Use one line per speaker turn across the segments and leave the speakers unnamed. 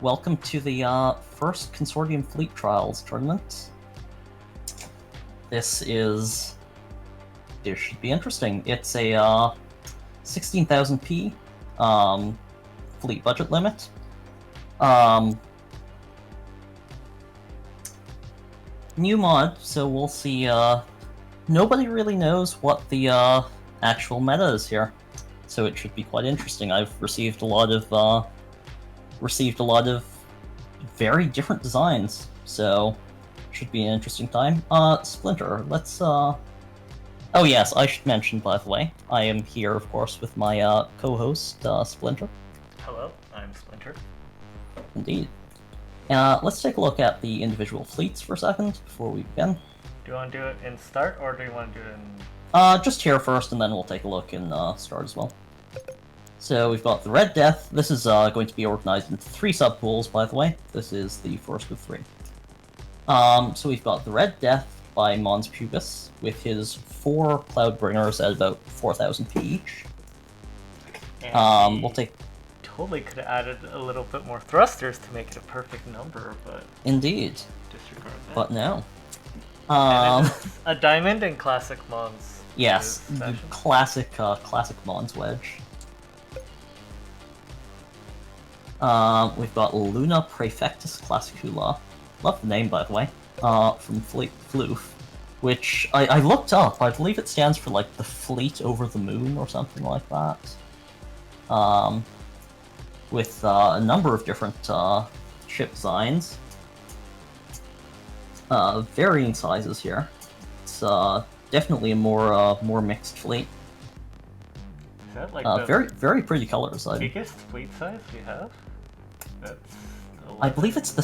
welcome to the first Consortium Fleet Trials tournament. This should be interesting. It's a 16,000p fleet budget limit. New mod, so we'll see. Nobody really knows what the actual meta is here, so it should be quite interesting. I've received a lot of very different designs, so should be an interesting time. Splinter, let's Oh yes, I should mention, by the way, I am here, of course, with my co-host, Splinter.
Hello, I'm Splinter.
Indeed. Let's take a look at the individual fleets for a second before we begin.
Do you want to do it in start, or do you want to do it in...
Just here first, and then we'll take a look in start as well. So we've got the Red Death. This is going to be organized into 3 sub-pools, by the way. This is the first of 3. So we've got the Red Death by Mons Pubis, with his 4 Cloudbringers at about 4,000p each. We'll take...
Totally could have added a little bit more thrusters to make it a perfect number, but...
Indeed.
Disregard that.
But no.
A diamond in classic Mons.
Yes, the classic Mons wedge. We've got Luna Praefectus Classicula. Love the name, by the way. From Floof, which I looked up. I believe it stands for like the fleet over the moon or something like that. With a number of different ship designs. Varying sizes here. It's definitely a more mixed fleet.
Is that like
very pretty colors.
biggest fleet size we have? That's
I believe it's the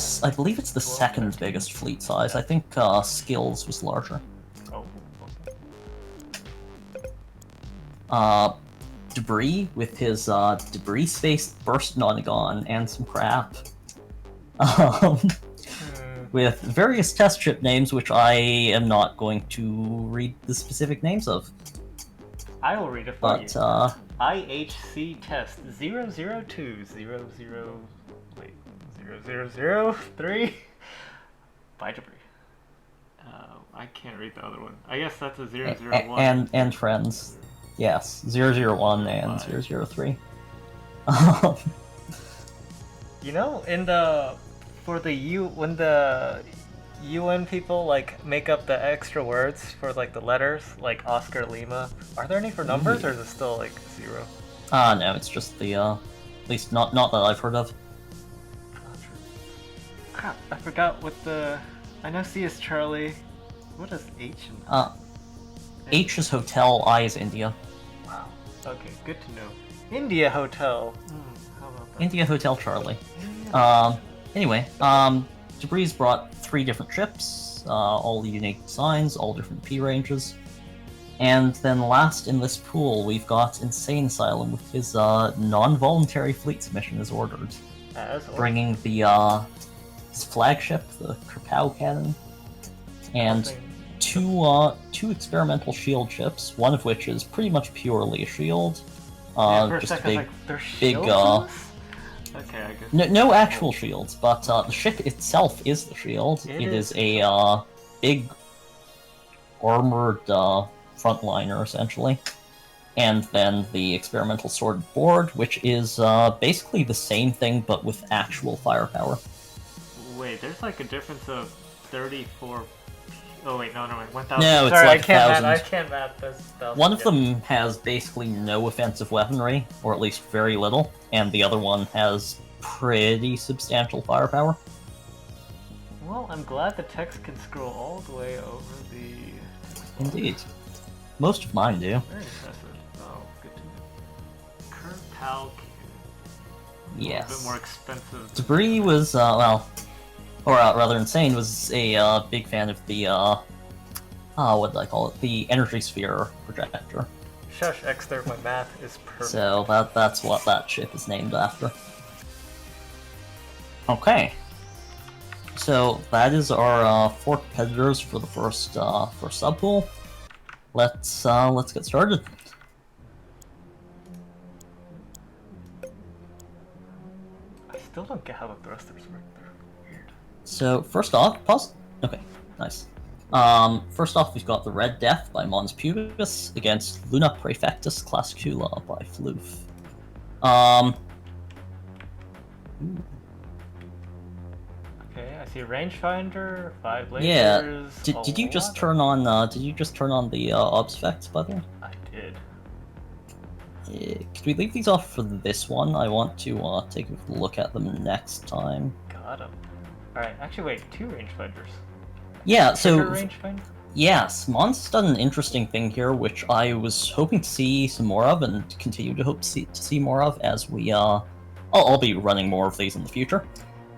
second biggest fleet size. I think Skills was larger.
Oh.
Debris with his debris space burst nonagon and some crap. With various test ship names, which I am not going to read the specific names of.
I will read it for you. IHC test 0020003 by Debris. I can't read the other one. I guess that's a 001.
And friends. Yes, 001 and 003.
You know, when the UN people like make up the extra words for like the letters, like Oscar Lima, are there any for numbers, or is it still like 0?
No, it's just the at least not that I've heard of.
Crap, I forgot what the... I know C is Charlie. What is H in
H is hotel, I is India.
Wow. Okay, good to know. India Hotel. How about that?
India Hotel Charlie. Anyway, Debris brought 3 different ships, all unique designs, all different P ranges. And then last in this pool, we've got Insane Asylum with his non-voluntary fleet submission as ordered. Bringing the his flagship, the Krakow cannon, and two experimental shield ships, one of which is pretty much purely a shield. Just a big
okay, I guess.
No actual shields, but the ship itself is the shield. It is a big armored frontliner, essentially. And then the experimental sword board, which is basically the same thing, but with actual firepower.
Wait, there's like a difference of 34... Oh wait, no, 1,000.
No, it's
sorry,
like
I can't math this.
One of them has basically no offensive weaponry, or at least very little, and the other one has pretty substantial firepower.
Well, I'm glad the text can scroll all the way over the text box.
Indeed. Most of mine do.
Very impressive. Oh, good to know. Kerpal
Yes.
A bit more expensive.
Debris was, rather Insane was a big fan of the, what did I call it? The energy sphere projector.
Shush, Exter, my math is perfect.
So that's what that ship is named after. Okay. So that is our 4 competitors for the first sub-pool. Let's get started.
I still don't get how the thrusters work. They're weird.
So first off, pause. Okay, nice. First off, we've got the Red Death by Mons Pubis against Luna Praefectus Classicula by Floof.
Okay, I see rangefinder, 5 lasers.
Yeah. Did you just turn on? Did you just turn on the obs effects, by the way?
I did.
Could we leave these off for this one? I want to take a look at them next time.
Got him. All right. Actually, wait. 2 rangefinders.
Yeah. So.
Rangefinder?
Yes, Mons has done an interesting thing here, which I was hoping to see some more of, and continue to hope to see more of as we I'll be running more of these in the future.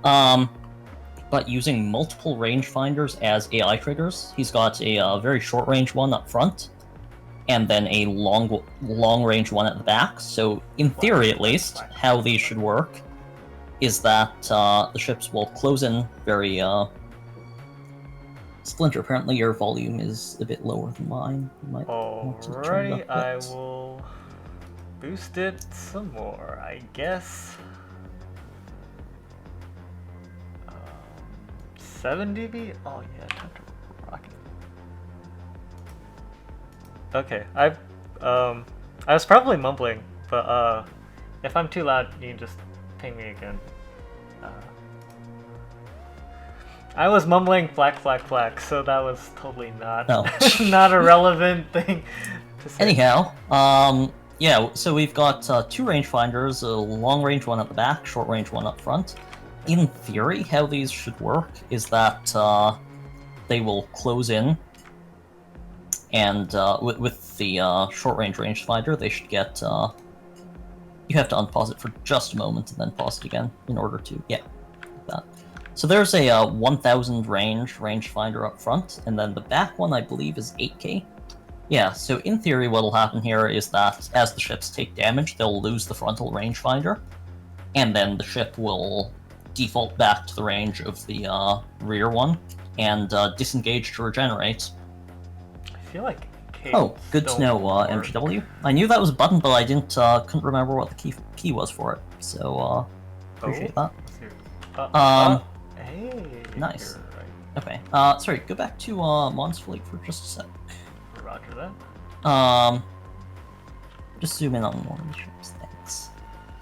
But using multiple rangefinders as AI triggers, he's got a very short range one up front, and then a long range one at the back. So in theory, at least, how these should work is that the ships will close in very. Splinter, apparently your volume is a bit lower than mine. You might want to turn it up a bit.
I will boost it some more, I guess. 7 dB? Oh yeah, time to rock it. Okay, I was probably mumbling, but if I'm too loud, you can just ping me again. I was mumbling flak, so that was totally not not a relevant thing to say.
Anyhow, yeah, so we've got 2 rangefinders, a long range one at the back, short range one up front. In theory, how these should work is that they will close in, and with the short range rangefinder, they should get. You have to unpause it for just a moment and then pause it again in order to like that. So there's a 1000 rangefinder up front, and then the back one I believe is 8k. Yeah, so in theory what'll happen here is that as the ships take damage, they'll lose the frontal rangefinder, and then the ship will default back to the range of the rear one, and disengage to regenerate.
I feel like
oh, good to know, MGW. I knew that was a button, but I couldn't remember what the key was for it, so appreciate that.
Hey,
nice.
Right.
Okay. Sorry. Go back to Mons Fleet for just a sec.
Roger that.
Just zoom in on one of the ships. Thanks.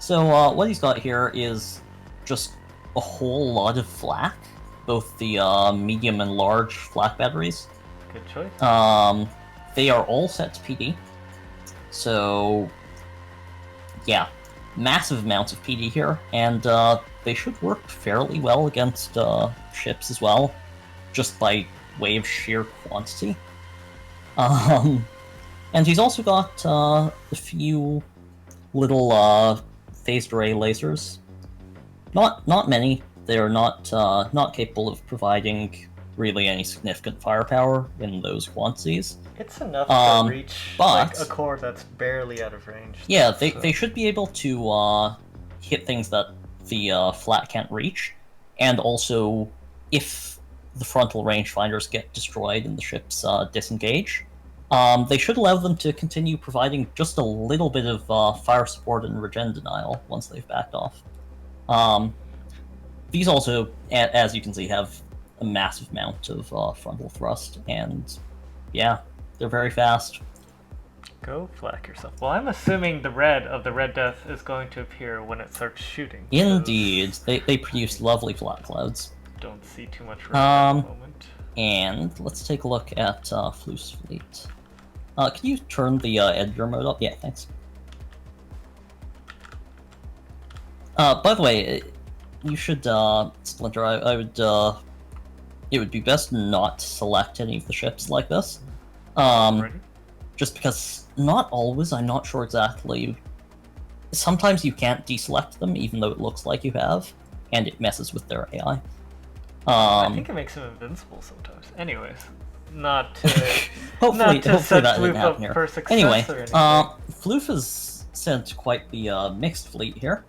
So what he's got here is just a whole lot of flak, both the medium and large flak batteries.
Good choice.
They are all set to PD. So yeah, massive amounts of PD here, and they should work fairly well against ships as well, just by way of sheer quantity. And he's also got a few little phased array lasers. Not many. They are not capable of providing really any significant firepower in those quantities.
It's enough to reach
but,
like a core that's barely out of range.
Yeah, they should be able to hit things that the flat can't reach, and also if the frontal rangefinders get destroyed and the ships disengage, they should allow them to continue providing just a little bit of fire support and regen denial once they've backed off. These also, as you can see, have a massive amount of frontal thrust, and yeah, they're very fast.
Go flak yourself. Well, I'm assuming the red of the Red Death is going to appear when it starts shooting.
Indeed, they produce lovely flat clouds.
Don't see too much red at the moment.
And let's take a look at Floof's fleet. Can you turn the editor mode up? Yeah, thanks. By the way, you should, Splinter, I would, it would be best not to select any of the ships like this. Just because, not always, I'm not sure exactly. Sometimes you can't deselect them, even though it looks like you have, and it messes with their AI.
I think it makes them invincible sometimes. Anyways, not to,
hopefully
not to set
that didn't
Floof
happen
up
here.
for success
Anyway,
or anything.
Floof has sent quite the mixed fleet here.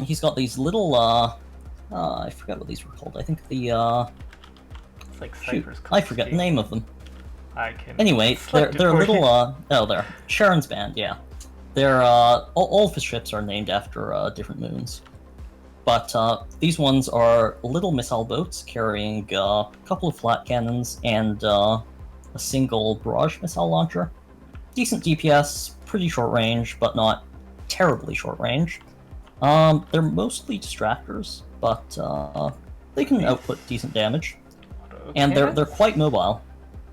He's got these little, I forgot what these were called. I think the,
it's like
shoot, I forget the name of them.
I can.
Anyway, they're little, oh, there. Sharon's Band, yeah. They're, all of his ships are named after, different moons. but these ones are little missile boats carrying a couple of flat cannons and a single barrage missile launcher. Decent DPS, pretty short range, but not terribly short range. They're mostly distractors, but they can output decent damage, and they're quite mobile.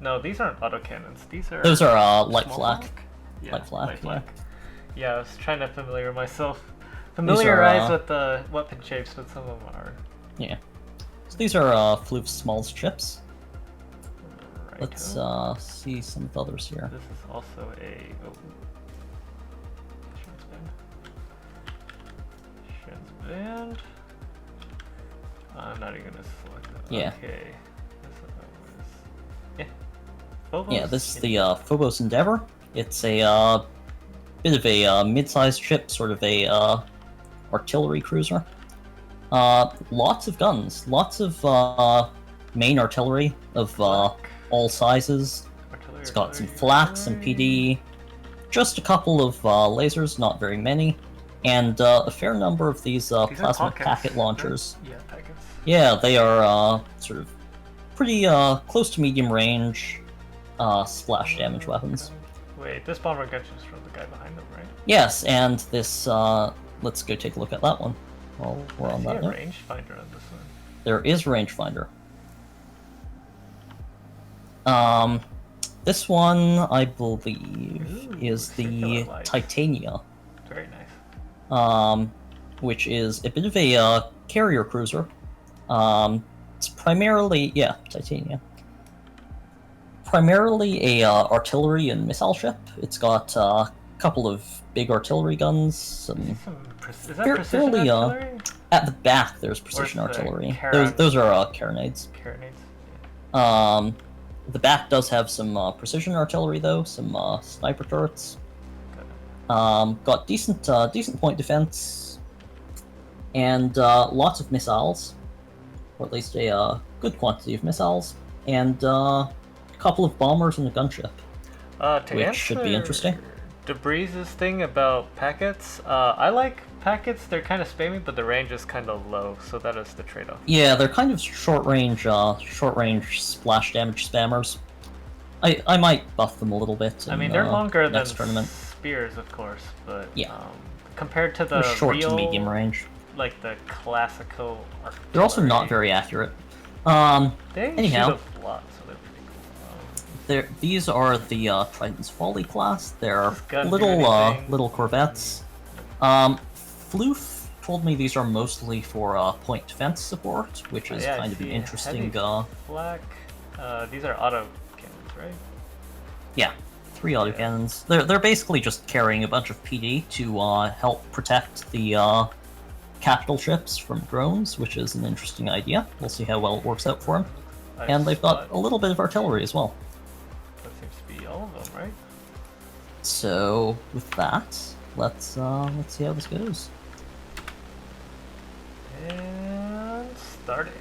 No, these aren't autocannons.
Those are light
small
flak.
Yeah,
Light flak, yeah.
Yeah, I was trying to familiarize with the weapon shapes, but some of them are.
Yeah. So these are Floof's smallest ships.
Right.
Let's see some of the others here.
This is also a. Band. I'm not even gonna select that.
Yeah.
Okay. Yeah. Phobos?
Yeah, this is the Phobos Endeavor. It's a bit of a mid-sized ship, sort of a artillery cruiser. Lots of guns, lots of main artillery of all sizes. It's got some flak, some PD, just a couple of lasers, not very many. And a fair number of these plasma packet launchers.
Yeah, packets.
Yeah, they are sort of pretty close to medium range splash damage weapons.
Wait, this bomber gets us from the guy behind them, right?
Yes, and this, let's go take a look at that one. Well, we're on that note.
Rangefinder on this one.
There is rangefinder. This one, I believe, is the Titania.
Very nice.
Which is a bit of a carrier cruiser. It's primarily, yeah, Titania. Primarily a artillery and missile ship. It's got a couple of big artillery guns. Some
is that precision artillery?
At the back, there's precision artillery. Those are carronades.
Carronades.
The back does have some precision artillery though, some sniper turrets. Got decent point defense, and lots of missiles, or at least a good quantity of missiles, and a couple of bombers and a gunship, which should be interesting.
Debris's thing about packets, I like packets. They're kind of spammy, but the range is kind of low, so that is the trade-off.
Yeah, they're kind of short range splash damage spammers. I might buff them a little bit.
I mean, they're longer than
tournament.
Spears, of course, but
yeah,
compared to the
they're short
real,
to medium range,
like the classical artillery,
they're also not very accurate.
They
anyhow,
shoot a lot, so they're pretty cool.
These are the Triton's Folly class. They're little corvettes. Floof told me these are mostly for point defense support, which is kind of an interesting.
Flak. These are auto cannons, right?
Yeah. 3 autocannons. They're basically just carrying a bunch of PD to help protect the capital ships from drones, which is an interesting idea. We'll see how well it works out for them. And they've got a little bit of artillery as well.
That seems to be all of them, right?
So with that, let's see how this goes.
And starting.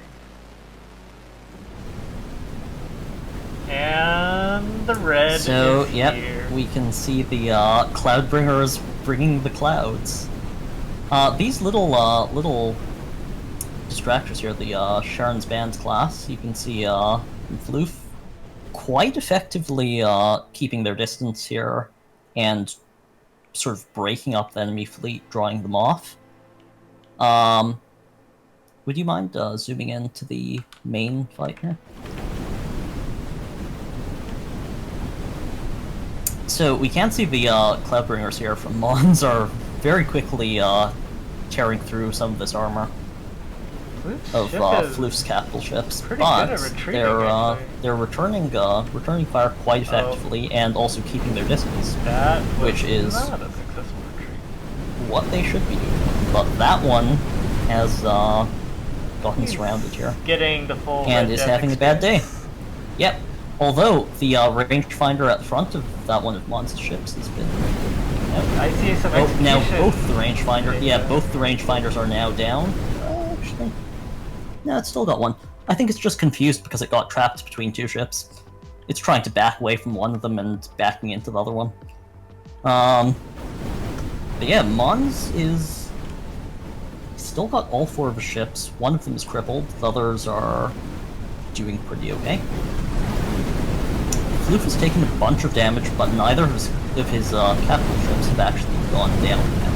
And the red.
So,
is
yep,
here.
we can see the Cloudbringers bringing the clouds. These little distractors here, the Sharon's Band class, you can see Floof quite effectively keeping their distance here and sort of breaking up the enemy fleet, drawing them off. Would you mind zooming into the main fight here? So we can see the Cloudbringers here from Mons are very quickly tearing through some of this armor of Floof's capital ships, but they're returning fire quite effectively and also keeping their distance, which is
not a successful retreat.
What they should be doing. But that one has gotten surrounded here,
getting the full
and is having a bad day. Yep. Although the rangefinder at the front of that one of Mons' ships has been.
I see some
now both the rangefinder, both the rangefinders are now down. Actually, no, it's still got one. I think it's just confused because it got trapped between 2 ships. It's trying to back away from one of them and backing into the other one. But yeah, Mons is still got all 4 of his ships. One of them is crippled, the others are doing pretty okay. Floof has taken a bunch of damage, but neither of his capital ships have actually gone down yet.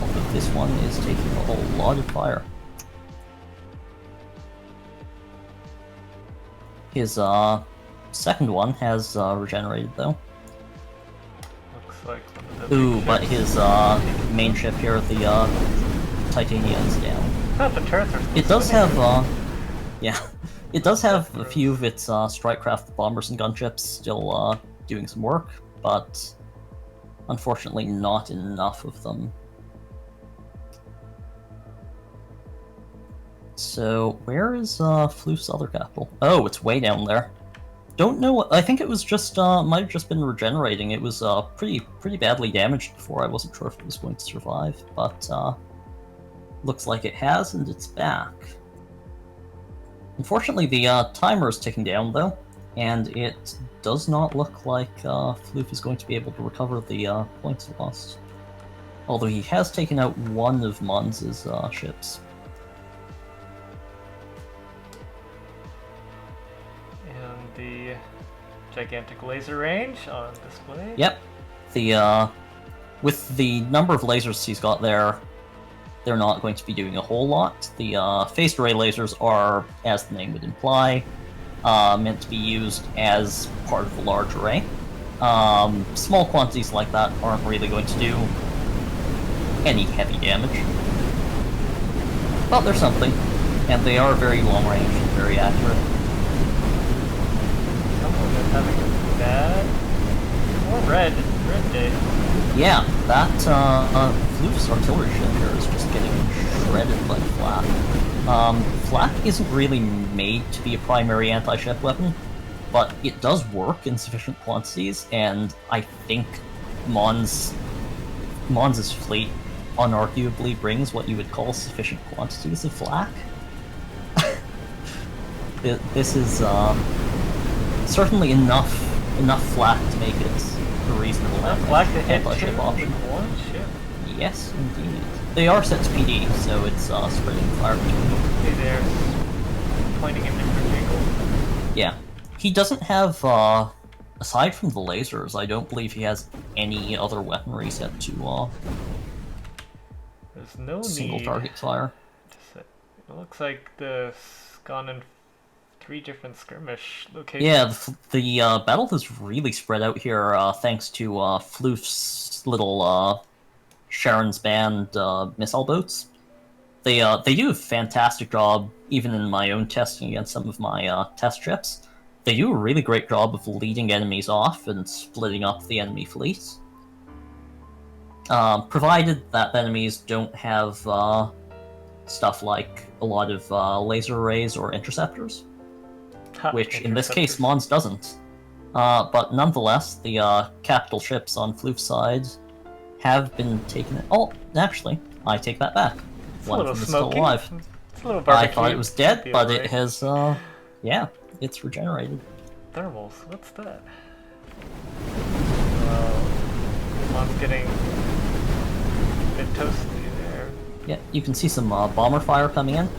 Although this one is taking a whole lot of fire. His second one has regenerated though.
Looks like one of the
Ooh,
big
but
ships.
his main ship here, the Titania, is down.
I thought the turrets are
It does
swimming.
have, yeah, it does have a few of its strike-craft bombers and gunships still doing some work, but unfortunately not enough of them. So, where is Floof's other capital? Oh, it's way down there. Don't know. I think it was just might have just been regenerating. It was pretty badly damaged before. I wasn't sure if it was going to survive, but looks like it has, and it's back. Unfortunately, the timer is ticking down though, and it does not look like Floof is going to be able to recover the points lost. Although he has taken out one of Mons' ships.
And the gigantic laser range on display.
Yep. The with the number of lasers he's got there, they're not going to be doing a whole lot. The phased array lasers are, as the name would imply, meant to be used as part of the large array. Small quantities like that aren't really going to do any heavy damage. But they're something, and they are very long range and very accurate.
Someone is having a bad or red day.
Yeah, that Floof's artillery ship here is just getting shredded by Flak. Flak isn't really made to be a primary anti-ship weapon, but it does work in sufficient quantities, and I think Mons' fleet unarguably brings what you would call sufficient quantities of Flak. This is certainly enough Flak to make it a reasonable
Black to hit
anti-ship
two
option.
with one ship.
Yes, indeed. They are set to PD, so it's spreading fire between them.
Okay, they're pointing in different angles.
Yeah. He doesn't have, aside from the lasers, I don't believe he has any other weaponry set to
There's no
single
need
target fire.
to set. It looks like the gone in 3 different skirmish locations.
Yeah, the battle has really spread out here, thanks to Floof's little Sharon's Band missile boats. They do a fantastic job, even in my own testing against some of my test ships. They do a really great job of leading enemies off and splitting up the enemy fleet. Provided that the enemies don't have stuff like a lot of laser arrays or interceptors, which in this case Mons doesn't. But nonetheless, the capital ships on Floof's side have been taken. Oh, actually, I take that back. One of them is still alive.
It's a little
I
barbecue.
thought it was dead,
Be
but
alright.
it has, yeah, it's regenerated.
Thermals, what's that? Mom's getting a bit toasty there.
Yeah, you can see some bomber fire coming in.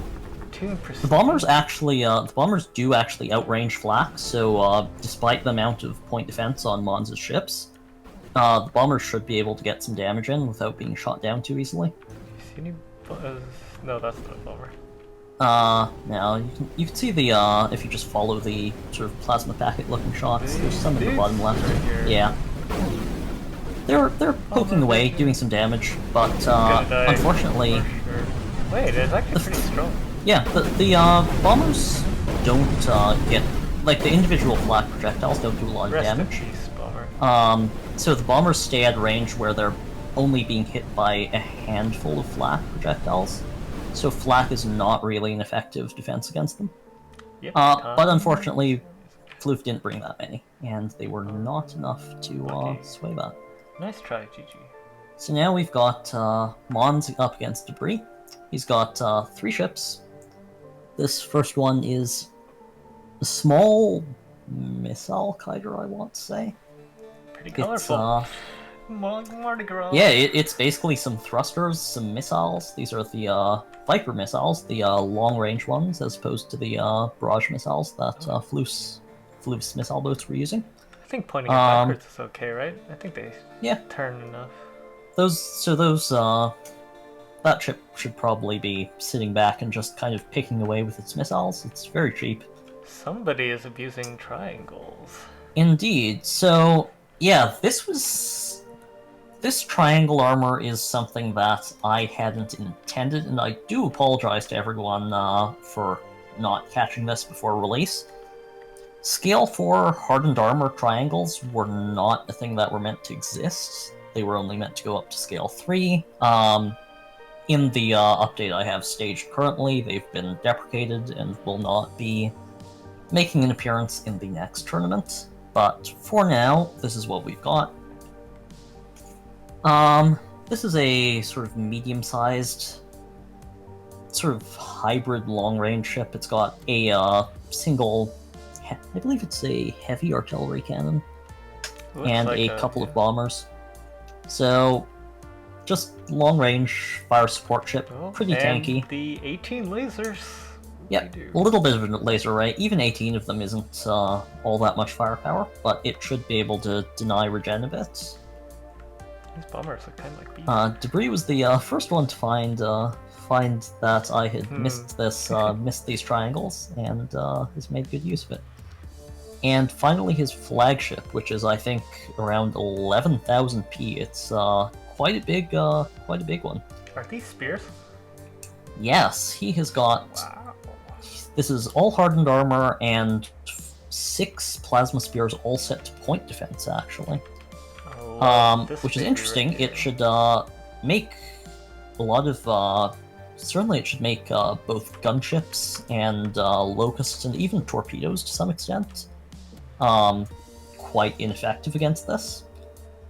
The bombers do actually outrange Flak, so despite the amount of point defense on Mons' ships, the bombers should be able to get some damage in without being shot down too easily.
See any no, that's not a bomber.
Now you can see the if you just follow the sort of plasma packet looking shots. There's some at the bottom left.
Right here.
Yeah, they're poking away, doing some damage, but
Gonna die
unfortunately,
for sure. Wait, it's actually pretty strong.
yeah, the bombers don't get, like, the individual Flak projectiles don't do a lot of
Rest in
damage.
peace, bomber.
So the bombers stay at a range where they're only being hit by a handful of Flak projectiles. So Flak is not really an effective defense against them.
Yep.
But unfortunately, Floof didn't bring that many, and they were not enough to sway that.
Nice try, GG.
So now we've got Mons up against Debris. He's got 3 ships. This first one is a small missile kiter, I want to say.
Pretty colorful. Mardi Gras.
Yeah, it's basically some thrusters, some missiles. These are the Viper missiles, the long-range ones, as opposed to the barrage missiles that Floof's missile boats were using.
I think pointing it backwards is okay, right? I think they
Yeah.
turn enough.
Those that ship should probably be sitting back and just kind of picking away with its missiles. It's very cheap.
Somebody is abusing triangles.
Indeed. So, yeah, this triangle armor is something that I hadn't intended, and I do apologize to everyone for not catching this before release. Scale 4 hardened armor triangles were not a thing that were meant to exist. They were only meant to go up to scale 3. In the update I have staged currently, they've been deprecated and will not be making an appearance in the next tournament. But for now, this is what we've got. This is a sort of medium-sized, sort of hybrid long-range ship. It's got a single, I believe it's a heavy artillery cannon, and like a couple of bombers. So, just long-range fire support ship, pretty tanky.
The 18 lasers.
Yep, a little bit of a laser array. Even 18 of them isn't all that much firepower, but it should be able to deny regen a bit.
These bombers look kind of like bees.
Debris was the first one to find that I had missed these triangles, and has made good use of it. And finally, his flagship, which is I think around 11,000 P. It's quite a big one.
Are these spears?
Yes, he has got.
Wow.
This is all hardened armor and 6 plasma spears, all set to point defense, actually. Which is interesting. It should make a lot of. Certainly, it should make both gunships and locusts and even torpedoes to some extent quite ineffective against this.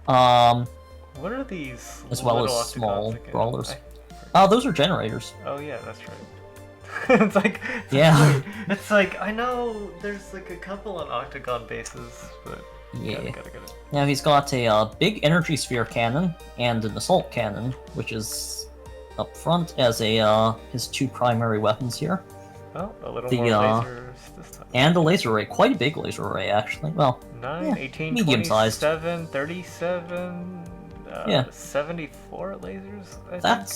What are these?
As well as small brawlers. Those are generators.
Oh yeah, that's right. It's like it's like I know there's like a couple on octagon bases, but
yeah.
Got it.
Now he's got a big energy sphere cannon and an assault cannon, which is up front as his 2 primary weapons here.
Oh, a little more lasers this time.
And a laser array, quite a big laser array actually. Well,
9, 18,
medium-sized.
27, 37, 74 lasers. I think.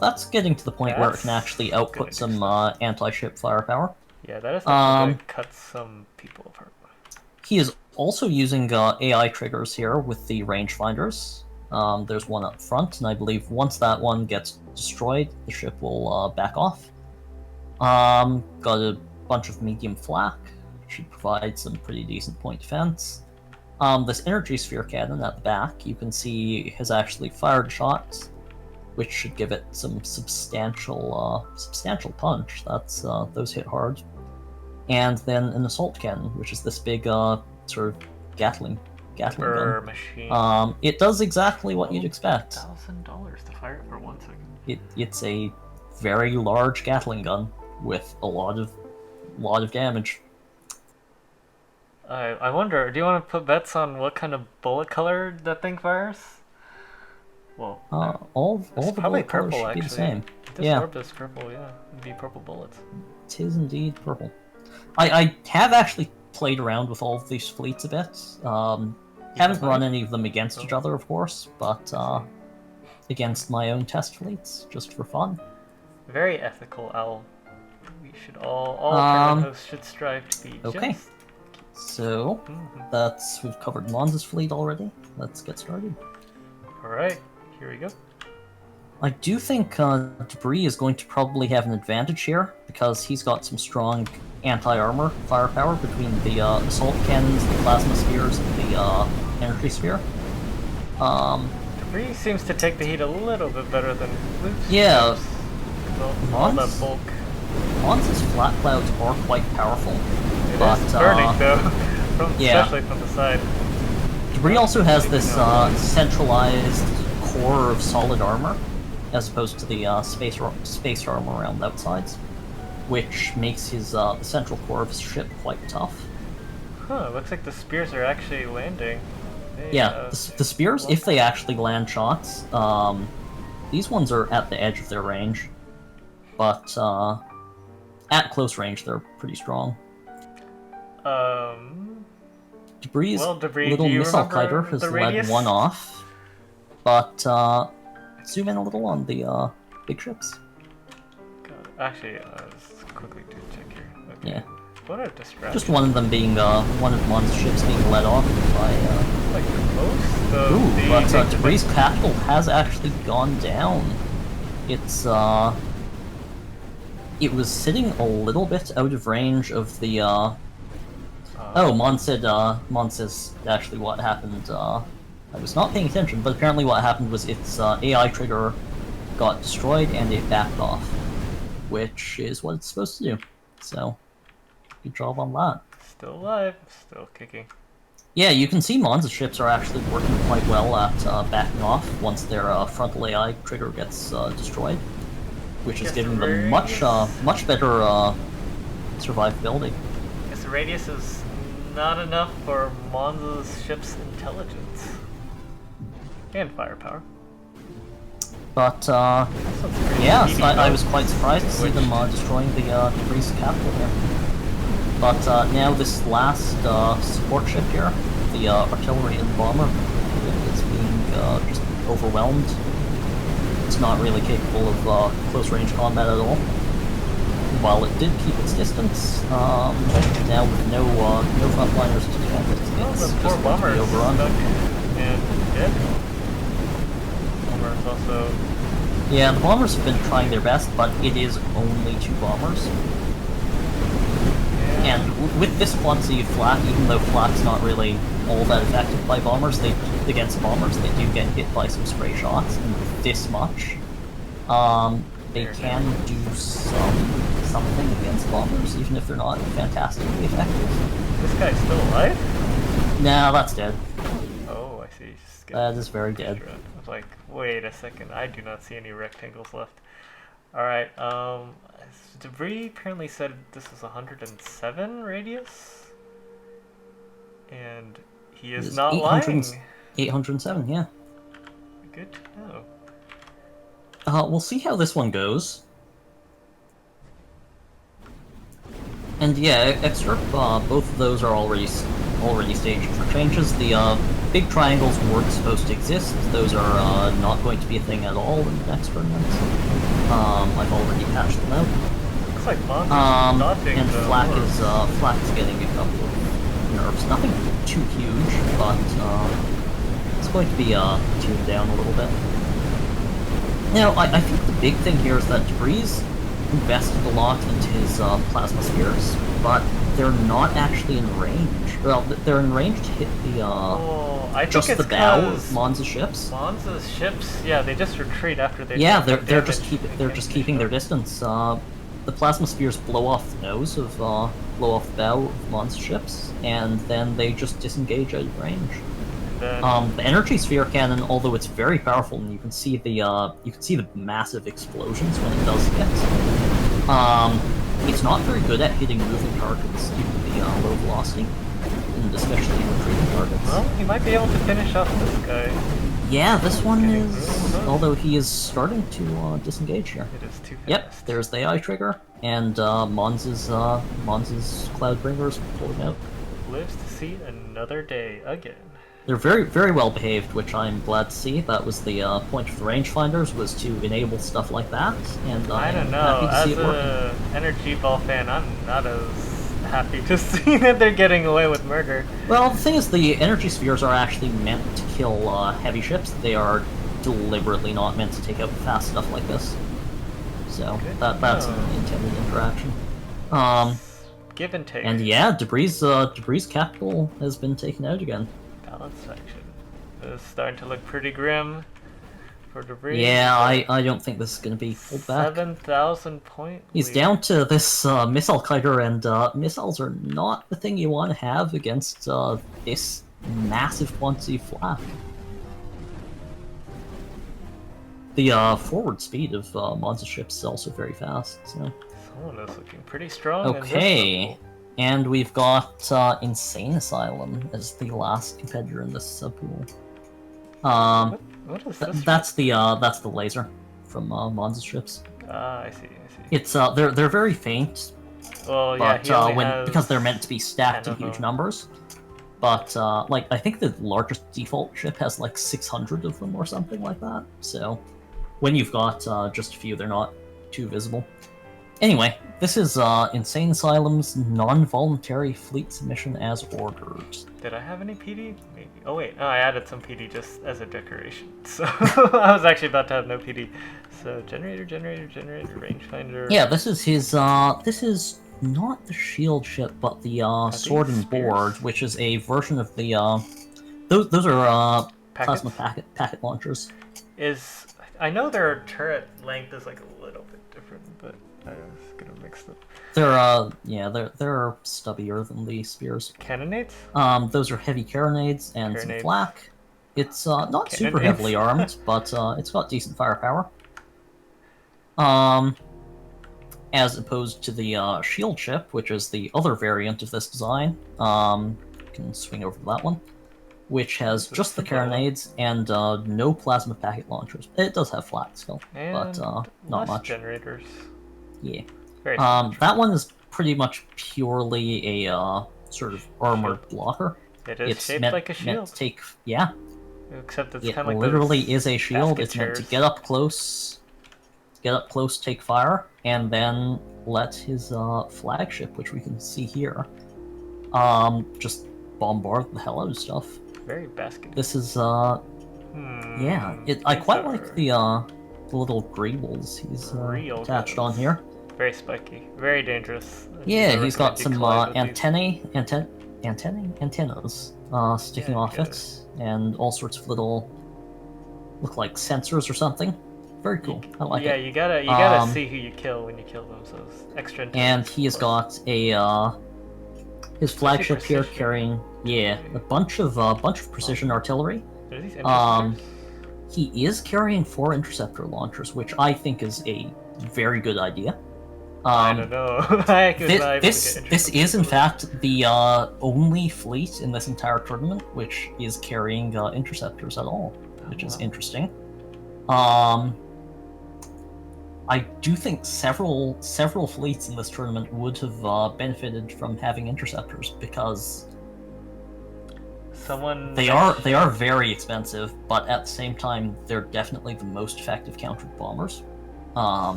That's getting to the point where it can actually output some anti-ship firepower.
Yeah, that is going to cut some people apart.
He is also using AI triggers here with the rangefinders. There's one up front, and I believe once that one gets destroyed, the ship will back off. Got a bunch of medium flak, should provide some pretty decent point defense. This energy sphere cannon at the back, you can see has actually fired shots, which should give it some substantial punch. That's those hit hard. And then an assault cannon, which is this big sort of Gatling gun.
Machine.
It does exactly what you'd expect.
$1,000 to fire it for 1 second.
It's a very large Gatling gun with a lot of damage.
I wonder, do you want to put bets on what kind of bullet color that thing fires? Well,
all the
probably
bullet colors
purple,
should be
actually.
the same.
This orb is purple, yeah. It'd be purple bullets.
It is indeed purple. I have actually played around with all of these fleets a bit. Haven't run any of them against each other, of course, but against my own test fleets, just for fun.
Very ethical, Owl. We should all tournament hosts should strive to be
okay.
just...
So, we've covered Monza's fleet already. Let's get started.
Alright, here we go.
I do think Debris is going to probably have an advantage here, because he's got some strong anti-armor firepower between the assault cannons, the plasma spears, and the energy sphere.
Debris seems to take the heat a little bit better than Luke's.
Yeah.
All that bulk.
Monza's flat clouds are quite powerful.
It's burning though, especially from the side.
Debris also has this centralized core of solid armor, as opposed to the space armor around the outsides, which makes his the central core of his ship quite tough.
Huh, looks like the spears are actually landing.
Yeah, the spears, if they actually land shots, these ones are at the edge of their range, but at close range they're pretty strong. Debris'
Well, Debris,
little
do you
missile
remember
kiter has
the
led
radius?
one off, but zoom in a little on the big ships.
Actually, let's quickly do a check here. Okay.
Yeah.
What a distraction.
Just one of them being, one of Mon's ships being led off by,
like the most?
Ooh, but Debris' capital has actually gone down. It's, it was sitting a little bit out of range of the, Oh, Mon says actually what happened, I was not paying attention, but apparently what happened was its, AI trigger got destroyed and it backed off. Which is what it's supposed to do. So, good job on that.
Still alive, still kicking.
Yeah, you can see Mon's ships are actually working quite well at backing off once their frontal AI trigger gets destroyed, which is giving them much better survivability.
I guess the radius is not enough for Mon's ship's intelligence and firepower.
But yeah, so I was quite surprised to see them destroying the Debris' capital here. But now this last support ship here, the artillery and bomber, is being just overwhelmed. It's not really capable of close-range combat at all. While it did keep its distance, now with no frontliners to defend it, it's just going to be overrun.
And dead. Bombers also.
Yeah, the bombers have been trying their best, but it is only 2 bombers. And with this quantity of flak, even though flak's not really all that effective by bombers, against bombers, they do get hit by some stray shots, and with this much, they can do something against bombers, even if they're not fantastically effective.
This guy's still alive?
Nah, that's dead.
Oh, I see.
That is very dead.
I was like, wait a second, I do not see any rectangles left. Alright, Debris apparently said this is 107 radius? And he is not lying.
807, yeah.
Good to know.
We'll see how this one goes. And yeah, extra, both of those are already staged for changes. The big triangles weren't supposed to exist. Those are not going to be a thing at all in the next tournament. I've already patched them out.
Looks like dodging,
and Flak is getting a couple of nerfs. Nothing too huge, but it's going to be tuned down a little bit. Now, I think the big thing here is that Debris invested a lot into his plasma spheres, but they're not actually in range. Well, they're in range to hit the just the bow of Mon's ships.
Mon's ships, yeah, they just retreat after they.
Yeah, they're just keeping their distance. The plasma spheres blow off the nose of blow off the bow of Mon's ships, and then they just disengage out of range. The energy sphere cannon, although it's very powerful, and you can see the massive explosions when it does hit. It's not very good at hitting moving targets due to the low velocity, and especially retreating targets.
Well, he might be able to finish off this guy.
Yeah, this one is. Although he is starting to disengage here.
It is too fast.
Yep, there's the eye trigger, and Mons' Cloudbringers pulling out.
Lives to see another day again.
They're very, very well behaved, which I'm glad to see. That was the point of the rangefinders, was to enable stuff like that, and
I don't know.
Happy to see
As
it working.
an Energy Ball fan, I'm not as happy to see that they're getting away with murder.
Well, the thing is, the energy spheres are actually meant to kill heavy ships. They are deliberately not meant to take out fast stuff like this. So that's an intended interaction.
Give and take.
And yeah, Debris' capital has been taken out again.
Balance section. It's starting to look pretty grim for Debris.
Yeah, I don't think this is going to be pulled back.
7,000 point.
He's down to this missile kiter, and missiles are not the thing you want to have against this massive quantity of flak. The forward speed of Mon's ships is also very fast. So.
Someone is looking pretty strong.
Okay. And we've got Insane Asylum as the last competitor in this subpool.
What is this?
That's the laser from Monza's ships.
I see.
It's they're very faint.
Well, yeah,
But
he only has
because they're meant to be stacked
10
in
of
huge
them.
numbers. But like I think the largest default ship has like 600 of them or something like that. So when you've got just a few, they're not too visible. Anyway, this is Insane Asylum's non-voluntary fleet submission as ordered.
Did I have any PD? Maybe. Oh wait, no, I added some PD just as a decoration. So I was actually about to have no PD. So generator, rangefinder.
Yeah, this is his. This is not the shield ship, but the sword and board, which is a version of the. Those are plasma packet launchers.
I know their turret length is like a little bit different, but I was gonna mix them.
They're stubbier than the spears.
Cannonades?
Those are heavy carronades and some flak. It's not super
Cannonades?
heavily armed, but it's got decent firepower. As opposed to the shield ship, which is the other variant of this design. You can swing over to that one, which has just the carronades and no plasma packet launchers. It does have flak still, but not much.
Generators.
Yeah.
Very
that one is pretty much purely a sort of armored blocker.
It's shaped like a shield.
Meant to take, yeah.
Except it's
it
kind of like
literally is a shield.
basket
It's meant to
chairs.
get up close, take fire, and then let his flagship, which we can see here, just bombard the hell out of stuff.
Very basket.
This is yeah. I quite like the little greebles he's attached on here.
Very spiky, very dangerous.
Yeah, he's got some antennas sticking off it, and all sorts of little look like sensors or something. Very cool. I like it.
Yeah, you gotta see who you kill when you kill them. So it's extra.
And he has got a his flagship here carrying a bunch of precision artillery.
Are these interceptors?
He is carrying 4 interceptor launchers, which I think is a very good idea.
I don't know.
This is in fact the only fleet in this entire tournament which is carrying interceptors at all, which is interesting. I do think several fleets in this tournament would have benefited from having interceptors because they are very expensive, but at the same time they're definitely the most effective countered bombers.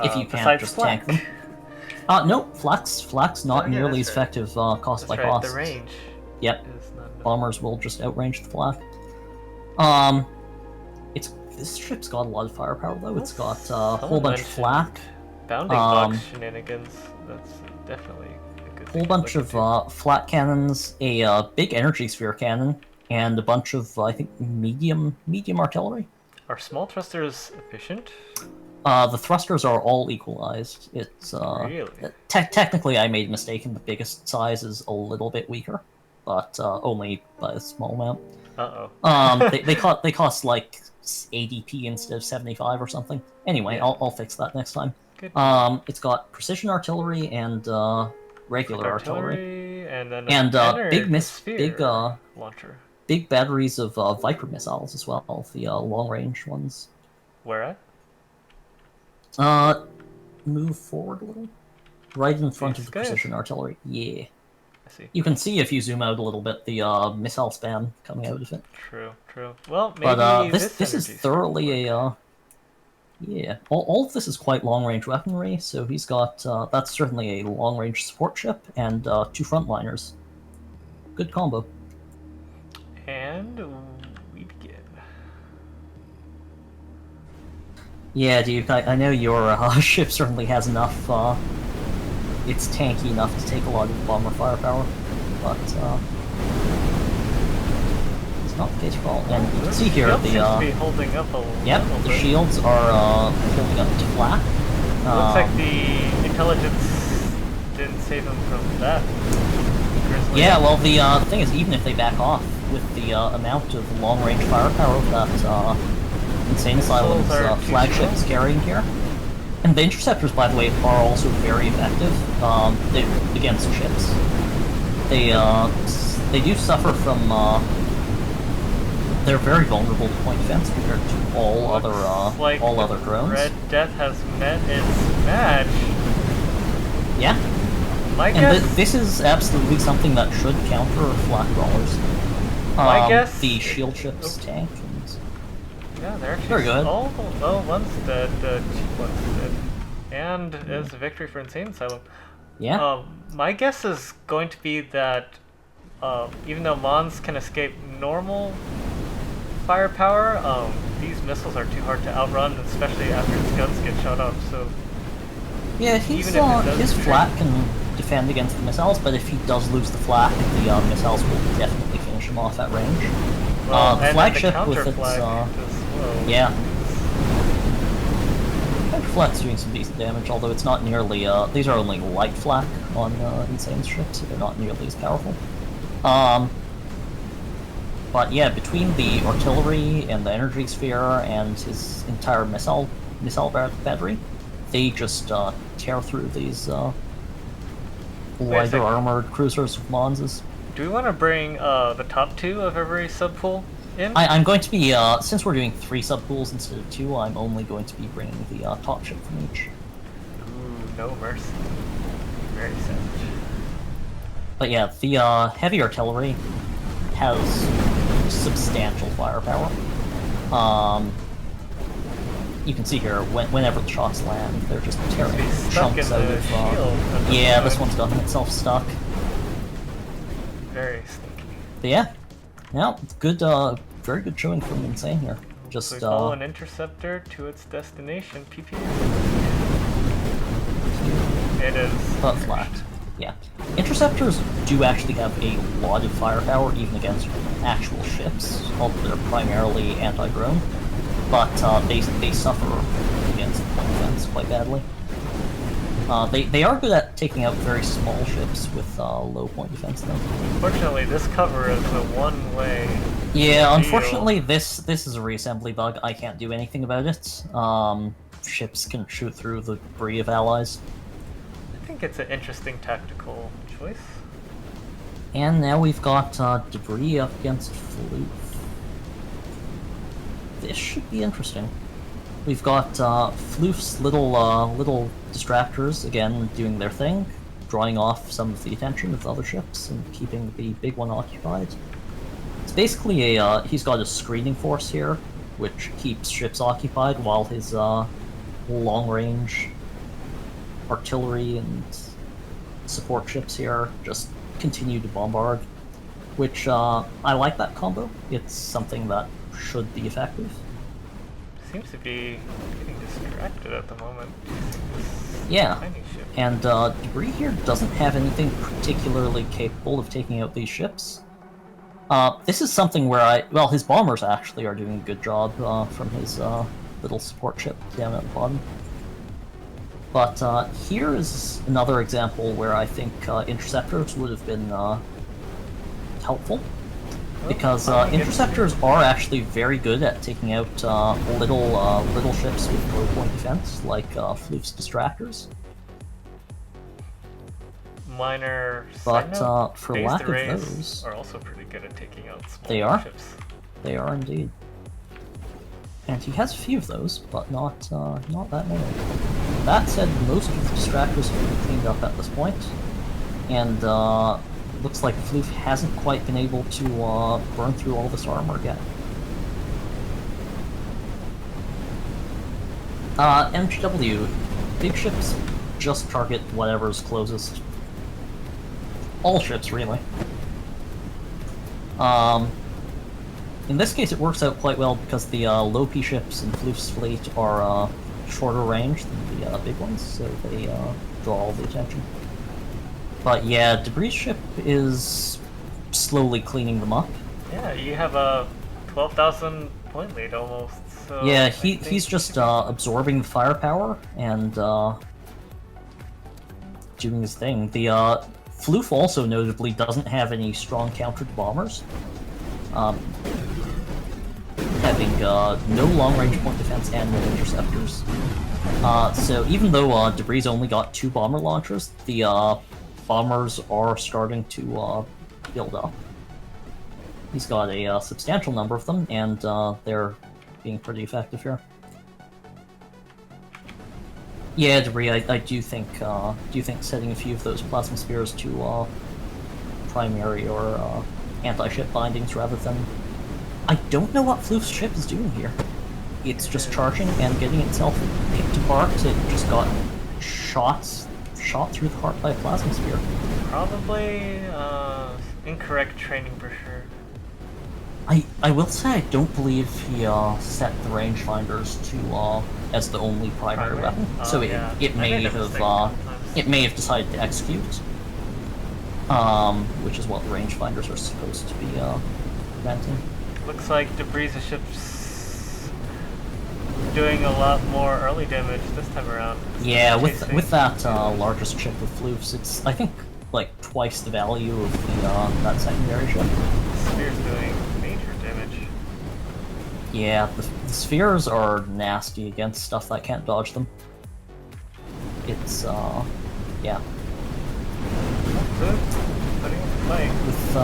If you can't just tank them. No, flak's not nearly as effective cost by cost.
The range.
Yep. Bombers will just outrange the flak. This ship's got a lot of firepower though. It's got a whole bunch of flak.
Bounding box shenanigans. That's definitely a good thing.
Whole bunch of flak cannons, a big energy sphere cannon, and a bunch of I think medium artillery.
Are small thrusters efficient?
The thrusters are all equalized. It's
really?
Technically, I made a mistake, and the biggest size is a little bit weaker, but only by a small amount. They cost like 80p instead of 75 or something. Anyway, yeah. I'll fix that next time.
Good.
It's got precision artillery and regular artillery,
and then
big
launcher.
Big batteries of Viper missiles as well, the long-range ones.
Where at?
Move forward a little. Right in front of the precision artillery. Yeah.
I see.
You can see if you zoom out a little bit the missile spam coming out of it.
True. Well, maybe
this is thoroughly a yeah. All of this is quite long-range weaponry, so he's got that's certainly a long-range support ship and 2 frontliners. Good combo.
And we begin.
Yeah, Duke, I know your ship certainly has enough, it's tanky enough to take a lot of bomber firepower, but it's not the case for all. And you can see here
be holding up
the shields are holding up to flak.
Looks like the intelligence didn't save them from that.
Yeah, well, the thing is, even if they back off with the amount of long-range firepower that Insane Asylum's flagship is carrying here, And the interceptors, by the way, are also very effective against ships. They do suffer from. They're very vulnerable to point defense compared to all other drones.
Red Death has met its match.
Yeah. And this is absolutely something that should counter flak brawlers.
My guess.
The shield ships tank.
Yeah, they're actually
very good.
One's dead, cheap one's dead. And is a victory for Insane Asylum.
Yeah.
My guess is going to be that even though Mons can escape normal firepower, these missiles are too hard to outrun, especially after his guns get shot up. So
yeah, his flak can defend against the missiles, but if he does lose the flak, the missiles will definitely finish him off at range.
Well,
the flagship with its yeah. Flak's doing some decent damage, although it's not nearly, these are only light flak on Insane ships, so they're not nearly as powerful. But yeah, between the artillery and the energy sphere and his entire missile battery, they just tear through these lighter armored cruisers with Monses.
Do we want to bring the top two of every subpool in?
I'm going to be, since we're doing 3 subpools instead of 2, I'm only going to be bringing the top ship from each.
Ooh, no mercy. Very savage.
But yeah, the heavy artillery has substantial firepower. You can see here, whenever the shots land, they're just tearing chunks out of... yeah, this one's gotten itself stuck.
Very sneaky.
But yeah. Yeah, good, very good showing from Insane here. Just
we follow an interceptor to its destination, PP. It is
flat. Yeah. Interceptors do actually have a lot of firepower, even against actual ships, although they're primarily anti-drone. But they suffer against point defense quite badly. They are good at taking out very small ships with low point defense, though.
Unfortunately, this cover is a one-way.
Yeah, unfortunately, this is a reassembly bug. I can't do anything about it. Ships can shoot through the debris of allies.
I think it's an interesting tactical choice.
And now we've got debris up against Floof. This should be interesting. We've got Floof's little distractors, again, doing their thing, drawing off some of the attention of the other ships and keeping the big one occupied. It's basically he's got a screening force here, which keeps ships occupied while his long-range artillery and support ships here just continue to bombard, which I like that combo. It's something that should be effective.
Seems to be getting distracted at the moment.
Yeah, and debris here doesn't have anything particularly capable of taking out these ships. This is something where well, his bombers actually are doing a good job from his little support ship down at the bottom. But here is another example where I think interceptors would have been helpful. Because interceptors are actually very good at taking out little ships with low point defense, like Floof's distractors.
Minor
but for lack of those,
are also pretty good at taking out small ships.
They are indeed. And he has a few of those, but not that many. That said, most of the distractors have been cleaned up at this point, and looks like Floof hasn't quite been able to burn through all this armor yet. MGW, big ships just target whatever's closest. All ships, really. In this case, it works out quite well because the low P ships in Floof's fleet are shorter range than the big ones, so they draw all the attention. But yeah, Debris ship is slowly cleaning them up.
Yeah, you have a 12,000 point lead almost. So
yeah, he's just absorbing the firepower and doing his thing. The Floof also notably doesn't have any strong counter to bombers. Having no long-range point defense and no interceptors. So even though Debris only got 2 bomber launchers, the bombers are starting to build up. He's got a substantial number of them, and they're being pretty effective here. Yeah, Debris, I do think setting a few of those plasma spears to primary or anti-ship bindings rather than... I don't know what Floof's ship is doing here. It's just charging and getting itself picked apart. It just got shot through the heart by a plasma spear.
Probably incorrect training for sure.
I will say I don't believe he set the rangefinders to as the only primary weapon. So
yeah.
it may have decided to execute. Which is what the rangefinders are supposed to be preventing.
Looks like Debris' ship's doing a lot more early damage this time around.
Yeah, with that largest ship with floofs, it's I think like twice the value of the that secondary ship.
Spear's doing major damage.
Yeah, the spheres are nasty against stuff that can't dodge them. It's yeah. With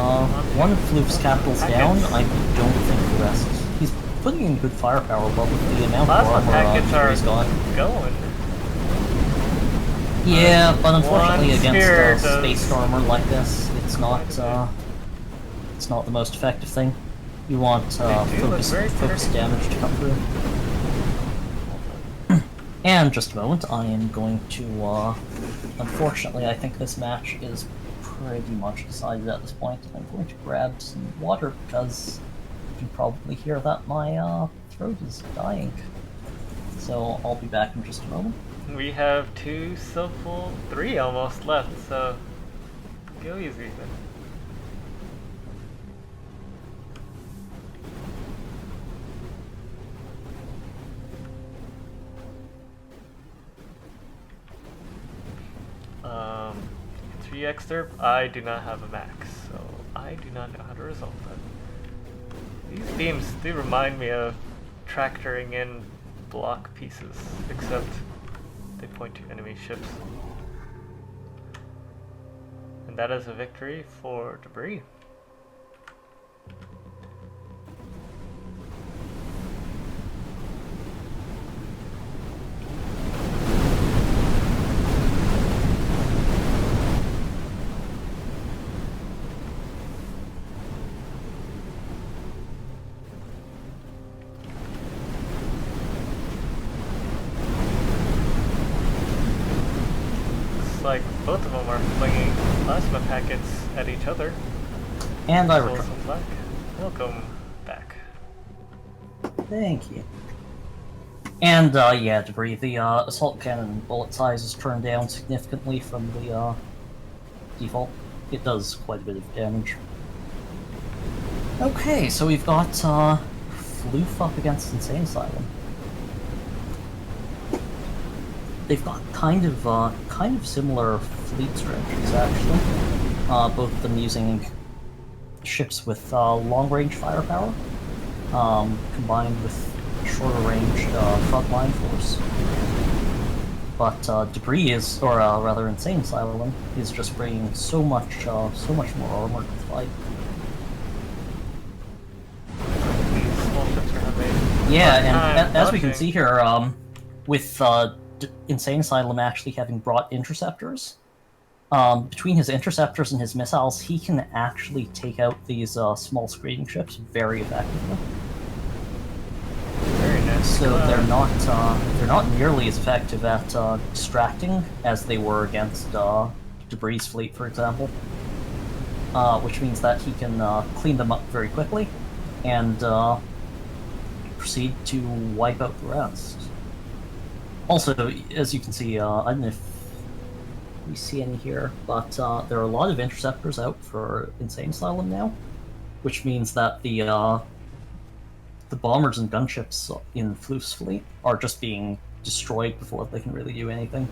one of Floof's capitals down, I don't think the rest. He's putting in good firepower, but with the amount of armor he's got.
Going.
Yeah, but unfortunately against space armor like this, it's not the most effective thing. You want focus damage to come through. And just a moment, I am going to unfortunately I think this match is pretty much decided at this point. I'm going to grab some water because you can probably hear that my throat is dying. So I'll be back in just a moment.
We have 2 full 3 almost left, so go easy. Excerpt, I do not have a max, so I do not know how to resolve that. These beams do remind me of tractoring in block pieces, except they point to enemy ships. And that is a victory for Debris. Like both of them are flinging plasma packets at each other.
And I return.
Welcome back.
Thank you. And yeah, Debris, the assault cannon bullet size is turned down significantly from the default. It does quite a bit of damage. Okay, so we've got Floof up against Insane Asylum. They've got kind of similar fleet strategies, actually. Both of them using ships with long-range firepower, combined with shorter-range frontline force. But Debris is, or rather, Insane Asylum is just bringing so much more armor to the fight.
These small ships are having
yeah, and as we can see here, with Insane Asylum actually having brought interceptors. Between his interceptors and his missiles, he can actually take out these small screening ships very effectively.
Very nice.
So they're not nearly as effective at distracting as they were against Debris' fleet, for example. Which means that he can clean them up very quickly and proceed to wipe out the rest. Also, as you can see, I don't know if we see any here, but there are a lot of interceptors out for Insane Asylum now, which means that the bombers and gunships in Floof's fleet are just being destroyed before they can really do anything.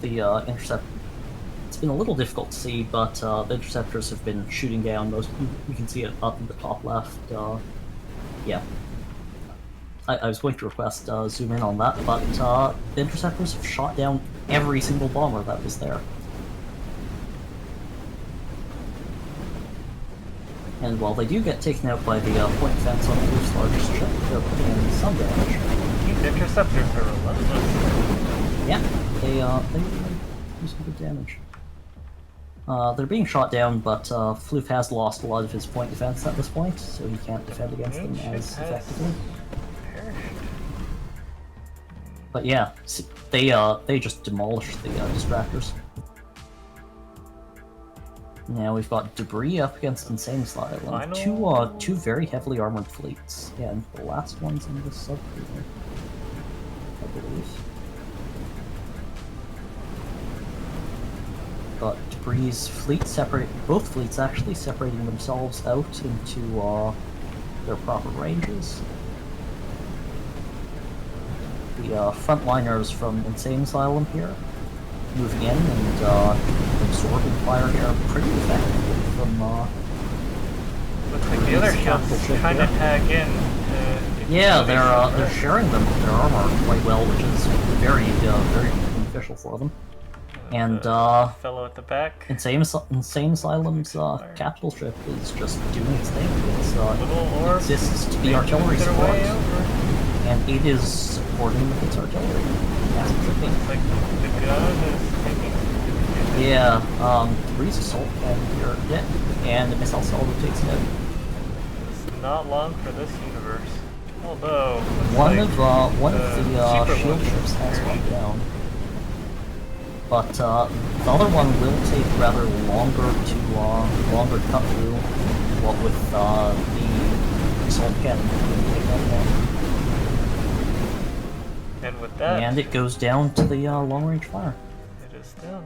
The intercept... It's been a little difficult to see, but the interceptors have been shooting down most... You can see it up in the top left. Yeah. I was going to request zoom in on that, but the interceptors have shot down every single bomber that was there. And while they do get taken out by the point defense on Blue's largest ship, they're putting in some damage.
These interceptors are relentless.
Yeah, they really do some good damage. They're being shot down, but Floof has lost a lot of his point defense at this point, so he can't defend against them as effectively. But yeah, they just demolished the distractors. Now we've got Debris up against Insane Asylum. Two very heavily armored fleets. Yeah, and the last one's in this subcruiser, I believe. Got Debris' fleet both fleets actually separating themselves out into their proper ranges. The frontliners from Insane Asylum here moving in and absorbing fire here pretty effectively from
looks like the other ships trying to tag in.
Yeah, they're sharing their armor quite well, which is very beneficial for them. And
fellow at the back.
Insane Asylum's capital ship is just doing its thing. It exists to be artillery support, and it is supporting with its artillery.
Looks like the gun is taking.
Yeah, Debris assault cannon here, yeah, and the missile salvo takes it out.
It's not long for this universe. Although
one of the shield ships has gone down. But the other one will take rather longer to cut through. What with the assault cannon take that down.
And with that,
and it goes down to the long range fire.
It is down.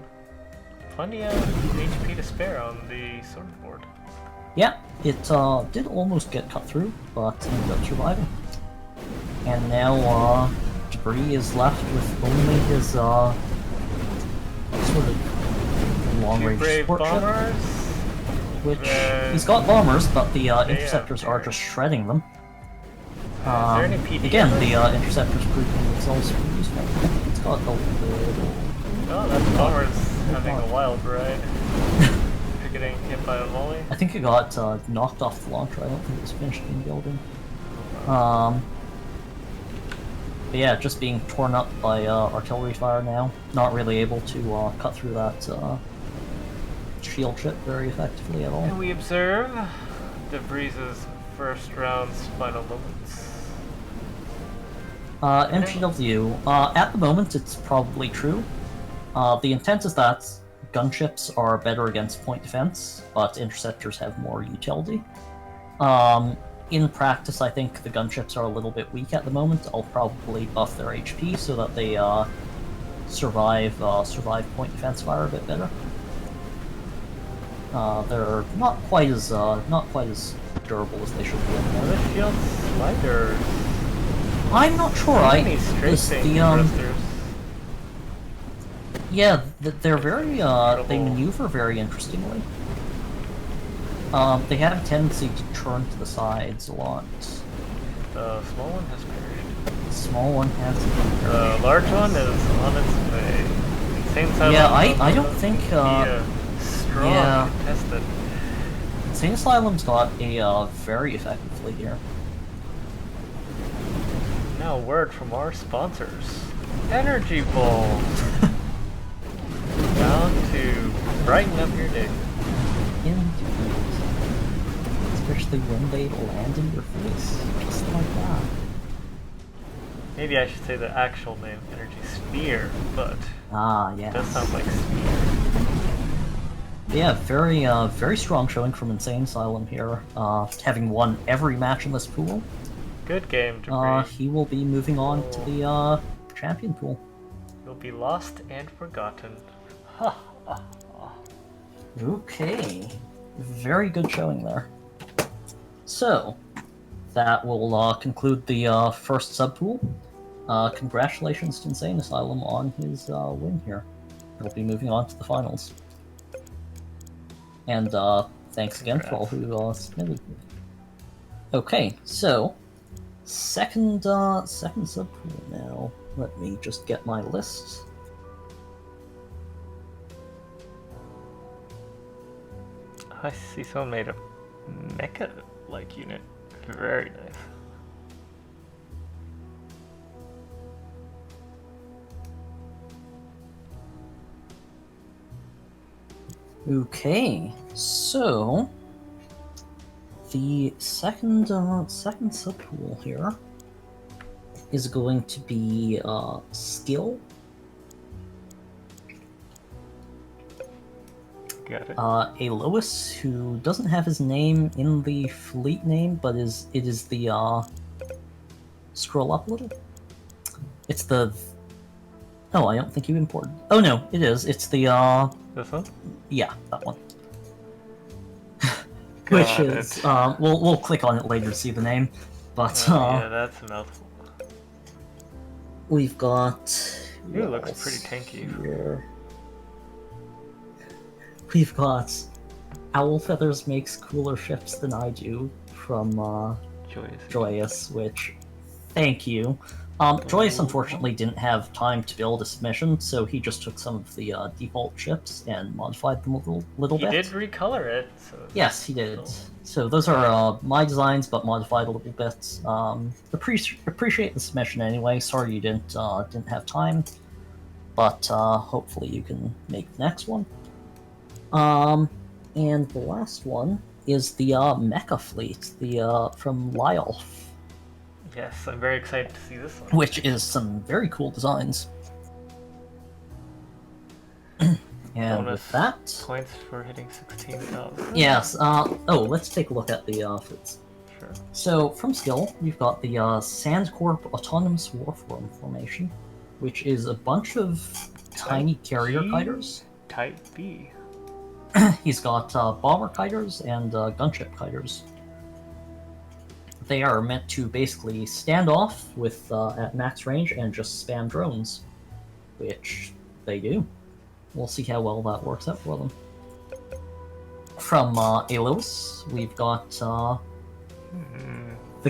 Plenty of HP to spare on the sword board.
Yeah, it did almost get cut through, but ended up surviving. And now Debris is left with only his sort of long-range support
bombers,
ship, which he's got bombers, but the interceptors are just shredding them. Again, the interceptors proving themselves to be useful. It's got a little...
Oh, that bomber's having a wild ride. After getting hit by a volley.
I think it got knocked off the launcher. I don't think it was finished being building. But yeah, just being torn up by artillery fire now. Not really able to cut through that shield ship very effectively at all.
And we observe Debris' first round's final moments.
MGW, at the moment it's probably true. The intent is that gunships are better against point defense, but interceptors have more utility. In practice, I think the gunships are a little bit weak at the moment. I'll probably buff their HP so that they survive point defense fire a bit better. They're not quite as durable as they should be.
Are the shields sliders?
I'm not sure. Yeah, they're very they maneuver very interestingly. They have a tendency to turn to the sides a lot.
The small one has perished.
The small one has perished.
The large one is on its way. Same side.
Yeah, I don't think.
Strong contested.
Insane Asylum's got a very effective fleet here.
Now a word from our sponsors. Energy Bowl. Bound to brighten up your day.
Indeed. Especially when they land in your face, just like that.
Maybe I should say the actual name, Energy Sphere, but
yes.
It does sound like Sphere.
Yeah, very strong showing from Insane Asylum here, having won every match in this pool.
Good game, Debris.
He will be moving on to the champion pool.
You'll be lost and forgotten.
Okay, very good showing there. So, that will conclude the first sub-pool. Congratulations to Insane Asylum on his win here. He'll be moving on to the finals. And thanks again for all who submitted. Okay, so second subpool now. Let me just get my list.
I see someone made a mecha-like unit. Very nice.
Okay, so the second subpool here is going to be skill.
Got it.
A Lois who doesn't have his name in the fleet name, but it is the scroll up a little. It's the oh, I don't think you imported. Oh no, it is. It's the
This one?
yeah, that one. Which is we'll click on it later to see the name, but
yeah, that's a mouthful.
we've got.
Ooh, it looks pretty tanky.
Here. We've got Owl Feathers makes cooler ships than I do from Joyous, which thank you. Joyous unfortunately didn't have time to build a submission, so he just took some of the default ships and modified them a little bit.
He did recolor it. So
yes, he did. So those are my designs, but modified a little bit. Appreciate the submission anyway. Sorry you didn't have time, but hopefully you can make the next one. And the last one is the Mecha Fleet, the from Lyolf.
Yes, I'm very excited to see this one.
Which is some very cool designs. And
Bonus
with that,
points for hitting 16,000.
yes. Oh, let's take a look at the fleets.
Sure.
So from skill, we've got the Sandcorp Autonomous Warform formation, which is a bunch of tiny carrier kiters.
Type B.
He's got bomber kiters and gunship kiters. They are meant to basically stand off with at max range and just spam drones, which they do. We'll see how well that works out for them. From Alois, we've got the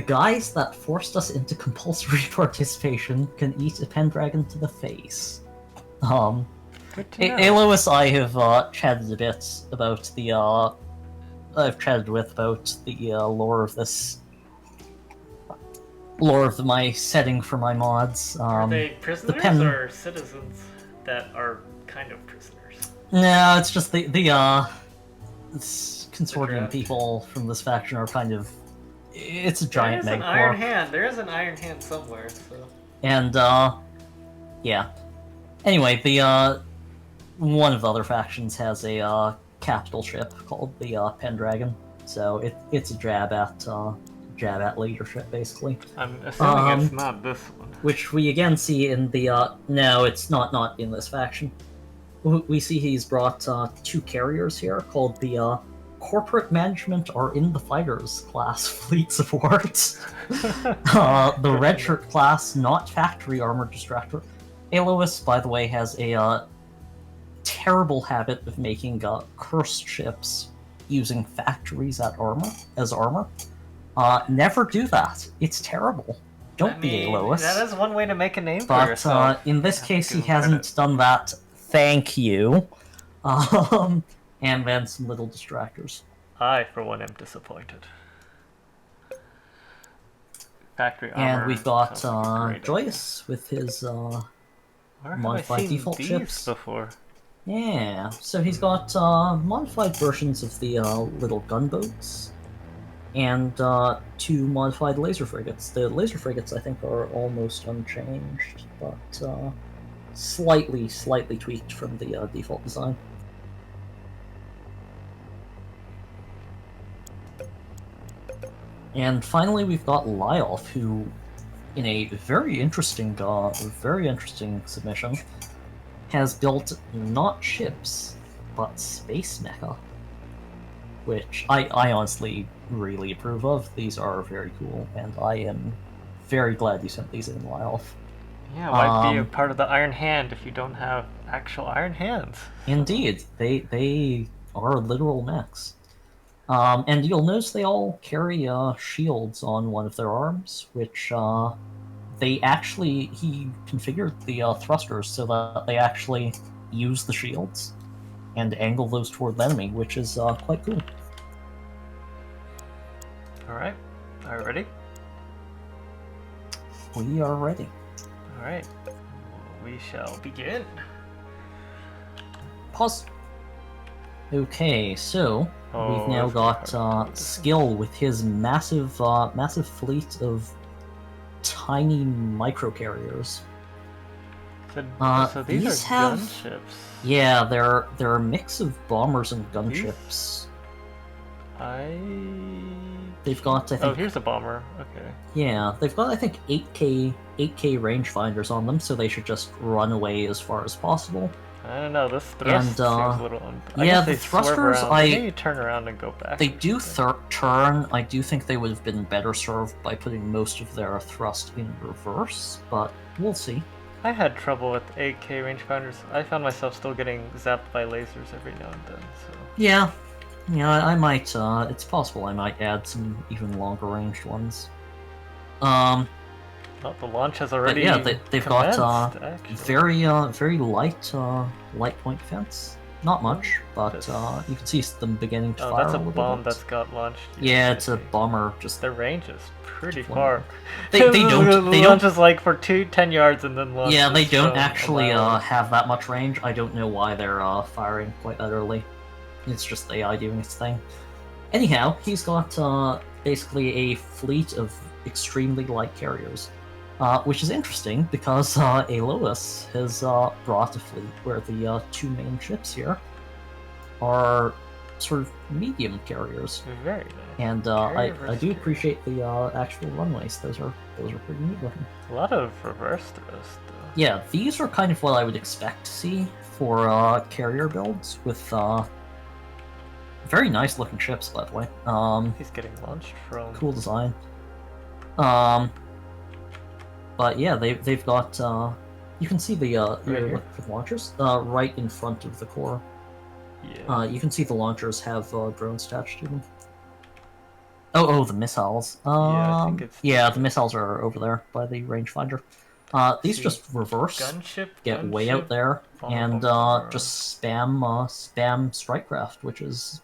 guys that forced us into compulsory participation can eat a Pendragon to the face. Alois, I have chatted a bit about the I've chatted with about the lore of this. Lore of my setting for my mods.
Are they prisoners or citizens that are kind of prisoners?
No, it's just the Consortium people from this faction are kind of. It's a giant meg corps.
There is an Iron Hand. There is an Iron Hand somewhere. So.
And yeah. Anyway, the one of the other factions has a capital ship called the Pendragon, so it's a jab at leadership, basically.
I'm assuming it's not this one.
Which we again see in the no, it's not in this faction. We see he's brought two carriers here called the Corporate Management are in the Fighters class fleet support. The Red Shirt class, not factory armor distractor. Alois, by the way, has a terrible habit of making cursed ships using factories as armor. Never do that. It's terrible. Don't be Alois.
That is one way to make a name for yourself.
But in this case, he hasn't done that. Thank you. And then some little distractors.
I, for one, am disappointed. Factory armor.
And we've got Joyous with his modified default ships
before.
Yeah, so he's got modified versions of the little gunboats. And two modified laser frigates. The laser frigates, I think, are almost unchanged, but slightly tweaked from the default design. And finally, we've got Lyolf, who, in a very interesting submission, has built not ships, but space mecha. Which I honestly really approve of. These are very cool, and I am very glad you sent these in, Lyolf.
Yeah, why be a part of the Iron Hand if you don't have actual Iron Hands?
Indeed, they are literal mechs. And you'll notice they all carry shields on one of their arms, which he configured the thrusters so that they actually use the shields and angle those toward the enemy, which is quite cool.
Alright. Are you ready?
We are ready.
Alright. We shall begin.
Pause. Okay, so we've now
that's
got Skill with his massive fleet of tiny micro carriers.
So these are gunships.
Yeah, they're a mix of bombers and gunships. They've got, I think.
Oh, here's a bomber. Okay.
Yeah, they've got, I think, 8K rangefinders on them, so they should just run away as far as possible.
I don't know. This thrust seems a little.
Yeah, the thrusters.
Maybe turn around and go back.
They do turn. I do think they would have been better served by putting most of their thrust in reverse, but we'll see.
I had trouble with 8K rangefinders. I found myself still getting zapped by lasers every now and then. So.
Yeah, I might. It's possible I might add some even longer ranged ones.
Well, the launch has already.
Yeah, they've got
very
light point defense. Not much, but you can see them beginning to fire.
That's a
little
bomb
bit.
that's got launched.
Yeah, it's a bomber. Just
their range is pretty far.
They don't
launches like for 10 yards and then launches.
Yeah, they don't actually have that much range. I don't know why they're firing quite that early. It's just the AI doing its thing. Anyhow, he's got basically a fleet of extremely light carriers. Which is interesting because Alois has brought a fleet where the two main ships here are sort of medium carriers.
Very nice.
And I do appreciate the actual runways. Those are pretty neat looking.
A lot of reverse thrust.
Yeah, these are kind of what I would expect to see for carrier builds with very nice looking ships, by the way.
He's getting launched from.
Cool design. But yeah, they've got. You can see the launchers right in front of the core.
Yeah.
You can see the launchers have drones attached to them. Oh, the missiles.
I think it's
the missiles are over there by the rangefinder. These just reverse, get way out there, and just spam strike craft, which is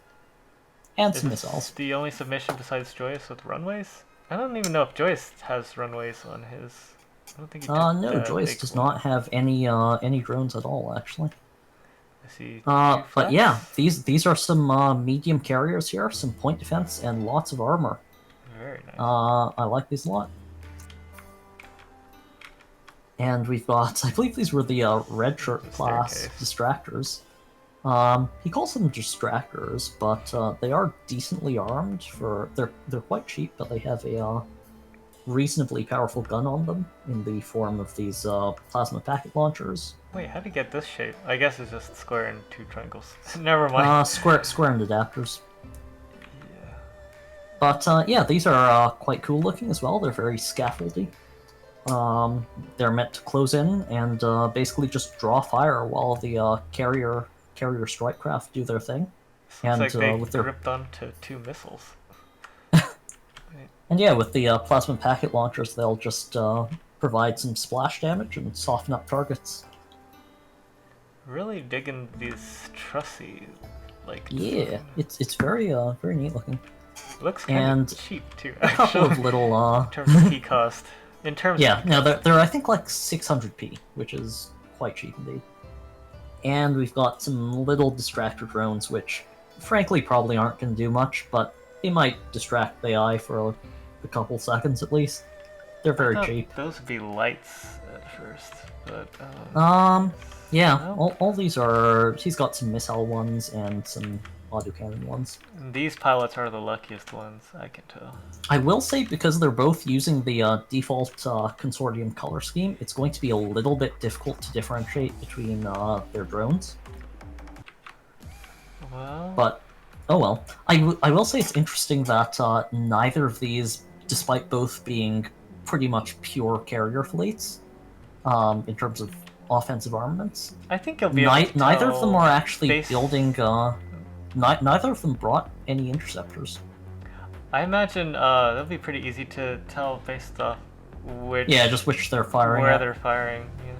and some missiles.
The only submission besides Joyce with runways. I don't even know if Joyce has runways on his. I don't think he
no, Joyce does not have any drones at all, actually.
I see.
But yeah, these are some medium carriers here, some point defense, and lots of armor.
Very nice.
I like these a lot. And we've got, I believe these were the red shirt class distractors. He calls them distractors, but they are decently armed. They're quite cheap, but they have a reasonably powerful gun on them in the form of these plasma packet launchers.
Wait, how did you get this shape? I guess it's just square and two triangles. Never mind.
Square and adapters. Yeah. But yeah, these are quite cool looking as well. They're very scaffoldy. They're meant to close in and basically just draw fire while the carrier strike craft do their thing.
Looks like they gripped onto two missiles.
And yeah, with the plasma packet launchers, they'll just provide some splash damage and soften up targets.
Really digging these trussy, like.
Yeah, it's very neat looking.
Looks kind of cheap too.
A couple of little
in terms of P cost. In terms.
Yeah, no, they're I think like 600p, which is quite cheap indeed. And we've got some little distractor drones, which frankly probably aren't going to do much, but they might distract the eye for a couple seconds at least. They're very cheap.
Those would be lights at first, but
yeah, all these are. He's got some missile ones and some autocannon ones.
These pilots are the luckiest ones, I can tell.
I will say, because they're both using the default Consortium color scheme, it's going to be a little bit difficult to differentiate between their drones.
Well.
But oh well. I will say it's interesting that neither of these, despite both being pretty much pure carrier fleets, in terms of offensive armaments,
I think you'll be
neither of them are actually building neither of them brought any interceptors.
I imagine that'll be pretty easy to tell based off which.
Yeah, just which they're firing
where
at.
they're firing. Yeah.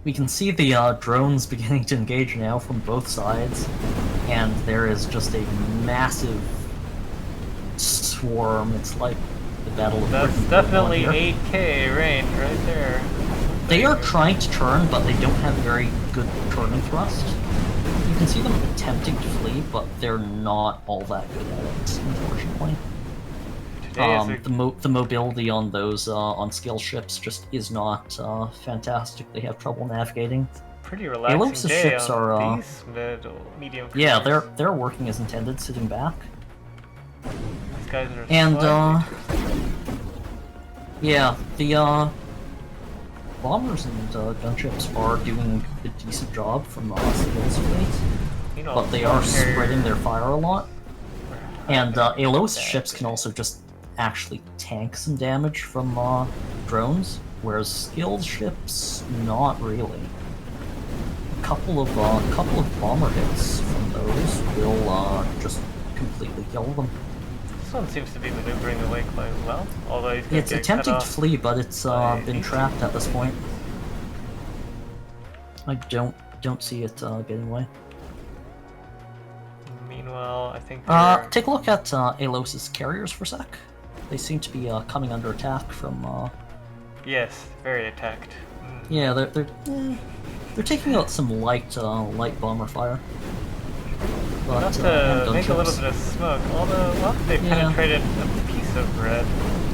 We can see the drones beginning to engage now from both sides, and there is just a massive swarm. It's like the Battle of
That's
Britain.
definitely 8K range right there.
They are trying to turn, but they don't have very good turning thrust. You can see them attempting to flee, but they're not all that good at it, unfortunately. The mobility on those on skill ships just is not fantastic. They have trouble navigating.
Pretty relaxing day
ships
on
are
these medium.
Yeah,
cruisers.
they're working as intended, sitting back.
These guys are
And
slightly
yeah, the bombers and gunships are doing a decent job from skills fleet, but they are spreading their fire a lot. And Alo's ships can also just actually tank some damage from drones, whereas skilled ships not really. A couple of bomber hits from those will just completely kill them.
This one seems to be maneuvering away quite well, although he's
It's attempting to flee, but it's been trapped at this point. I don't see it getting away.
Meanwhile, I think
take a look at Alos's carriers for a sec. They seem to be coming under attack from.
Yes, very attacked.
Yeah, they're taking out some light bomber fire. But,
enough to make a little bit of smoke. Although, well, they penetrated a piece of red.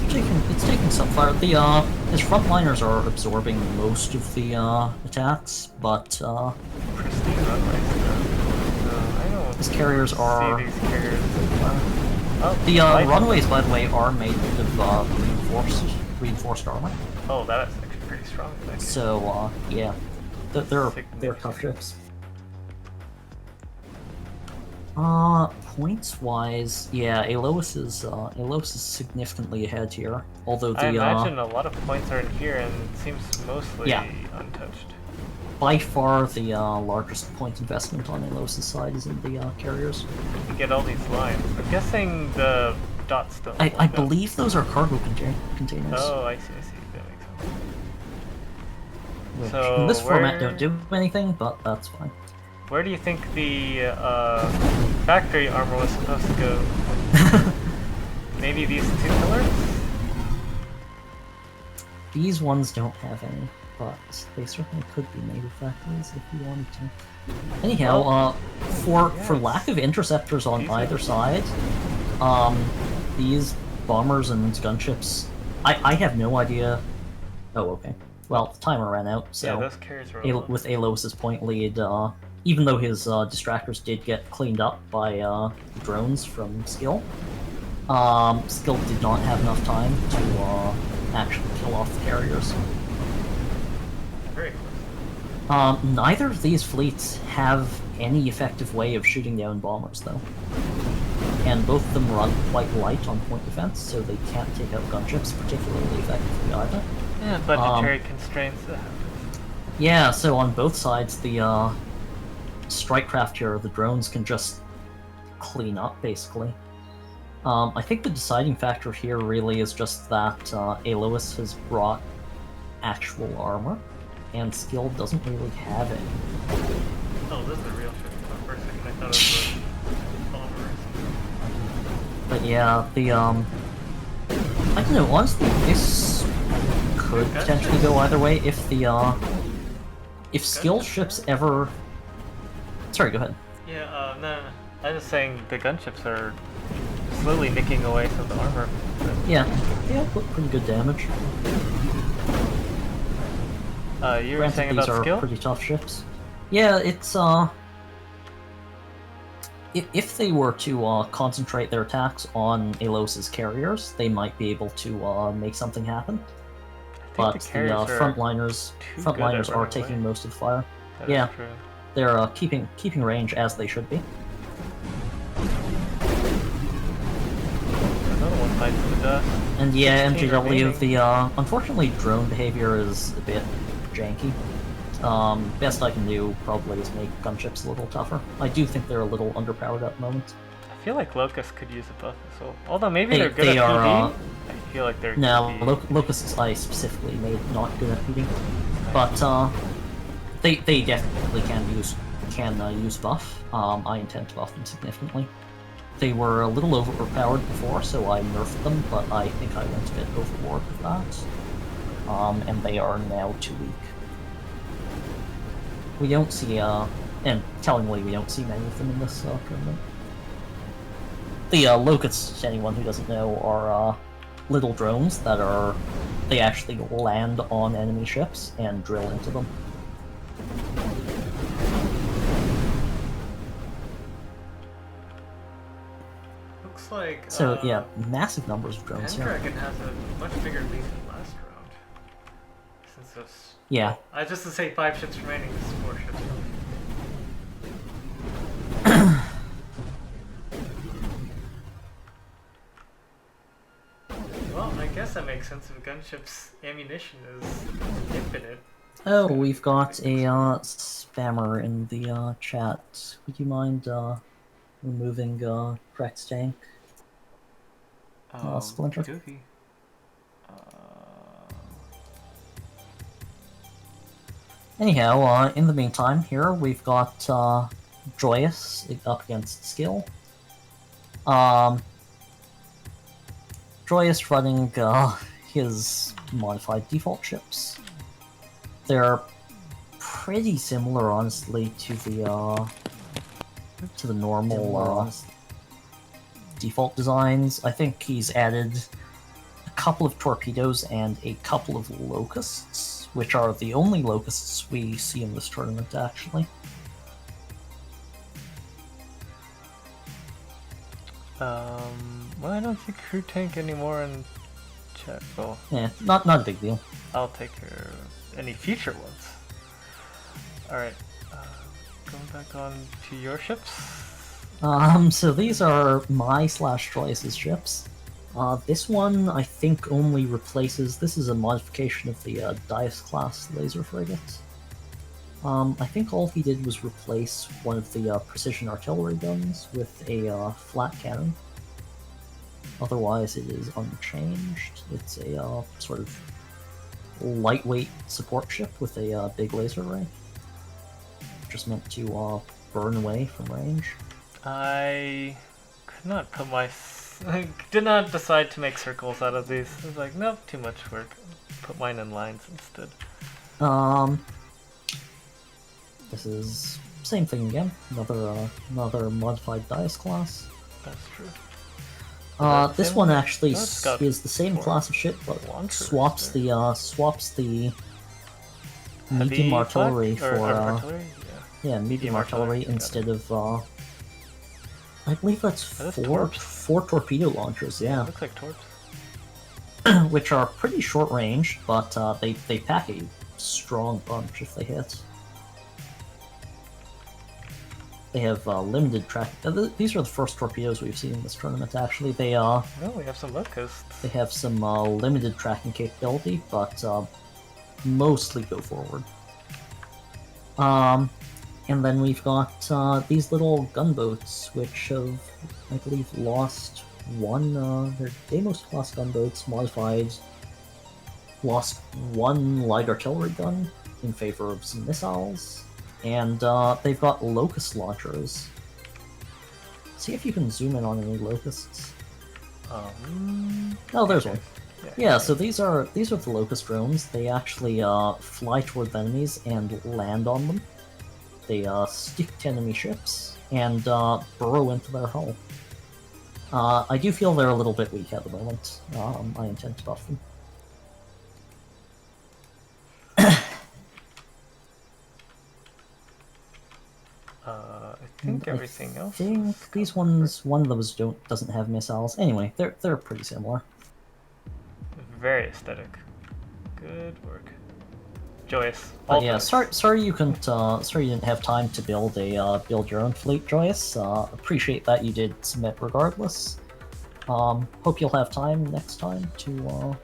It's taking some fire. His frontliners are absorbing most of the attacks, but
Pristine runways. I don't.
His carriers are.
See these carriers.
The runways, by the way, are made of reinforced armor.
Oh, that's actually pretty strong.
So yeah, they're tough ships. Points wise, yeah, Alois is significantly ahead here. Although the
I imagine a lot of points are in here and it seems mostly untouched.
By far, the largest point investment on Alois' side is in the carriers.
You get all these lines. I'm guessing the dots don't.
I believe those are cargo containers.
Oh, I see. That makes sense.
Which
So
in this format don't do anything, but that's fine.
Where do you think the factory armor was supposed to go? Maybe these two pillars?
These ones don't have any, but they certainly could be made of factories if you wanted to. Anyhow, for lack of interceptors on either side, these bombers and gunships, I have no idea. Oh, okay. Well, the timer ran out, so
yeah, those carriers were
with Alois' point lead, even though his distractors did get cleaned up by drones from Skill, Skill did not have enough time to actually kill off the carriers.
Very close.
Neither of these fleets have any effective way of shooting down bombers, though. And both of them run quite light on point defense, so they can't take out gunships particularly effectively either.
Yeah, budgetary constraints.
Yeah, so on both sides, the strike craft here, the drones can just clean up, basically. I think the deciding factor here really is just that Alois has brought actual armor, and Skill doesn't really have any.
Oh, this is a real ship. For a second I thought it was bombers.
But yeah, I don't know, honestly, this could potentially go either way if if Skill ships ever... Sorry, go ahead.
Yeah, no. I was just saying the gunships are slowly nicking away some of the armor.
Yeah, pretty good damage.
You were saying about
these are
Skill?
pretty tough ships. Yeah, it's if they were to concentrate their attacks on Alois' carriers, they might be able to make something happen. But the frontliners are taking most of the fire.
That
yeah,
is true.
they're keeping range as they should be.
Another one bites the dust.
And yeah, MGW, the unfortunately drone behavior is a bit janky. Best I can do probably is make gunships a little tougher. I do think they're a little underpowered at the moment.
I feel like Locusts could use a buff as well. Although maybe
They-
they're good
they
at
are,
PD. I feel like they're
No,
PD.
Locusts I specifically made not good at PD, but they definitely can use buff. I intend to buff them significantly. They were a little overpowered before, so I nerfed them, but I think I went a bit overboard with that. And they are now too weak. We don't see, and tellingly, we don't see many of them in this tournament. The Locusts, anyone who doesn't know, are little drones that they actually land on enemy ships and drill into them.
Looks like.
So yeah, massive numbers of drones here.
Pendragon has a much bigger lead than last round. Since there's.
Yeah.
I just to say 5 ships remaining, this is 4 ships. Well, I guess that makes sense if a gunship's ammunition is infinite.
Oh, we've got a spammer in the chat. Would you mind removing Crack's tank? Splinter?
Goofy.
Anyhow, in the meantime, here we've got Joyous up against Skill. Joyous running his modified default ships. They're pretty similar, honestly, to the normal default designs. I think he's added a couple of torpedoes and a couple of locusts, which are the only locusts we see in this tournament, actually.
Well, I don't see crew tank anymore in chat. Well,
Yeah, not a big deal.
I'll take care of any future ones. Alright, going back on to your ships.
So these are my / Joyce's ships. This one, I think, only replaces... This is a modification of the Dias class laser frigate. I think all he did was replace one of the precision artillery guns with a flat cannon. Otherwise, it is unchanged. It's a sort of lightweight support ship with a big laser array. Just meant to burn away from range.
I could not put my... I did not decide to make circles out of these. I was like, nope, too much work. Put mine in lines instead.
This is same thing again. Another modified Dias class.
That's true.
This one actually
No, it's got
is the same class of ship, but
launchers
swaps
there.
the medium
Heavy
artillery
flak? Or
for
artillery? Yeah.
medium artillery
got it.
instead of I believe that's
Are those
four
torps?
torpedo launchers. Yeah,
Looks like torps.
which are pretty short range, but they pack a strong punch if they hit. They have limited track. These are the first torpedoes we've seen in this tournament. Actually, they
Oh, we have some locusts.
they have some limited tracking capability, but mostly go forward. And then we've got these little gunboats, which have, I believe, lost one. They're Deimos class gunboats, modified. Lost one light artillery gun in favor of some missiles. And they've got locust launchers. See if you can zoom in on any locusts. Oh, there's one. Yeah, so these are the locust drones. They actually fly toward the enemies and land on them. They stick to enemy ships and burrow into their hull. I do feel they're a little bit weak at the moment. I intend to buff them.
I think everything else.
I think these ones, one of those doesn't have missiles. Anyway, they're pretty similar.
Very aesthetic. Good work. Joyous.
But yeah, sorry you couldn't. Sorry you didn't have time to build your own fleet, Joyous. Appreciate that you did submit regardless. Hope you'll have time next time to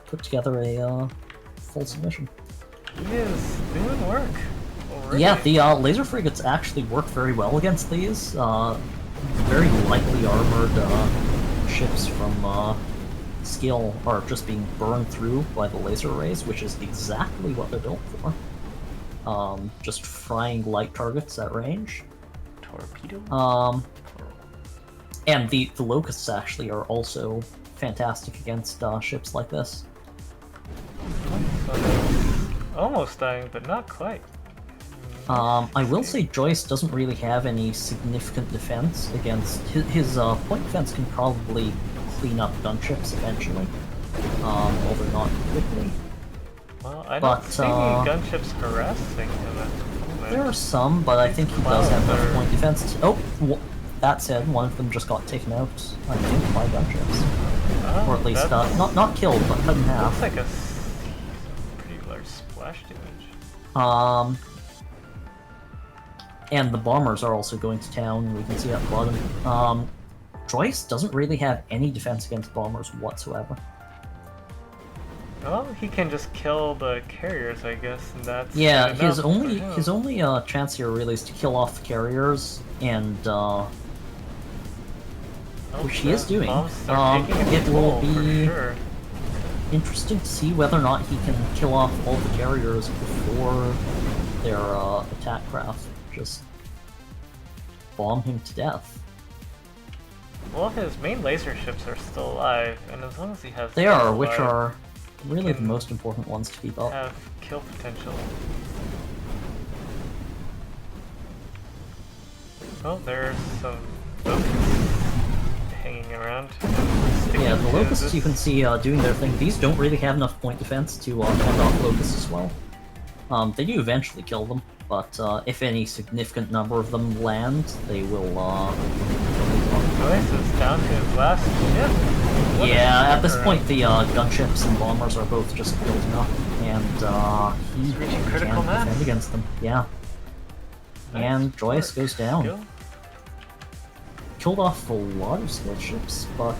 put together a full submission.
He is doing work already.
Yeah, the laser frigates actually work very well against these. Very lightly armored ships from skill are just being burned through by the laser rays, which is exactly what they're built for. Just frying light targets at range.
Torpedo?
And the locusts actually are also fantastic against ships like this.
Almost dying, but not quite.
I will say Joyce doesn't really have any significant defense against... His point defense can probably clean up gunships eventually, although not quickly.
Well, I don't see gunships harassing him at the moment.
There are some, but I think he does have enough point defense to... Oh! That said, one of them just got taken out, I think, by gunships. Or at least, not killed, but cut in half.
Looks like a pretty large splash damage.
And the bombers are also going to town, we can see at the bottom. Joyce doesn't really have any defense against bombers whatsoever.
Well, he can just kill the carriers, I guess, and that's
yeah. His only chance here really is to kill off the carriers, and which he is doing. It will be interesting to see whether or not he can kill off all the carriers before their attack craft just bomb him to death.
Well, his main laser ships are still alive, and as long as he has...
They are, which are really the most important ones to keep up.
Have kill potential. Oh, there's some locusts hanging around.
Yeah, the locusts you can see doing their thing. These don't really have enough point defense to fend off locusts as well. They do eventually kill them, but if any significant number of them land, they will
Joyce is down to his last ship.
Yeah, at this point the gunships and bombers are both just building up, and he
reaching critical
can't
mass.
defend against them. Yeah.
Nice
and Joyce goes down.
Skill.
Killed off a lot of skill ships, but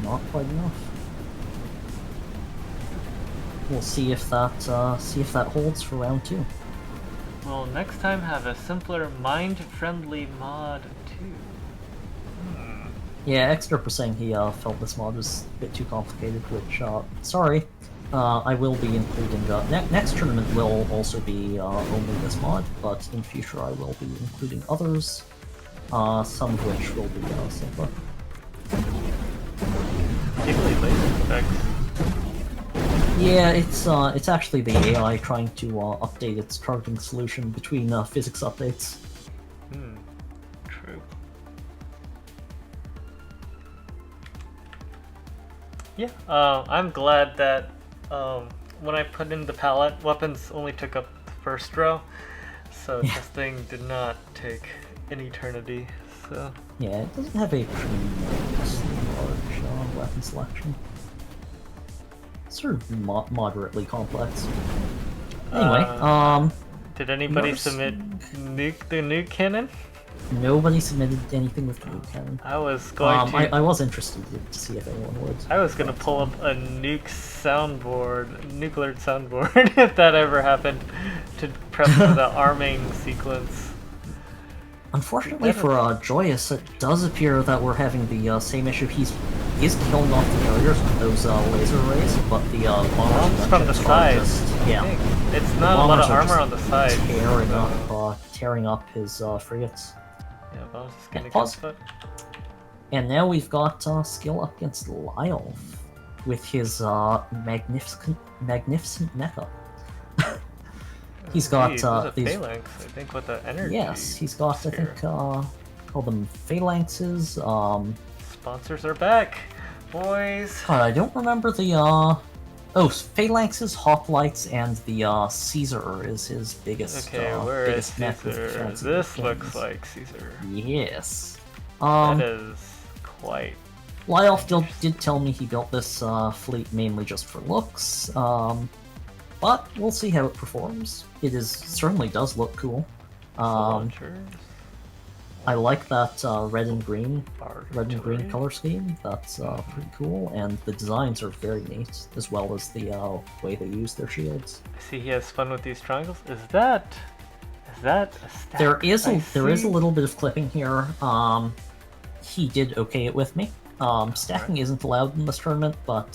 not quite enough. We'll see if that holds for round 2.
Well, next time have a simpler mind-friendly mod too.
Yeah, Exeter was saying he felt this mod was a bit too complicated, which, sorry. I will be including... next tournament will also be only this mod, but in future I will be including others, some of which will be simpler.
Particularly laser effects.
Yeah, it's actually the AI trying to update its targeting solution between physics updates.
True. Yeah, I'm glad that when I put in the palette, weapons only took up the first row, so testing did not take an eternity. So
yeah, it doesn't have a tremendously large weapon selection. Sort of moderately complex. Anyway,
did anybody submit the nuke cannon?
Nobody submitted anything with the nuke cannon.
I was going to.
I was interested to see if anyone would.
I was going to pull up a nuke nuclear soundboard, if that ever happened, to prep for the arming sequence.
Unfortunately for Joyous, it does appear that we're having the same issue. He's killing off the carriers with those laser rays, but the bombers
from the side.
Yeah,
it's not a lot of armor on the side.
Tearing up his frigates.
Yeah, bombs just gonna
pause.
get
And now we've got skill up against Lyle with his magnificent mecha. He's got these
phalanx, I think, with the energy.
Yes, he's got
sphere.
I think call them phalanxes.
Sponsors are back, boys.
I don't remember the phalanxes, hoplites, and the Caesar is his biggest.
Okay, where is Caesar? This looks like Caesar.
Yes.
That is quite.
Lyle did tell me he built this fleet mainly just for looks. But we'll see how it performs. It certainly does look cool.
Launchers.
I like that red and green
Artillery.
color scheme. That's pretty cool, and the designs are very neat, as well as the way they use their shields.
I see he has fun with these triangles. Is that a stack?
There is
I
a
see.
little bit of clipping here. He did okay it with me. Stacking isn't allowed in this tournament, but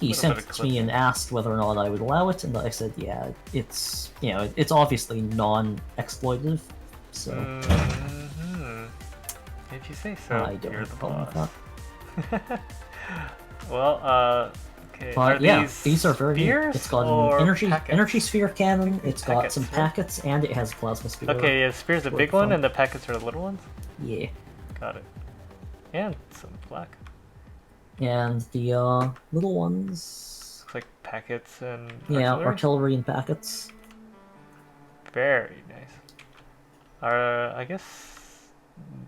he
Little
sent
bit of
it to me and asked whether or not I would allow it, and I said, yeah, it's it's obviously non-exploitative, so
Mm-hmm. If you say so,
I don't
you're
have
the
a problem
boss.
with that.
Well, okay.
But
are
yeah, these are very neat.
spears
It's got
or
an
packets?
energy sphere cannon, it's got
Packets,
some
right?
packets, and it has a plasma sphere.
Okay, yeah, spear's a
toward
big
the
one,
front.
and the packets are the little ones.
Yeah.
Got it. And some black.
And the little ones,
Looks like packets and
yeah,
artillery.
artillery and packets.
Very nice. I guess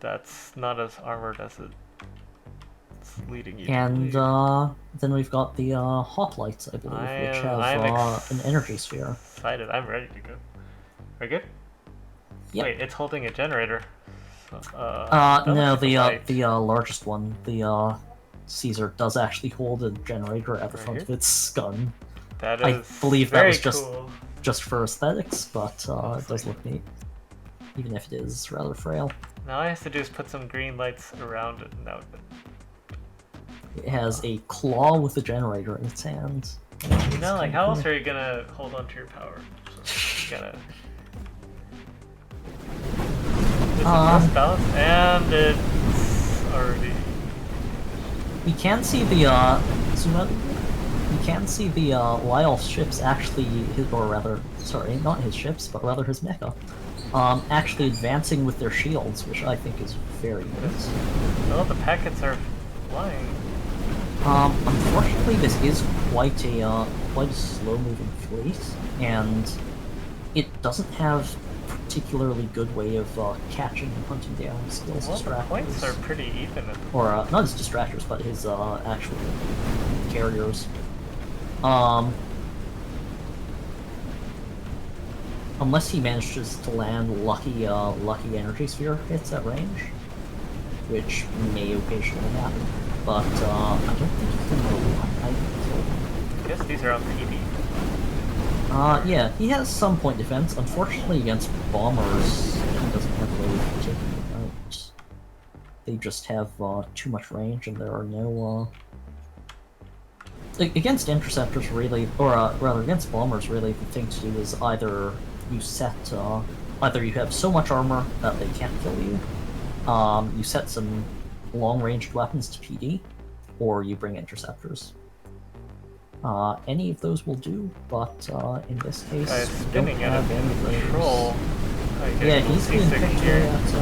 that's not as armored as it's leading you
And
to believe.
then we've got the hoplites, I believe, which have an energy sphere.
Excited. I'm ready to go. Are you good?
Yep.
Wait, it's holding a generator. So,
No,
that's light.
the largest one, the Caesar, does actually hold a generator at the
Right
front
here?
of its gun.
That
I
is
believe that
very
was
cool.
just for aesthetics, but it does
Honestly.
look neat, even if it is rather frail.
Now all I have to do is put some green lights around it, and that would.
It has a claw with a generator in its hand.
You know, like how else are you gonna hold on to your power? So you gotta. Is it less balanced? And it's already.
You can see the zoom out. You can see the Lyol's ships actually, or rather, sorry, not his ships, but rather his mecha, actually advancing with their shields, which I think is very nice.
Oh, the packets are flying.
Unfortunately, this is quite a slow-moving fleet, and it doesn't have a particularly good way of catching and hunting down skills
Well, the
distractors.
points are pretty even.
Or not his distractors, but his actual carriers. Unless he manages to land lucky energy sphere hits at range, which may occasionally happen. But I don't think he can rely.
I guess these are on PD.
Yeah, he has some point defense. Unfortunately, against bombers, he doesn't have a way of taking them out. They just have too much range, and there are no. Against interceptors, really, or rather against bombers, really, the thing to do is either you set, either you have so much armor that they can't kill you, you set some long-ranged weapons to PD, or you bring interceptors. Any of those will do, but in this case,
Guy's
we don't
spinning at
have
it
any
in
of those.
patrol.
Yeah, he's being
seasick
picked
here.
at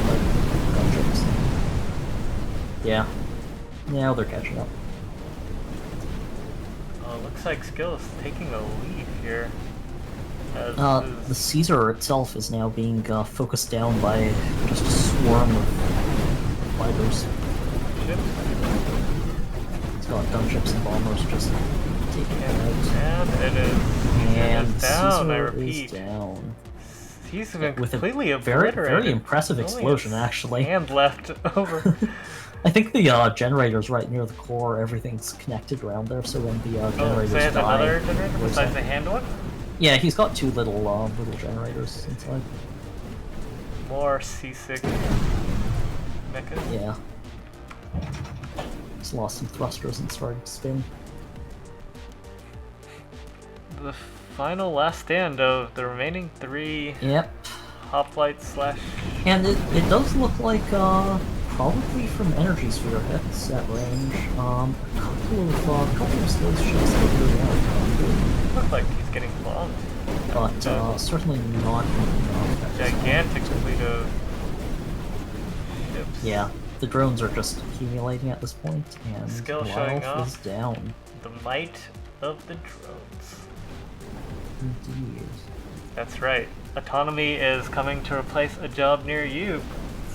like gunships. Yeah. Now they're catching up.
Looks like Skill is taking the lead here. As
The Caesar itself is now being focused down by just a swarm of fighters.
ships.
It's got gunships and bombers just taking it out.
And it is.
And
it is down, I
Caesar
repeat.
is down.
He's been
With a
completely
very,
obliterated.
very impressive
Only
explosion,
his
actually.
hand left over.
I think the generator's right near the core, everything's connected around there, so when the
Oh,
generators
so he has
die...
another generator
goes
besides
out.
the hand one?
Yeah, he's got two little generators inside.
More seasick mecha.
Yeah. He's lost some thrusters and started to spin.
The final last stand of the remaining 3
Yep.
hoplites slash.
And it does look like, probably from energy sphere hits at range, a couple of those ships that really are
Looks like he's getting bombed.
but certainly not enough.
Gigantic fleet of ships.
Yeah, the drones are just accumulating at this point, and
Skill showing
Lyolf
off.
is down.
The might of the drones.
Indeed.
That's right. Autonomy is coming to replace a job near you,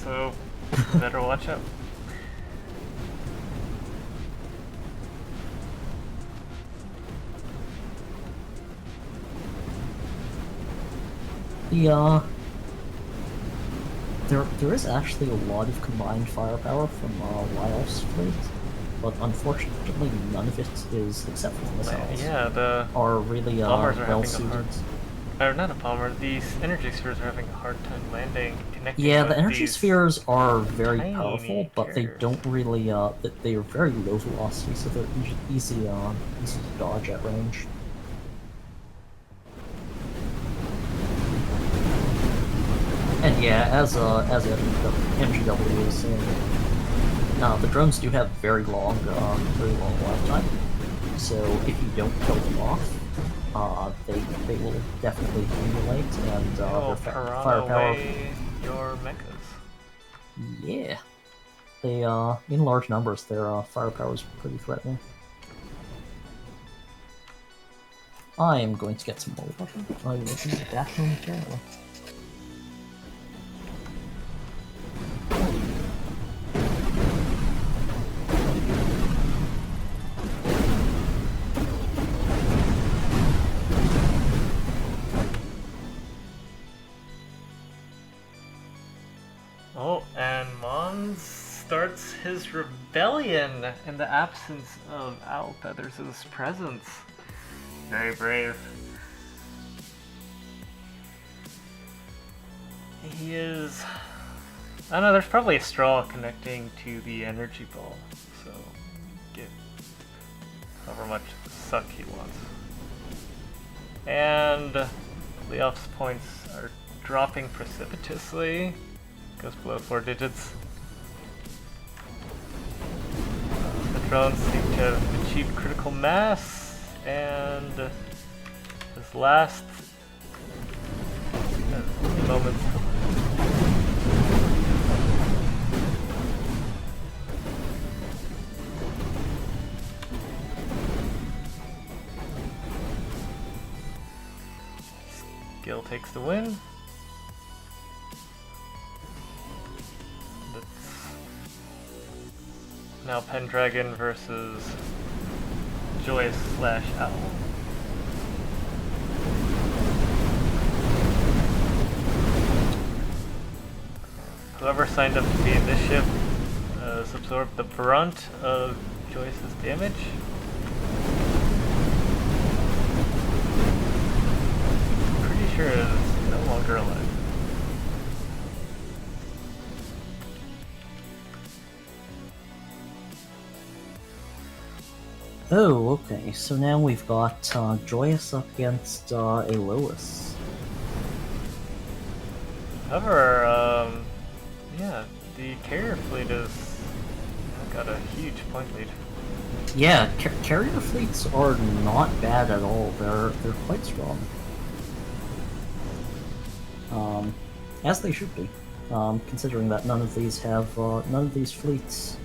so better watch out.
there is actually a lot of combined firepower from Lyle's fleet, but unfortunately none of it is, except for the missiles,
Yeah, the
are really
bombers are
well
having a hard...
suited.
Or not a bomber, these energy spheres are having a hard time landing, connecting
Yeah,
with
the energy
these
spheres are very
tiny
powerful, but they
carriers.
don't really they are very low velocity, so they're easy to dodge at range. And yeah, as MGW is saying, the drones do have very long lifetime. So if you don't kill them off, they will definitely accumulate, and their firepower.
Away your mechas.
Yeah, they in large numbers, their firepower is pretty threatening. I am going to get some more water. I will be back momentarily.
Oh, and Mons starts his rebellion in the absence of Owl Feathers' presence. Very brave. He is... I don't know, there's probably a straw connecting to the energy ball, so get however much suck he wants. And Leoff's points are dropping precipitously. Goes below 4 digits. The drones seem to have achieved critical mass, and his last moments. Skill takes the win. Now Pendragon versus Joyous/Owl. Whoever signed up to be in this ship has absorbed the brunt of Joyce's damage. Pretty sure it is no longer alive.
Oh, okay. So now we've got Joyous up against Alois.
However, yeah, the carrier fleet has got a huge point lead.
Yeah, carrier fleets are not bad at all. They're quite strong. As they should be, considering that none of these fleets,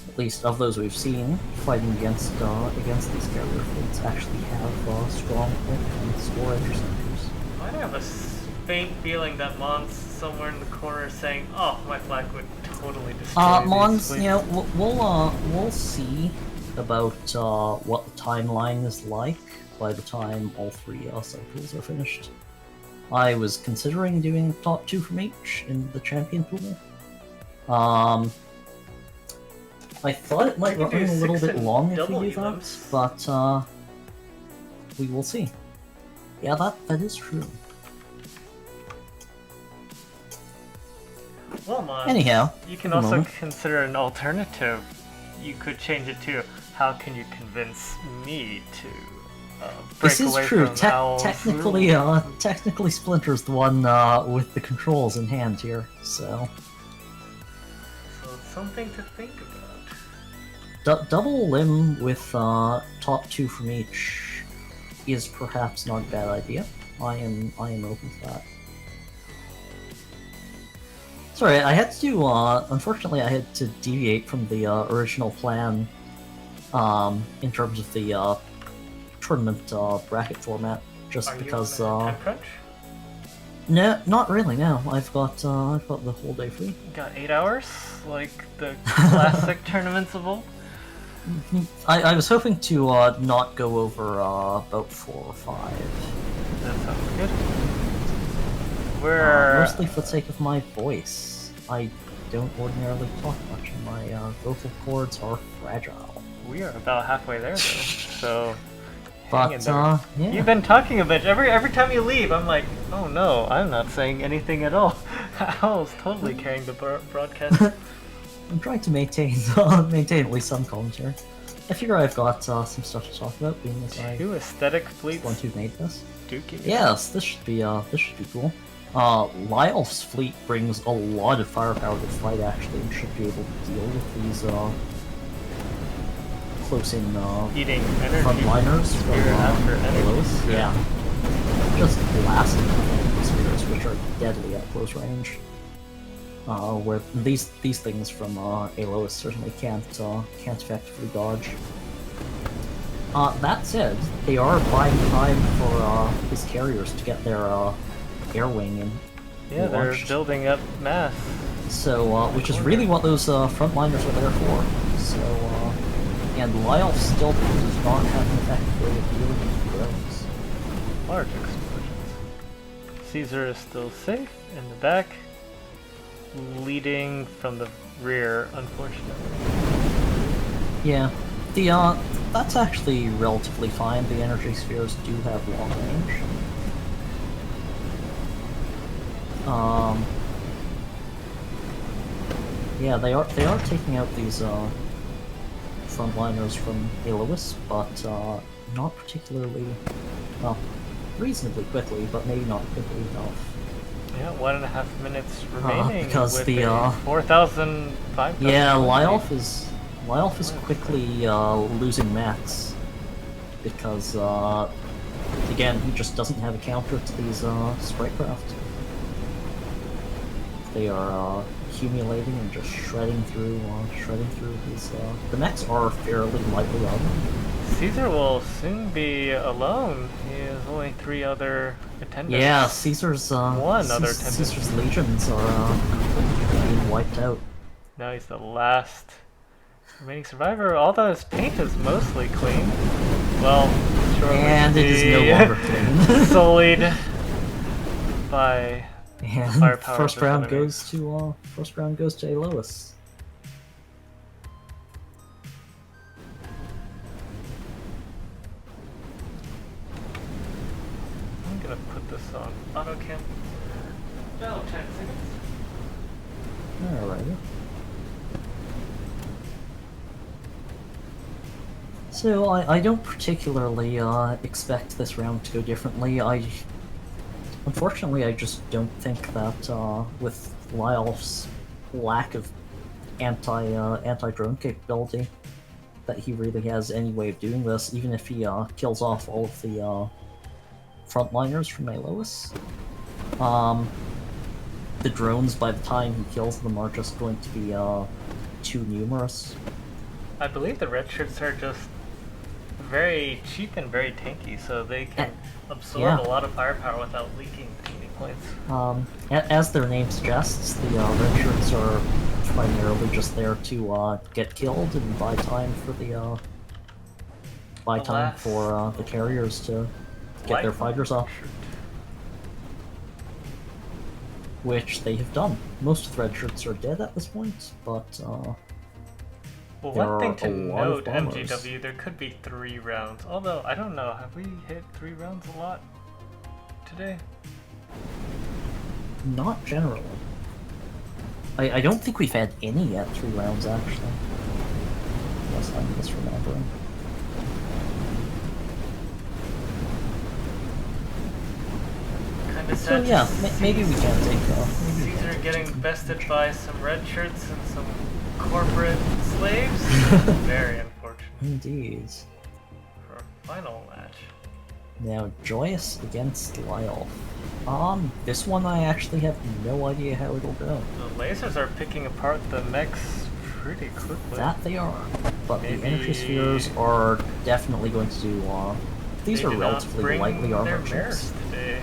at least of those we've seen fighting against these carrier fleets, actually have strong and score interceptors.
I have a faint feeling that Mons somewhere in the corner is saying, "Oh, my flag would totally destroy these
Mons,
fleets."
you know, we'll see about what the timeline is like by the time all 3 cycles are finished. I was considering doing top 2 from each in the champion pool. I thought it might run a little bit long if we do that, but we will see. Yeah, that is true.
Well, Mons,
anyhow,
you can also consider an alternative. You could change it to, how can you convince me to break away from Owl's
technically, technically Splinter's the one with the controls in hand here, so
it's something to think about.
Double limb with top 2 from each is perhaps not a bad idea. I am open to that. Sorry, I had to unfortunately I had to deviate from the original plan in terms of the tournament bracket format, just because
time crunch?
No, not really. No, I've got the whole day free.
You got 8 hours, like the classic tournaments of old.
I was hoping to not go over about 4 or 5.
That sounds good. We're
mostly for the sake of my voice. I don't ordinarily talk much, and my vocal cords are fragile.
we are about halfway there, though. So,
But
hang in there.
yeah.
You've been talking a bit. Every time you leave, I'm like, oh no, I'm not saying anything at all. Al's totally carrying the broadcast.
I'm trying to maintain maintain at least some commentary. I figure I've got some stuff to talk about, being as I
Two aesthetic fleets.
one who made this.
Duking.
Yes, this should be cool. Lyle's fleet brings a lot of firepower to the fight actually, and should be able to deal with these close-in
Eating energy.
frontliners from
Spear after energy.
Lois. Yeah. Just blasting the spears, which are deadly at close range. Where these things from Alois certainly can't effectively dodge. That said, they are buying time for his carriers to get their air wing in.
Yeah, they're
launched.
building up mass.
So, which is really what those frontliners are there for. So, and Lyle still does not have an effective way of dealing with drones.
Large explosions. Caesar is still safe in the back, leading from the rear, unfortunately.
Yeah, that's actually relatively fine. The energy spheres do have long range. Yeah, they are taking out these frontliners from Alois, but not particularly, well, reasonably quickly, but maybe not quickly enough.
Yeah, 1.5 minutes remaining.
Because
with
the
4,000, 5,000.
yeah, Lyolf is quickly losing mats because again, he just doesn't have a counter to these sprite craft. They are accumulating and just shredding through these. The mechs are fairly lightly armored.
Caesar will soon be alone. He has only 3 other attendants.
Yeah, Caesar's
other attendant.
Caesar's legions are being wiped out.
Now he's the last remaining survivor. Although his paint is mostly clean. Well, shortly
And it is no longer clean.
sullied by
And
firepower.
first round goes to Alois.
I'm gonna put this on auto cam. No, 10 seconds.
Alrighty. So I don't particularly expect this round to go differently. Unfortunately, I just don't think that with Lyolf's lack of anti-drone capability, that he really has any way of doing this, even if he kills off all of the frontliners from Alois. The drones, by the time he kills them, are just going to be too numerous.
I believe the red shirts are just very cheap and very tanky, so they can absorb a lot of firepower without leaking teeny points.
As their name suggests, the red shirts are primarily just there to get killed and buy time for the the carriers to get their fighters up, which they have done. Most of the red shirts are dead at this point, but
well,
there
one thing
are
to
a lot of
note,
bombers.
MGW, there could be 3 rounds. Although, I don't know, have we hit 3 rounds a lot today?
Not generally. I don't think we've had any at 3 rounds, actually. Unless I'm misremembering.
Kinda
So
sad.
yeah, maybe we can take
Caesar getting bested by some red shirts and some corporate slaves. Very unfortunate.
Indeed.
For our final match.
Now, Joyous against Lyle. This one I actually have no idea how it'll go.
The lasers are picking apart the mechs pretty quickly.
That they are. But
Maybe
the energy spheres are definitely going to do, these
they
are
did not
relatively
bring
lightly
their
armored
mirrors
ships.
today.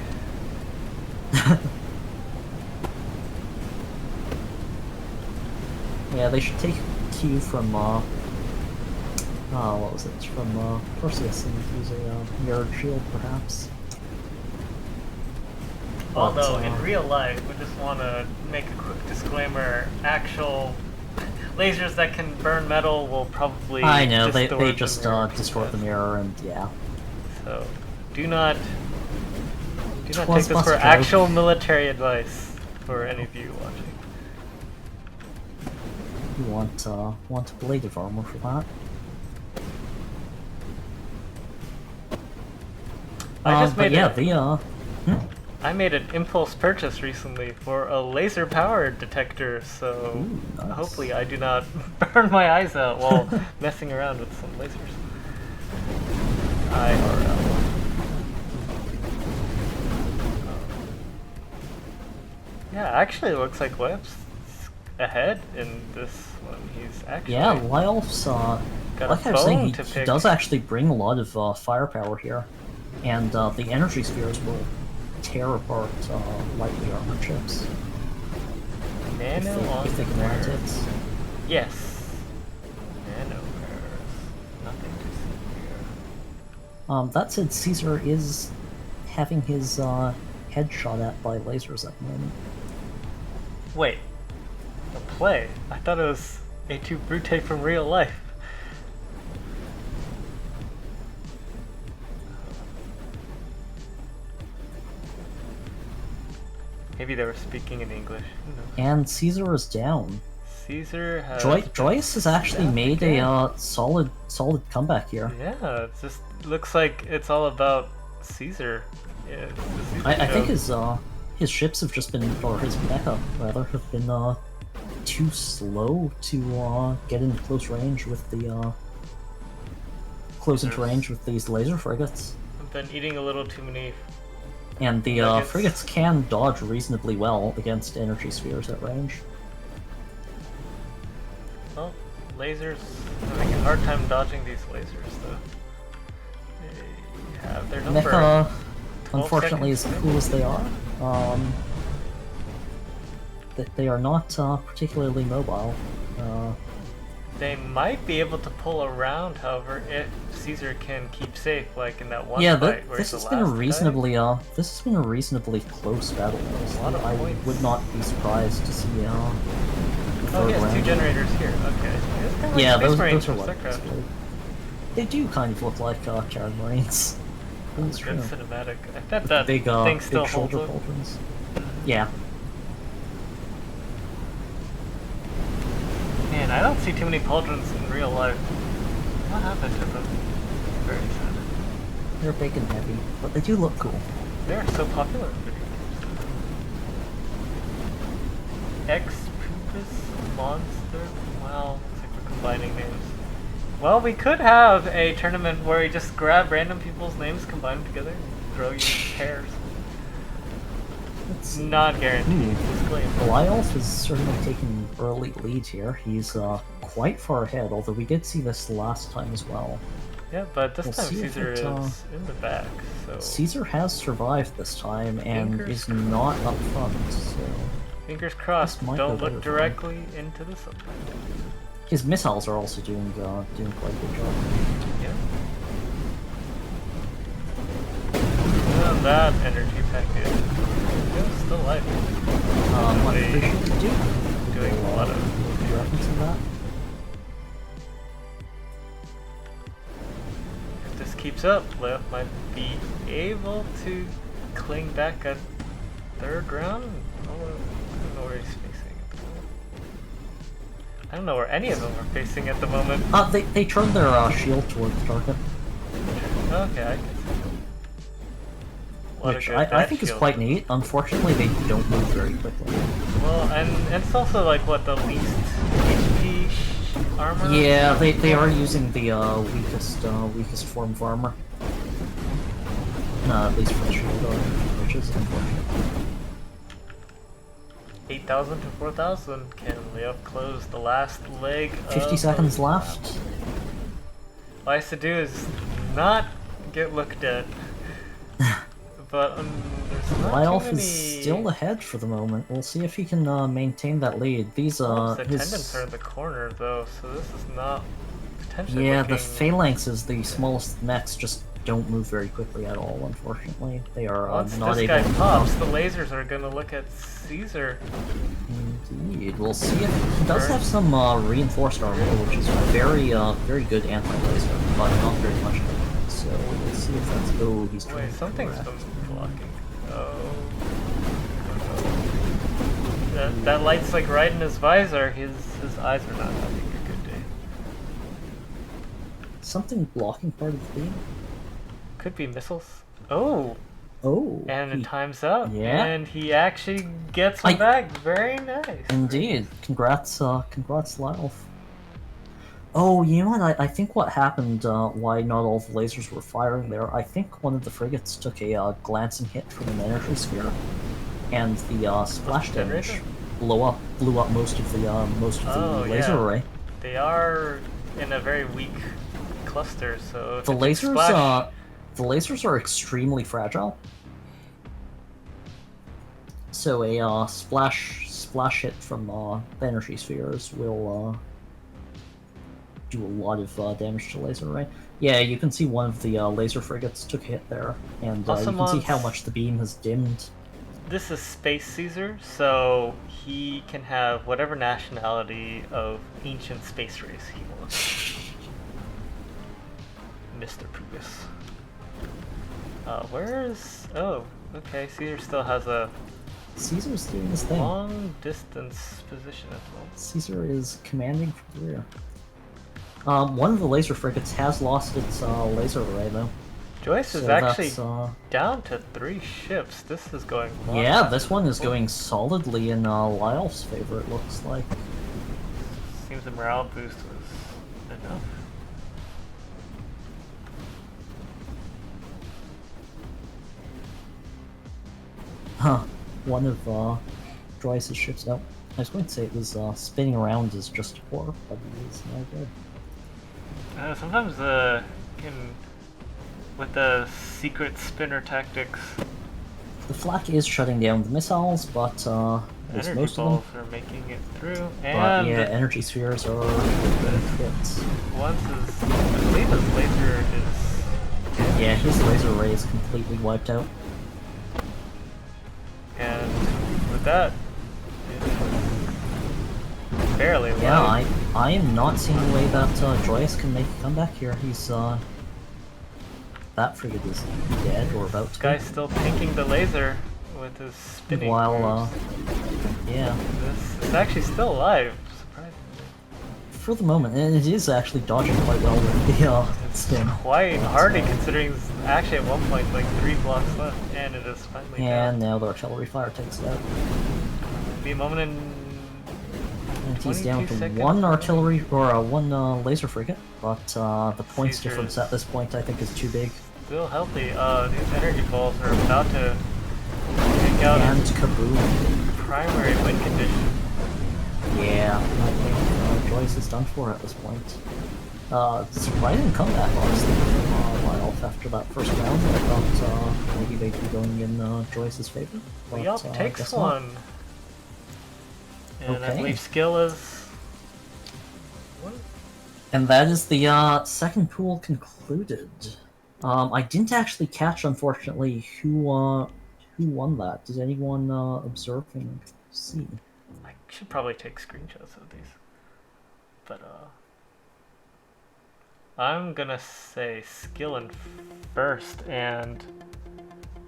Yeah, they should take cue from, what was it? From, Perseus and use a mirrored shield, perhaps.
Although, in real life, we just want to make a quick disclaimer, actual lasers that can burn metal will probably
I know, they
distort
just
the mirror.
distort the mirror, and yeah.
So, do not take
Was
this for
joke.
actual military advice for any of you watching.
You want bladed armor for that?
I made an impulse purchase recently for a laser power detector, so
Ooh, nice.
hopefully I do not burn my eyes out while messing around with some lasers. IRL. Yeah, actually it looks like Web's ahead in this one. He's actually
Lyolf's
got
like
a
I was saying,
bone to
he
pick.
does actually bring a lot of firepower here, and the energy spheres will tear apart lightly armored ships.
Nano on
if they can land hits.
Yes. Nano mirrors. Nothing to see here.
That said, Caesar is having his head shot at by lasers at the moment.
Wait. A play? I thought it was A2 Brute from real life. Maybe they were speaking in English.
And Caesar is down.
Caesar has...
Joyce has actually made a solid comeback here.
Yeah, it just looks like it's all about Caesar. Yeah,
I think his ships have just been, or his mecha rather, have been too slow to get into close range with the these laser frigates.
I've been eating a little too many.
And the frigates can dodge reasonably well against energy spheres at range.
Well, lasers, I'm having a hard time dodging these lasers though. They have their number.
Mecha, unfortunately, as cool as they are, they are not particularly mobile.
They might be able to pull around, however, if Caesar can keep safe, like in that one fight where
this has been a reasonably close battle. I would not be surprised to see
oh, he has two generators here. Okay.
Yeah,
like
those are like they do kind of look like Terran Marines.
That's good cinematic. I bet that
big,
thing still
big
holds
shoulder
up.
pauldrons. Yeah.
Man, I don't see too many pauldrons in real life. What happened to them? Very sad.
They're big and heavy, but they do look cool.
They're so popular in video games. Ex-Pupus Monster? Wow, looks like we're combining names. Well, we could have a tournament where we just grab random people's names, combine them together, and throw you in pairs. It's not guaranteed.
Lyolf has certainly taken early lead here. He's quite far ahead, although we did see this last time as well.
Yeah, but this time Caesar is in the back, so...
Caesar has survived this time and is not up front, so...
Fingers crossed, don't look directly into the sunlight.
His missiles are also doing quite a good job.
Yeah. And that energy package. It's still alive.
What they
doing a lot of
referencing that.
If this keeps up, Leo might be able to cling back at third round. I don't know where he's facing at the moment. I don't know where any of them are facing at the moment.
They turned their shield toward the target.
Okay, I can see.
Which I think is quite neat. Unfortunately, they don't move very quickly.
Well, and it's also like, what, the least HP armor?
Yeah, they are using the weakest form of armor. At least for the shield, which is unfortunate.
8,000 to 4,000. Can Leo close the last leg?
50 seconds left.
All he has to do is not get looked at. But there's not
Lyolf
too many...
is still ahead for the moment. We'll see if he can maintain that lead. These
his attendants are in the corner though, so this is not potentially
yeah,
looking...
the Phalanx is the smallest mechs, just don't move very quickly at all, unfortunately. They are
Once
not
this
able
guy
to
pops, the lasers are gonna look at Caesar.
Indeed. We'll see if he does have some reinforced armor, which is very good anti-laser, but not very much. So we'll see if that's. Oh, he's trying.
Wait, something's been blocking. Oh. That light's like right in his visor. His eyes are not having a good day.
Something blocking part of the beam?
Could be missiles. Oh.
Oh.
And it time's up.
Yeah.
And he actually gets him back. Very nice.
Indeed. Congrats, Lyle. Oh, you know what? I think what happened, why not all the lasers were firing there, I think one of the frigates took a glancing hit from an energy sphere, and the splash damage blew up most of the laser array.
They are in a very weak cluster, so if
the lasers are extremely fragile. So a splash hit from the energy spheres will do a lot of damage to laser array. Yeah, you can see one of the laser frigates took a hit there, and you can see how much the beam has dimmed.
This is Space Caesar, so he can have whatever nationality of ancient space race he wants. Mr. Pugus. Where's... Oh, okay, Caesar still has a...
Caesar's doing his thing.
Long distance position as well.
Caesar is commanding from the rear. One of the laser frigates has lost its laser array, though.
Joyce is actually down to 3 ships. This is going...
Yeah, this one is going solidly in Lyle's favor, it looks like.
Seems the morale boost was enough.
Huh. One of Joyce's ships... Oh, I was going to say it was spinning around is just poor, but it is no good.
Sometimes with the secret spinner tactics,
the flak is shutting down the missiles, but
energy
most
balls
of them
are making it through.
And yeah, energy spheres are hit.
Once his, I believe his laser is.
Yeah, his laser array is completely wiped out.
And with that, barely.
Yeah, I am not seeing a way that Joyce can make a comeback here. He's that frigate is dead or about to.
This guy's still pinking the laser with his spinning.
While yeah,
this is actually still alive, surprisingly.
For the moment, and it is actually dodging quite well with the spin.
Quite hardy considering it's actually at one point like 3 blocks left, and it is finally
and
down.
now the artillery fire takes it out.
Be a moment in.
And he's down to 1 artillery or 1 laser frigate, but the points
Caesar's
difference at this point I think is too big.
Still healthy. These energy balls are about to take out
and kaboom!
Primary win condition.
Yeah, I think Joyce is done for at this point. Surprising comeback, honestly, from Lyle after that first round. I thought maybe they'd be going in Joyce's favor. But,
Yep, takes one.
Not.
And
Okay.
I believe skill is... What?
And that is the second pool concluded. I didn't actually catch, unfortunately, who won that. Did anyone observing see?
I should probably take screenshots of these. But, I'm gonna say skill in first and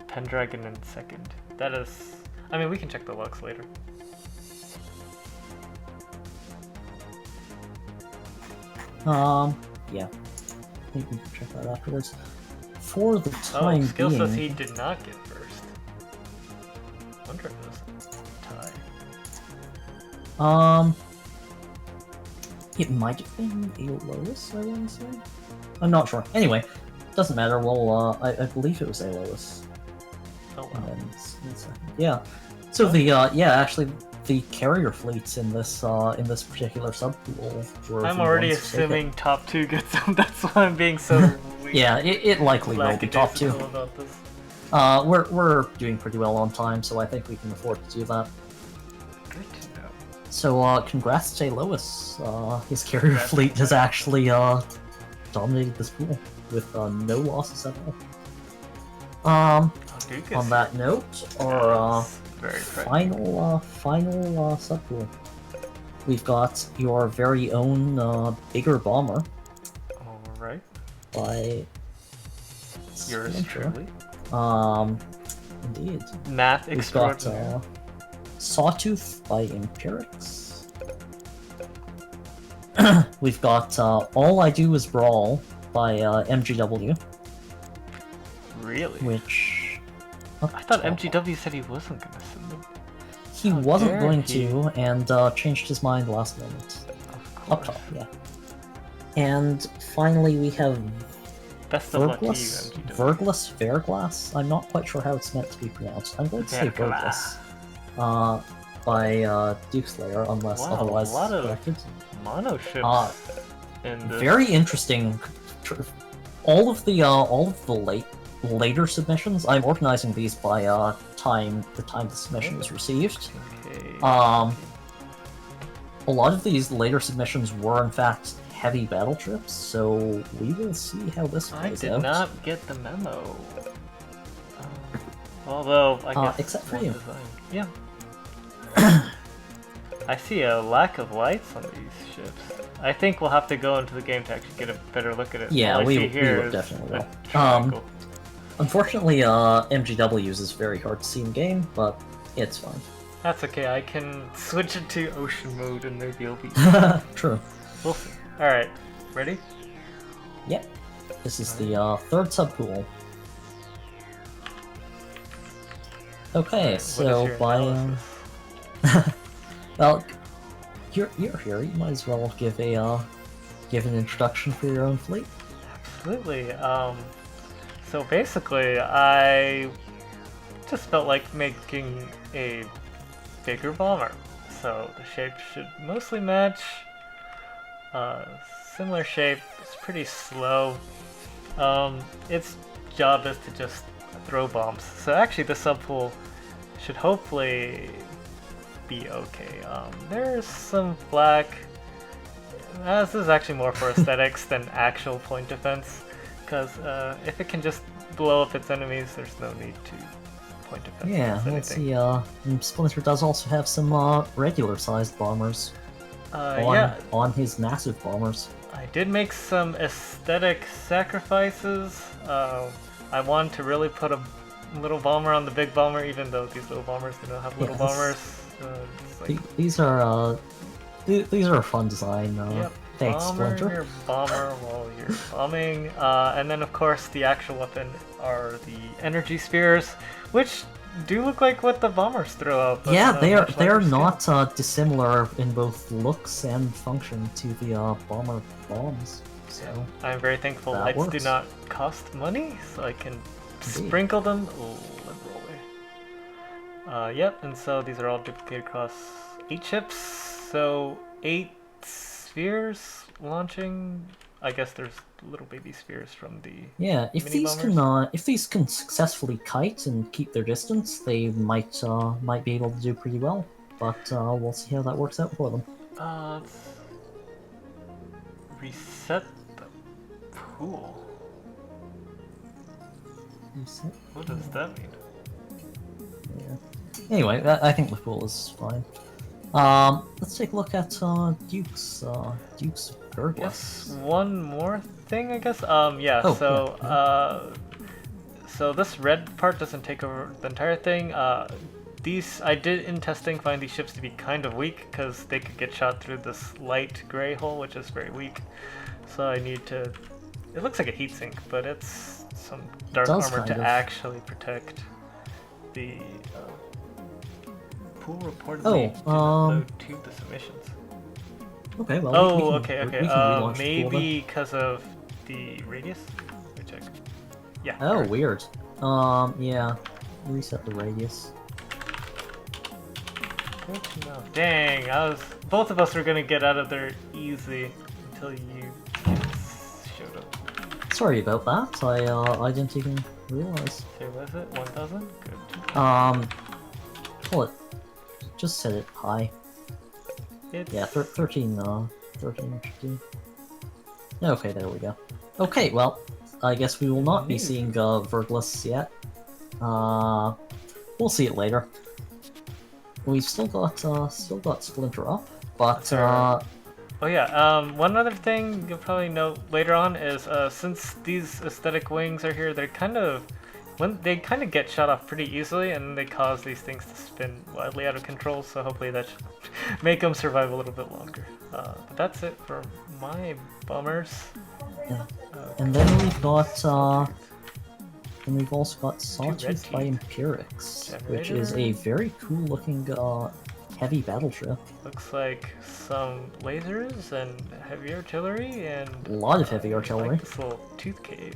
Pendragon in second. That is... I mean, we can check the looks later.
Yeah. I think we can check that afterwards. For the time
skill
being...
says he did not get first. Wonder if it was a tie.
It might have been Alois, I want to say? I'm not sure. Anyway, doesn't matter. Well, I believe it was Alois.
Oh, wow.
And then, yeah. So actually, the carrier fleets in this particular subpool were.
I'm already assuming top 2 gets them. That's why I'm being so.
Yeah, it likely will be top 2.
About this.
We're doing pretty well on time, so I think we can afford to do that.
Good to know.
So congrats to Lois. His carrier fleet has actually dominated this pool with no losses at all.
Oh, Duke is
On that note, our
very frightening.
final subpool. We've got your very own bigger bomber
Alright.
by
Yours
Splinter.
truly.
Indeed.
Math
We've got
extraordinaire.
Sawtooth by Empirix. We've got All I Do Is Brawl by MGW,
Really?
which
I thought MGW said he wasn't gonna send them.
he
How
wasn't
dare
going
he.
to, and changed his mind last minute.
Of
Up
course.
top, yeah. And finally, we have
Best of luck to you,
Vergless,
MGW.
Vergless Verglass. I'm not quite sure how it's meant to be pronounced. I'm going to say
Verglass.
Vergless. By Duke Slayer, unless
Wow,
otherwise
a lot of
corrected.
mono ships in this.
Very interesting. All of the later submissions, I'm organizing these by the time the submission is received.
Okay.
A lot of these later submissions were in fact heavy battle trips, so we will see how this
I
plays
did
out.
not get the memo. Although, I guess.
Except for
one
you.
design. Yeah. I see a lack of lights on these ships. I think we'll have to go into the game to actually get a better look at it.
Yeah,
All I
we
see here
would
is
definitely
a
will.
triangle.
Unfortunately, MGW's is very hard to see in game, but it's fine.
That's okay, I can switch it to ocean mode and maybe it'll be.
True.
We'll see. Alright, ready?
Yep. This is the third subpool. Okay,
What
so
is your
by
analysis?
well, you're here. You might as well give an introduction for your own fleet.
Absolutely. So basically, I just felt like making a bigger bomber. So the shape should mostly match. Similar shape. It's pretty slow. Its job is to just throw bombs. So actually, the subpool should hopefully be okay. There's some flak. This is actually more for aesthetics than actual point defense, because if it can just blow up its enemies, there's no need to point defense.
Yeah, let's see. Splinter does also have some regular-sized bombers on his massive bombers.
I did make some aesthetic sacrifices. I wanted to really put a little bomber on the big bomber, even though these little bombers do not have little bombers. It's like,
These are a fun design.
yep,
Thanks,
bomber
Splinter.
your bomber while you're bombing. And then of course the actual weapon are the energy spheres, which do look like what the bombers throw out. But
Yeah, they are
much larger scale.
not dissimilar in both looks and function to the bomber bombs. So
I'm very thankful
that
lights do
works.
not cost money, so I can
Indeed.
sprinkle them liberally. Yep, and so these are all duplicated across 8 ships, so 8 spheres launching. I guess there's little baby spheres from the
Yeah, if
mini
these can successfully kite and keep their distance, they might be able to do pretty well. But we'll see how that works out for them.
Let's reset the pool. What does that mean?
Yeah. Anyway, I think the pool is fine. Let's take a look at Duke's Verglass.
Yes, one more thing, I guess. Yeah.
Oh,
so,
yeah.
So this red part doesn't take over the entire thing. These I did in testing find these ships to be kind of weak because they could get shot through this light gray hole, which is very weak. So I need to. It looks like a heatsink, but it's some dark armor to actually protect the pool. Reportedly did not load to the submissions.
Okay, well.
Okay.
We can relaunch the
Maybe
pool then.
because of the radius. Let me check. Yeah.
Oh,
there.
weird. Yeah. Reset the radius.
Good to know. Dang, both of us were gonna get out of there easy until you showed up.
Sorry about that. I didn't even realize.
So was it 1,000? Good.
Well, just set it high.
It's...
Yeah, 13 should do. Okay, there we go. Okay, well, I guess we will not be seeing Vergless yet. We'll see it later. We've still got Splinter up, but
Oh yeah, one other thing you'll probably note later on is since these aesthetic wings are here, they're kind of get shot off pretty easily, and they cause these things to spin wildly out of control. So hopefully that should make them survive a little bit longer. But that's it for my bombers.
yeah. And then we've got and we've also got Sawtooth by Empirix, which is a very cool looking heavy battleship.
Looks like some lasers and heavy artillery and
a lot of heavy artillery.
Like this little tooth cave.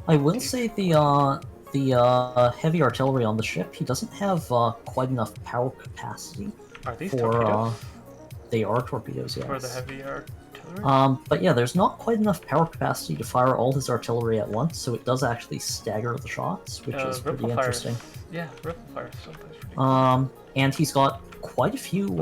I will say the heavy artillery on the ship, he doesn't have quite enough power capacity.
Are these
for,
torpedoes?
They are torpedoes, yes.
For the heavy artillery?
But yeah, there's not quite enough power capacity to fire all his artillery at once, so it does actually stagger the shots, which is pretty interesting.
Yeah, ripple fire sometimes pretty cool.
And he's got quite a few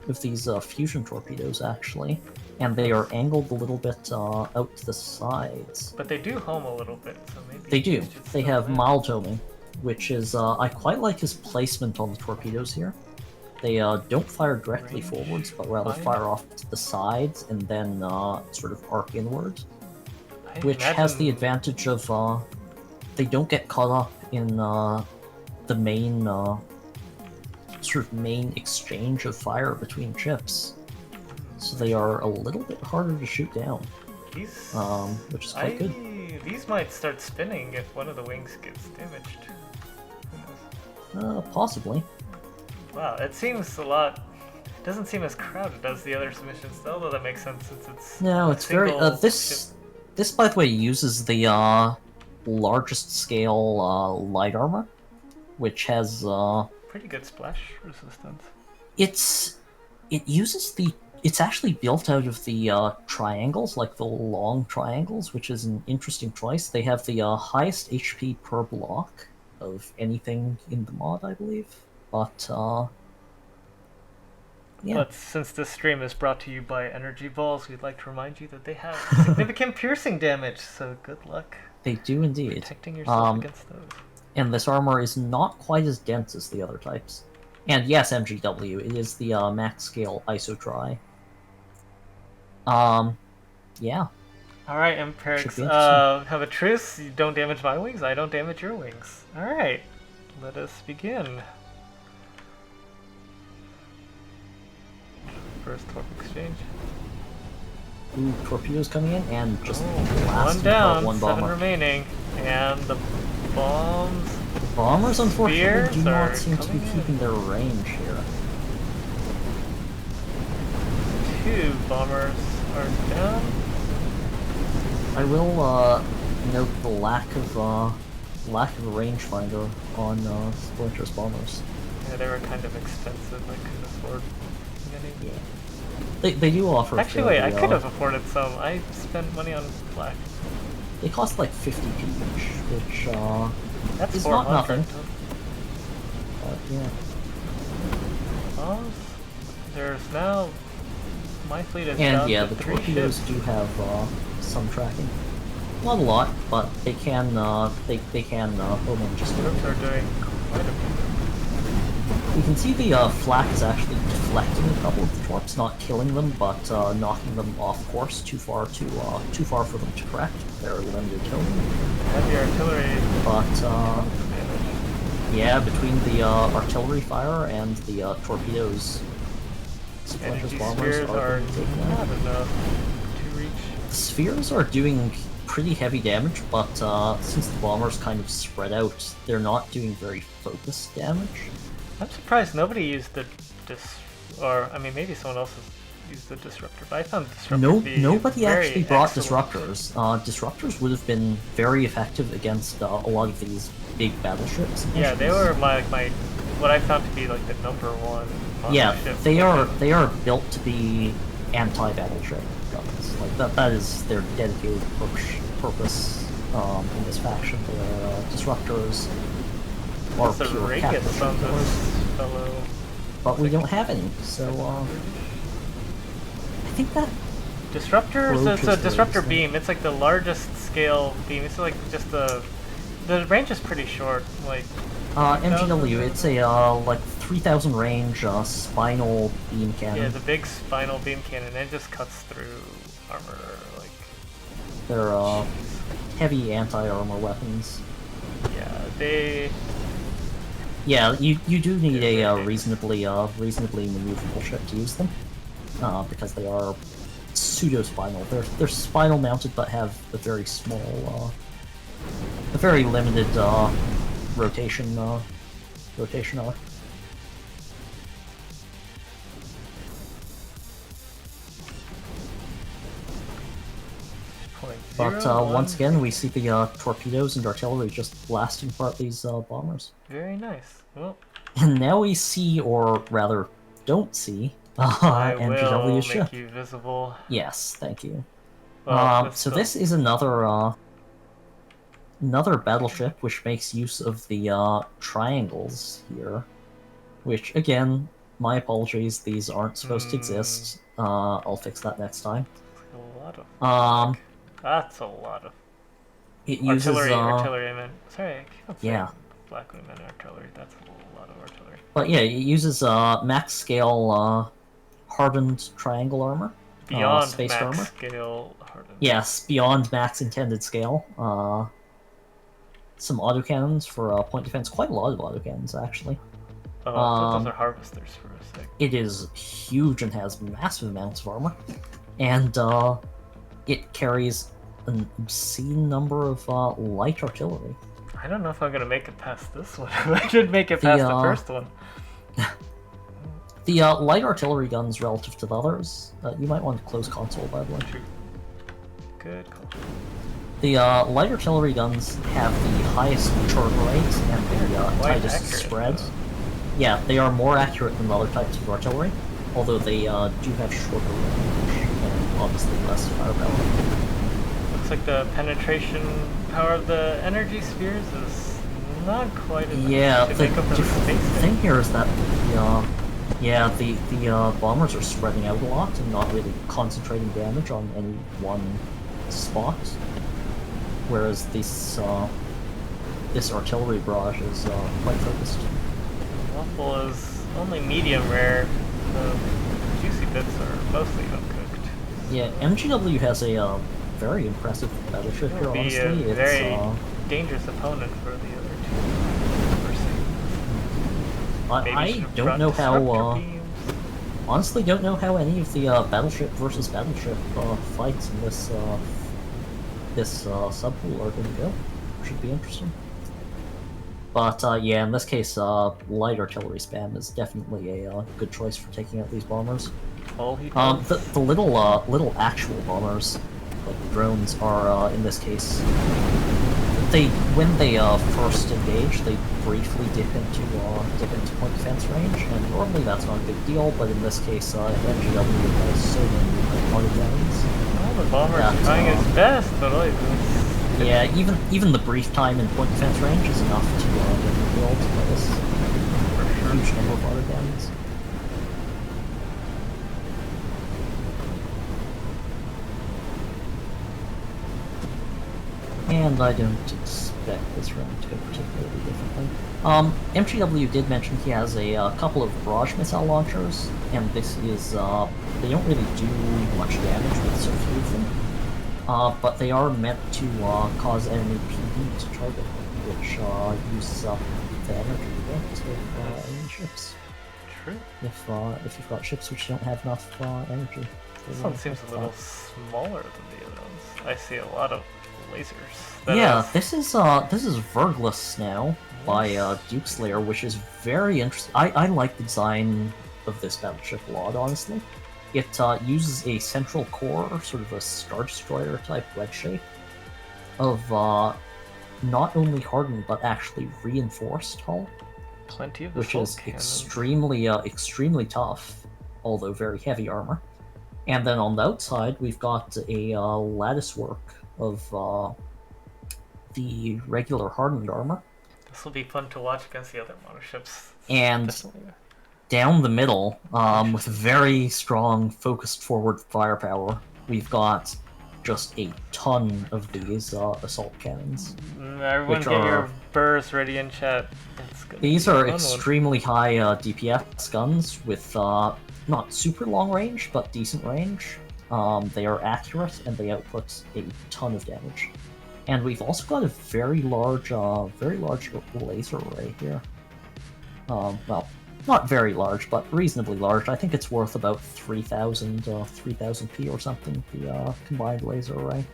of these fusion torpedoes, actually. And they are angled a little bit out to the sides.
But they do home a little bit, so maybe...
They do. They have mild homing, which is... I quite like his placement on the torpedoes here. They don't fire directly forwards, but rather fire off to the sides and then sort of arc inwards. Which has the advantage of they don't get caught up in the main sort of main exchange of fire between ships. So they are a little bit harder to shoot down, which is quite good.
These might start spinning if one of the wings gets damaged. Who knows?
Possibly.
Wow, it seems a lot. It doesn't seem as crowded as the other submissions, although that makes sense since it's.
No, it's very. This, by the way, uses the largest scale light armor, which has
pretty good splash resistance.
It uses the. It's actually built out of the triangles, like the long triangles, which is an interesting choice. They have the highest HP per block of anything in the mod, I believe. But, yeah.
But since this stream is brought to you by Energy Balls, we'd like to remind you that they have significant piercing damage, so good luck.
They do indeed.
Protecting yourself against those. And
this armor is not quite as dense as the other types. And yes, MGW, it is the max scale ISO-Tri. Yeah.
Alright, Empirix, have a truce. You don't damage my wings, I don't damage your wings. Alright, let us begin. First torp exchange.
Ooh, torpedoes coming in, and just
one down, one bomber. 7 remaining, and the bombs.
Bombers, unfortunately, do not seem to be keeping their range here.
2 bombers are down.
I will note the lack of a rangefinder on Splinter's bombers.
Yeah, they were kind of expensive. I couldn't afford any.
Yeah. They do offer.
Actually, wait, I could have afforded some. I spent money on black.
They cost like 50p each, which
that's
is not nothing. But yeah.
There's now my fleet is
and
down
yeah,
to
the
3
torpedoes
ships.
do have some tracking. Not a lot, but they can they can home in just a
Troops
bit.
are doing quite a bit.
You can see the flak is actually deflecting a couple of the torps, not killing them, but knocking them off course too far for them to correct. They're limited towing.
Heavy artillery.
But yeah, between the artillery fire and the torpedoes, Splinter's bombers are
not enough to reach.
The spheres are doing pretty heavy damage, but since the bombers kind of spread out, they're not doing very focused damage.
I'm surprised nobody used the or I mean maybe someone else has used the disruptor, but I found disruptor
nobody actually brought
excellent.
disruptors. Disruptors would have been very effective against a lot of these big battleships.
Yeah, they were my what I found to be like the #1.
Yeah, they are built to be anti-battleship guns. Like that is their dedicated purpose in this faction. They're disruptors. Or pure
Reagus on this fellow.
But we don't have any, so I think that
disruptor. So it's a disruptor beam. It's like the largest scale beam. It's like just the range is pretty short. Like
MGW, it's a like 3,000 range spinal beam cannon.
yeah, the big spinal beam cannon. It just cuts through armor. Like
they're heavy anti-armor weapons.
yeah, they.
Yeah, you do need a reasonably maneuverable ship to use them, because they are pseudo-spinal. They're spinal mounted, but have a very small, a very limited rotation arc. But once again, we see the torpedoes and artillery just blasting apart these bombers.
Very nice. Well,
and now we see, or rather, don't see,
I
MGW
will
ship.
make you visible.
Yes, thank you.
Well,
so this is another battleship which makes use of the triangles here, which again, my apologies, these aren't supposed to exist. I'll fix that next time.
A lot of. That's a lot of.
It uses
artillery. I meant. Sorry, I keep on saying
yeah.
Black women artillery. That's a lot of artillery.
But yeah, it uses max scale hardened triangle armor.
Beyond
space
max
armor.
Scale hardened.
Yes, beyond max intended scale. Some autocannons for point defense. Quite a lot of autocannons, actually.
Oh, I thought those are harvesters for a sec.
It is huge and has massive amounts of armor. And it carries an obscene number of light artillery.
I don't know if I'm gonna make it past this one. I should make it past the first one.
The light artillery guns relative to the others, you might want to close console, by the way.
Good call.
The light artillery guns have the highest charge rate and the tightest spread. Yeah, they are more accurate than other types of artillery, although they do have shorter range and obviously less firepower.
Looks like the penetration power of the energy spheres is not quite as
the thing here is that the bombers are spreading out a lot and not really concentrating damage on any one spot, whereas this artillery barrage is quite focused.
Waffle is only medium rare. The juicy bits are mostly uncooked.
Yeah, MGW has a very impressive battleship here, honestly.
It's a very dangerous opponent for the other two.
I don't know how, honestly don't know how any of the battleship versus battleship fights in this subpool are going to go. Should be interesting. But yeah, in this case, light artillery spam is definitely a good choice for taking out these bombers. The little actual bombers, like drones, are in this case. When they first engage, they briefly dip into point defense range, and normally that's not a big deal. But in this case, MGW has so many autocannons.
Well, the bomber is trying its best, but like.
Yeah, even the brief time in point defense range is enough to get killed by this huge number of autocannons. And I don't expect this round to go particularly differently. MGW did mention he has a couple of barrage missile launchers, and this is, they don't really do much damage with so few of them. But they are meant to cause enemy PD to target, which uses up the energy of enemy ships.
True.
If you've got ships which don't have enough energy.
This one seems a little smaller than the other ones. I see a lot of lasers.
This is Vergless now by Dukeslayer, which is very interesting. I like the design of this battleship a lot, honestly. It uses a central core, sort of a Star Destroyer type wedge shape, of not only hardened but actually reinforced hull.
Plenty of
which is extremely tough, although very heavy armor. And then on the outside, we've got a lattice work of the regular hardened armor.
This will be fun to watch against the other monoships.
And down the middle, with very strong focused forward firepower, we've got just a ton of these assault cannons.
Everyone
Which
get
are-
your burrs ready in chat.
These are extremely high DPS guns with not super long range, but decent range. They are accurate and they output a ton of damage. And we've also got a very large laser array here. Well, not very large, but reasonably large. I think it's worth about 3,000 P or something, the combined laser array.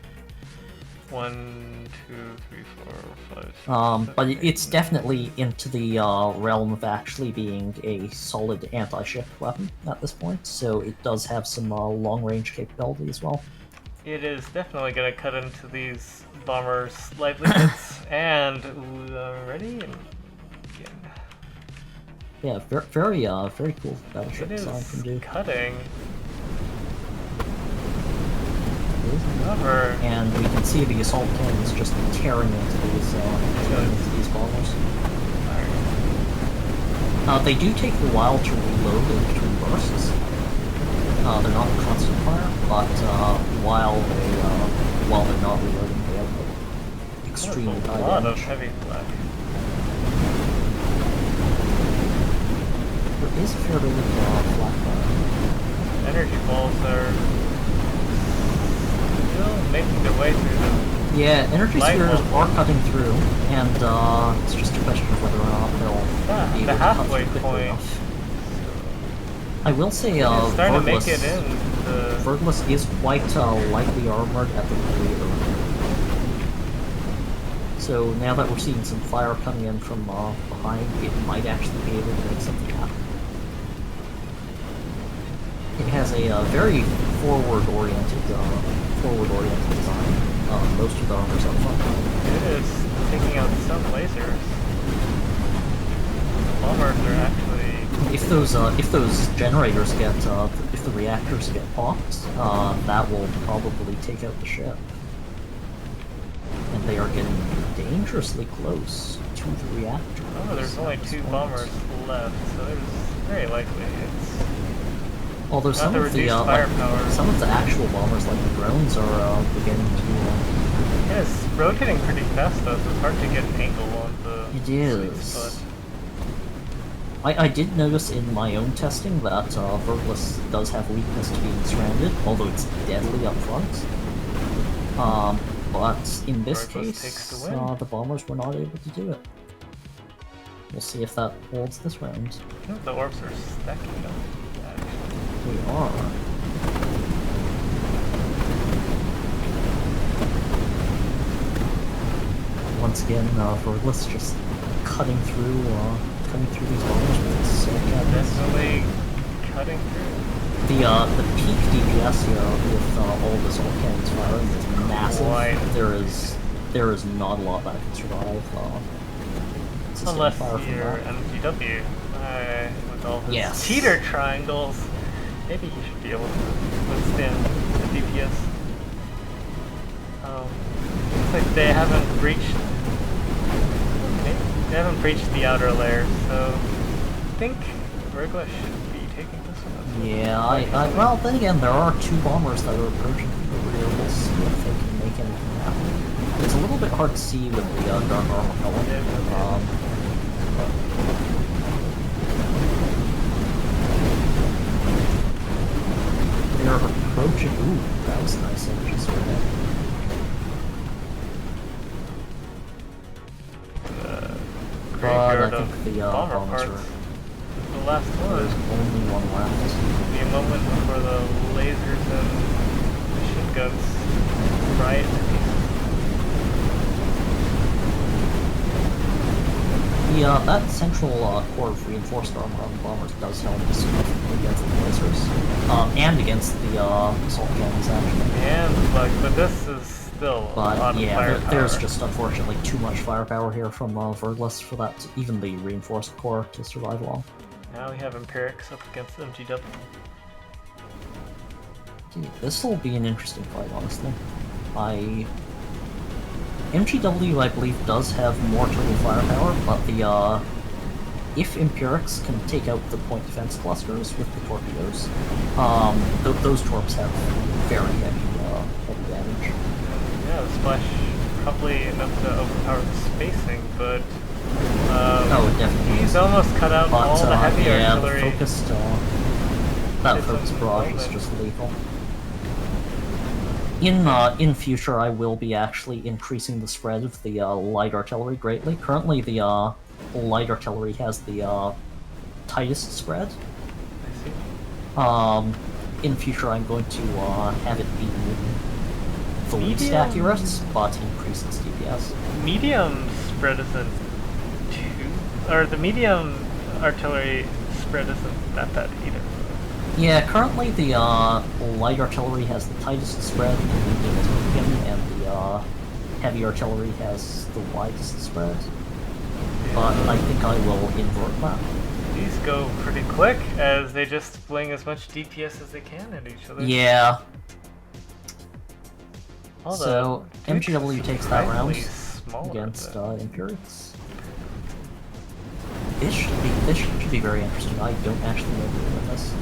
1, 2, 3, 4, 5. 6,
But
7, 8,
it's
9.
definitely into the realm of actually being a solid anti-ship weapon at this point, so it does have some long-range capability as well.
It is definitely going to cut into these bombers' livelihoods. And ready and begin.
Yeah, very cool battleship
It
design from
is
Duke.
cutting. However,
And we can see the assault cannons just tearing into these bombers. They do take a while to reload in between bursts. They're not constant fire, but while they're not reloading, they output extremely high
a lot
damage.
of heavy flak.
There is a fair bit of flak fire.
Energy balls are still making their way through them.
Yeah, energy
Light
spheres
bulb.
are cutting through, and it's just a question of whether or not they'll be
The
able to cut
halfway
through quickly
point.
enough. I will say,
It's starting to make
Vergless-
it in.
Vergless is quite lightly armored at the rear. So now that we're seeing some fire coming in from behind, it might actually be able to make something happen. It has a very forward-oriented design. Most of the armor's up front.
It is taking out some lasers. Bombers are actually.
If those generators get if the reactors get popped, that will probably take out the ship. And they are getting dangerously close to the reactor.
Oh, there's only 2 bombers left, so there's very likely it's.
Although some
to
of the
reduce firepower.
some of the actual bombers, like the drones, are beginning to.
Yeah, it's rotating pretty fast though, so it's hard to get an angle on the.
It is. I did notice in my own testing that Vergless does have weakness to being surrounded, although it's deadly up front. But in this
Vergless takes
case,
the win.
the bombers were not able to do it. We'll see if that holds this round.
The orbs are stacking up. Actually.
We are. Once again, Vergless just cutting through these bombers with its assault cannons.
Definitely cutting through.
The peak DPS here with all the assault cannons firing is massive.
Wide.
There is not a lot that can survive. Sustained
Unless
fire from
you're
that.
MGW, with all his
Yes.
cheater triangles, maybe he should be able to withstand the DPS. Looks like they haven't breached. They haven't breached the outer layer, so I think Vergless should be taking this one.
Yeah, well, then again, there are 2 bombers that are approaching from the rear. We'll see if they can make anything happen. It's a little bit hard to see with the dark armor color. They're approaching. Ooh, that was nice energy for that.
Graveyard
I
of
think the
bomber
bombers
parts.
are.
The last
There's
one.
only one left.
Be a moment before the lasers and machine guns riot.
That central core of reinforced armor on the bombers does help significantly against the lasers, and against the assault cannons actually.
And but this is still a lot
But
of
yeah,
firepower.
there's just unfortunately too much firepower here from Vergless for that, even the reinforced core, to survive long.
Now we have Empirics up against MGW.
This will be an interesting fight, honestly. MGW, I believe, does have more total firepower, but if Empirics can take out the point defense clusters with the torpedoes, those torps have very heavy damage.
Yeah, the splash probably enough to overpower the spacing, but
Oh, definitely.
he's almost cut out
But,
all the heavy
yeah,
artillery.
the focused, that
Did
focused
some
barrage is
movement.
just lethal. In future, I will be actually increasing the spread of the light artillery greatly. Currently, the light artillery has the tightest spread.
I see.
In future, I'm going to have it be the least
Medium-
accurate, but increase its DPS.
Medium spread isn't too, or the medium artillery spread isn't that bad either.
Yeah, currently the light artillery has the tightest spread, the medium is medium, and the heavy artillery has the widest spread. But I think I will invert that.
These go pretty quick as they just fling as much DPS as they can at each other.
Yeah.
Although,
So MGW takes that round
smaller
against
than-
Imperials. This should be very interesting. I don't actually know who win this.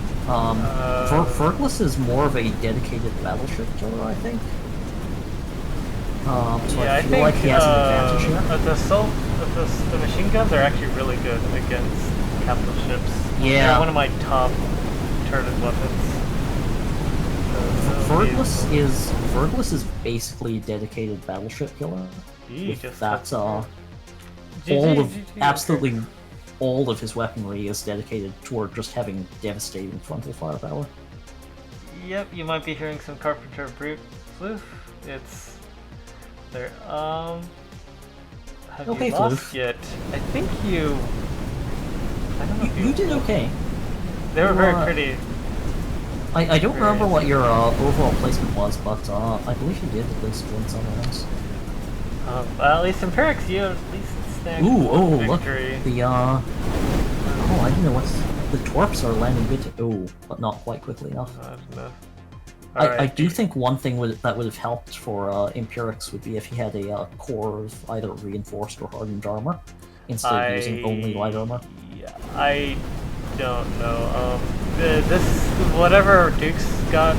Fergus is more of a dedicated battleship killer, I think. So
yeah,
I feel like he has an advantage here.
The machine guns are actually really good against capital ships.
Yeah.
They're one of my top turret weapons.
Fergus is basically a dedicated battleship killer.
He
With
just
that,
cuts
absolutely all of his weaponry is dedicated toward just having devastating frontal firepower.
Yep, you might be hearing some Carpenter Brute floof. It's there. Have
Okay,
you lost
floof.
yet? I think you. I don't know if
You did okay.
They were
You,
very pretty.
I don't remember what your overall placement was, but I believe you did at least win some rounds.
Well, at least in Perix, you at least snagged victory.
Look, the oh, I didn't know what's the torps are landing bit. Oh, but not quite quickly enough.
Not enough.
I do think one thing that would have helped for Empirics would be if he had a core of either reinforced or hardened armor instead of using only light armor.
Yeah, I don't know. This whatever Duke's got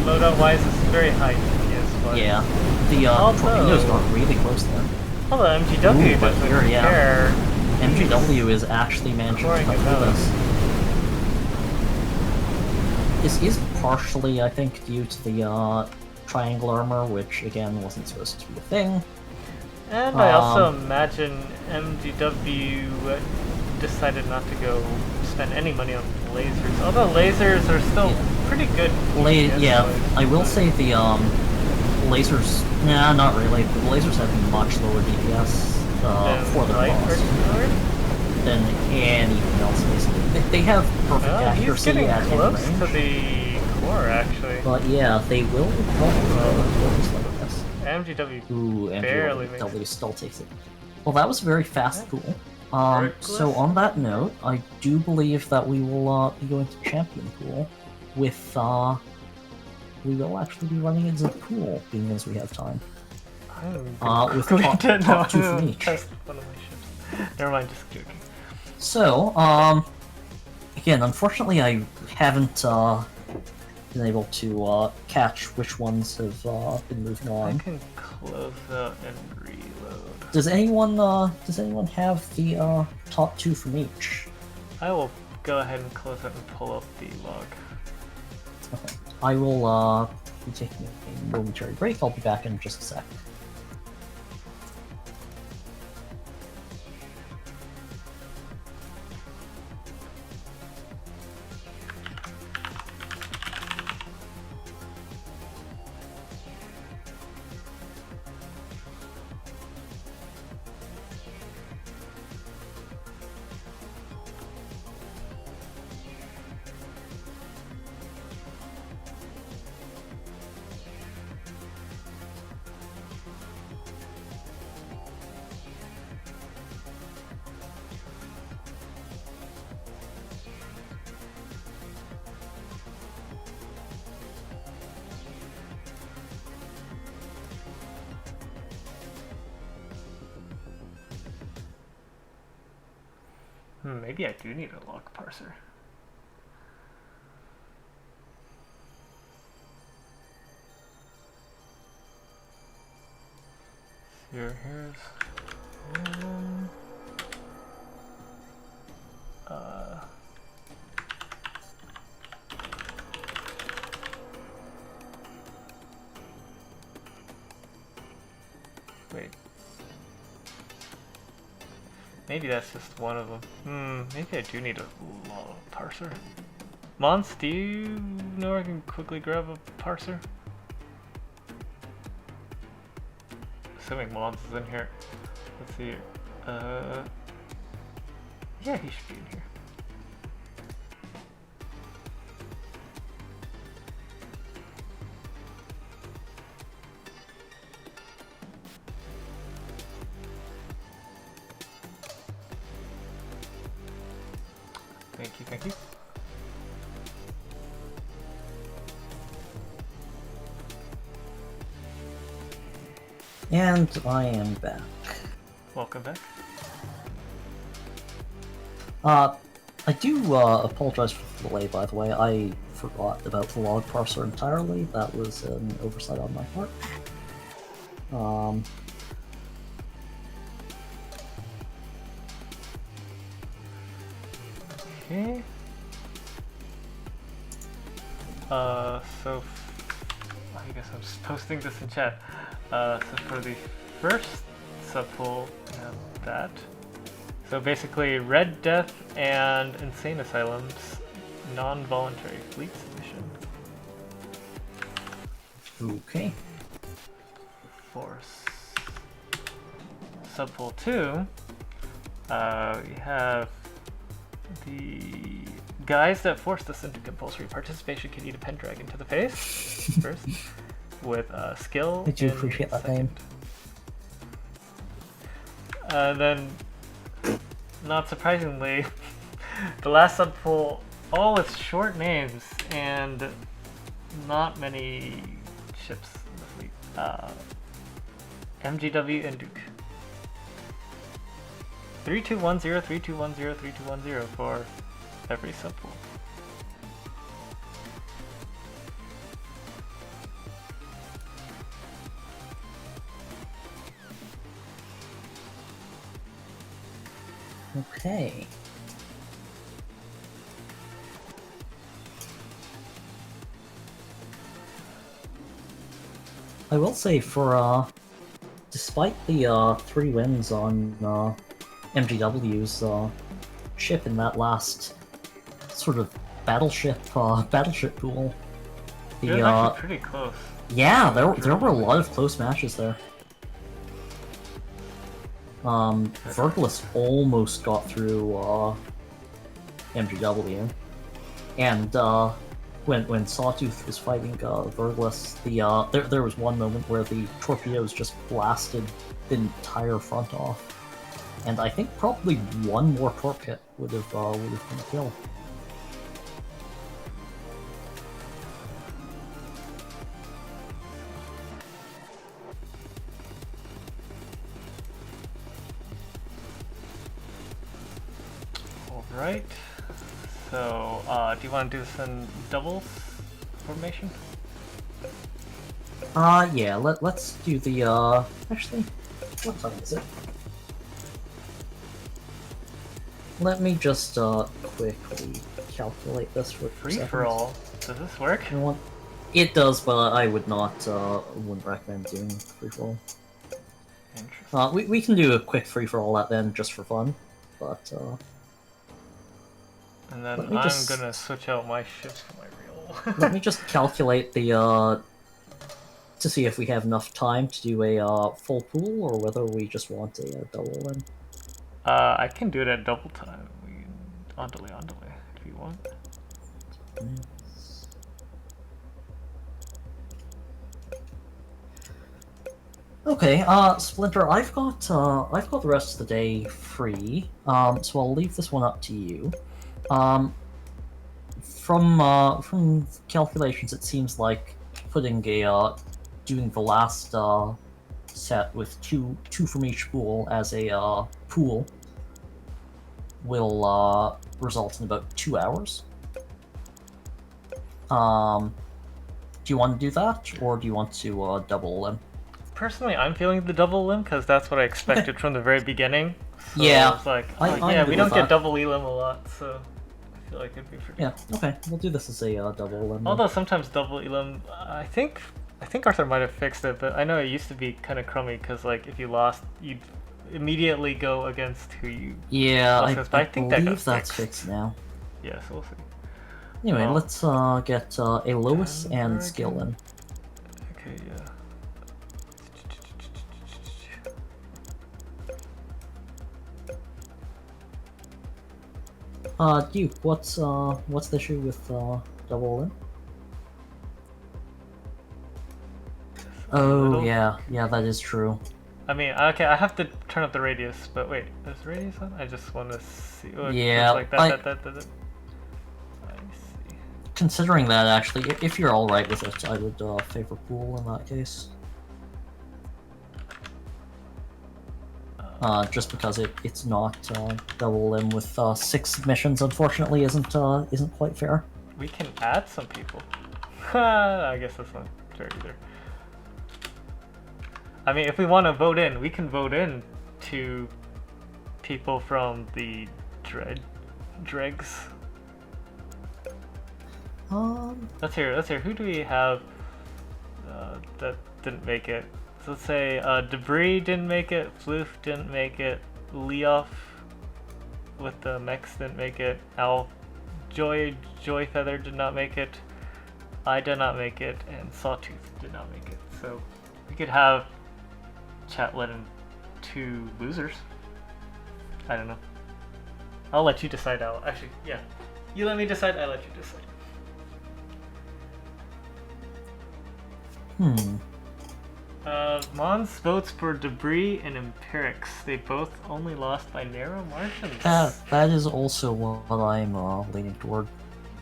loadout wise is very high DPS. But
Yeah, the torpedoes aren't really close there.
Although MGW
but
doesn't
here, yeah.
care.
MGW is actually managing to
Pouring
cut
it
through
out.
this. This is partially, I think, due to the triangle armor, which again wasn't supposed to be a thing.
And I also imagine MGW decided not to go spend any money on lasers. Although lasers are still pretty good. DPS-wise,
I will
but-
say the lasers. Nah, not really. The lasers have much lower DPS for their
light
cost
artillery?
than anything else. Basically, they have perfect
Well, he's
accuracy
getting
at
close
any
to
range.
the core, actually.
But yeah, they will focus like this.
MGW
Ooh,
barely makes
MGW still takes it. Well, that was a very fast pool.
Reckless.
So on that note, I do believe that we will be going to champion pool with we will actually be running into the pool, being as we have time. With top two from each.
Test one of my ships. Never mind, just joking.
So, again, unfortunately, I haven't been able to catch which ones have been moving
I
on.
can close out and reload.
Does anyone have the top two from each?
I will go ahead and close out and pull up the log.
Okay. I will be taking a momentary break. I'll be back in just a sec.
Maybe I do need a log parser. Here's wait. Maybe that's just one of them. Maybe I do need a parser. Mons, do you know where I can quickly grab a parser? Assuming Mons is in here. Let's see. Yeah, he should be in here. Thank you.
And I am back.
Welcome back.
I do apologize for the delay, by the way. I forgot about the log parser entirely. That was an oversight on my part.
Okay. So I guess I'm just posting this in chat. So for the first subpool, we have that. So basically, Red Death and Insane Asylum's non-voluntary fleet submission.
Okay.
For subpool 2, we have the guys that forced us into compulsory participation can eat a Pendragon to the face first, with skill.
I do appreciate that name.
Then, not surprisingly, the last subpool, all with short names and not many ships in the fleet. MGW and Duke. 3210, 3210, 3210 for every subpool.
Okay. I will say for despite the 3 wins on MGW's ship in that last sort of battleship pool,
It was actually pretty close.
Yeah, there were a lot of close matches there. Vergless almost got through MGW, and when Sawtooth was fighting Vergless, there was one moment where the torpedoes just blasted the entire front off, and I think probably one more torp hit would have been a kill.
Right. So, do you want to do this in doubles formation?
Yeah. Let's do the actually, what time is it? Let me just quickly calculate this for
Free for all. Does this work?
You know what? It does, but I would not wouldn't recommend doing free for all.
Interesting.
We can do a quick free for all that then, just for fun, but
and then I'm gonna switch out my ships for my real.
let me just calculate the to see if we have enough time to do a full pool, or whether we just want a double then.
I can do it at double time. On delay, if you want.
Okay, Splinter, I've got the rest of the day free, so I'll leave this one up to you. From calculations, it seems like putting doing the last set with two from each pool as a pool will result in about 2 hours. Do you want to do that, or do you want to double them?
Personally, I'm feeling the double limb because that's what I expected from the very beginning. So
Yeah,
it's like,
I'm
yeah,
good
we don't
with
get
that.
double elim a lot, so I feel like it'd be pretty.
Yeah, okay, we'll do this as a double limb.
Although sometimes double elim, I think Arthur might have fixed it, but I know it used to be kind of crummy because like if you lost, you'd immediately go against who you.
Yeah,
lost
I
against, but I think that
believe
got
that's fixed now.
Yeah, so we'll see.
Anyway, let's get a Lois and skill in.
Okay, yeah.
Duke, what's the issue with double limb? Oh yeah, that is true.
I mean, okay, I have to turn up the radius, but wait, is the radius on? I just want to see. Oh,
Yeah,
like that. I see.
Considering that, actually, if you're alright with it, I would favor pool in that case. Just because it's not double limb with 6 missions, unfortunately, isn't quite fair.
We can add some people. I guess that's not fair either. I mean, if we want to vote in, we can vote in to people from the dregs. Let's hear. Who do we have that didn't make it? So let's say Debris didn't make it, Floof didn't make it, Leoff with the mechs didn't make it, Joyfeather did not make it, I did not make it, and Sawtooth did not make it. So we could have chat let in 2 losers. I don't know. I'll let you decide. Actually, yeah. You let me decide, I let you decide. Mons votes for Debris and Empirics. They both only lost by narrow margins.
That is also what I'm leaning toward.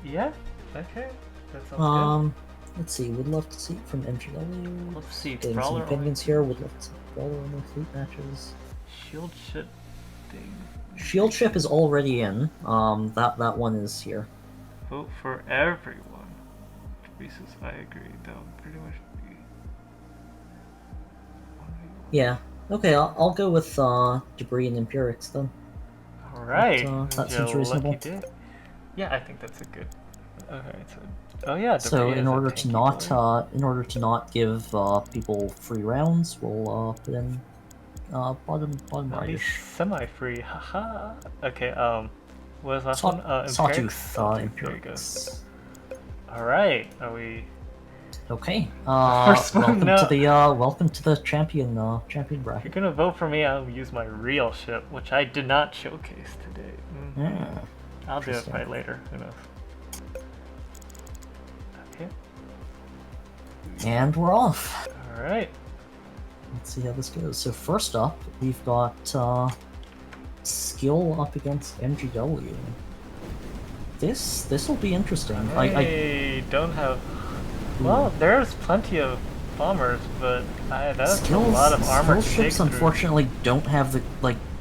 Yeah? Okay. That sounds good.
Let's see, would love to see it from MGW.
Let's see,
getting some opinions here, would love to see Brawler in their fleet matches.
Shield ship thing.
Shield ship is already in. That one is here.
Vote for everyone. Debris says I agree. That would pretty much be...
Yeah. Okay, I'll go with Debris and Empirics then.
Alright.
That seems reasonable.
Yeah, I think that's a good... Okay, so... Oh yeah, Debris
so in order to not give people free rounds, we'll put in bottom right-ish.
Semi-free, haha. Okay, what was last one?
Sawtooth,
Empirics. Alright, are we...
Okay. Welcome to the champion bracket.
If you're gonna vote for me, I'll use my real ship, which I did not showcase today.
Yeah,
I'll do it probably later. Who knows? Okay.
And we're off.
All right.
Let's see how this goes. So first up, we've got skill up against MGW. This will be interesting.
I don't have. Well, there's plenty of bombers, but that's a lot of armor.
Ships unfortunately don't have the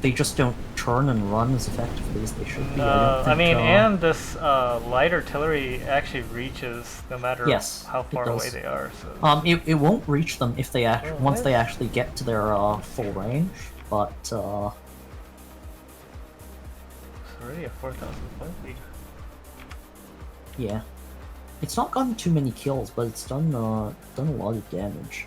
they just don't turn and run as effectively as they should be.
I mean, and this light artillery actually reaches no matter how far away they are. So.
It won't reach them if they once they actually get to their full range, but
it's already a 4,000 point lead.
Yeah. It's not gotten too many kills, but it's done a lot of damage.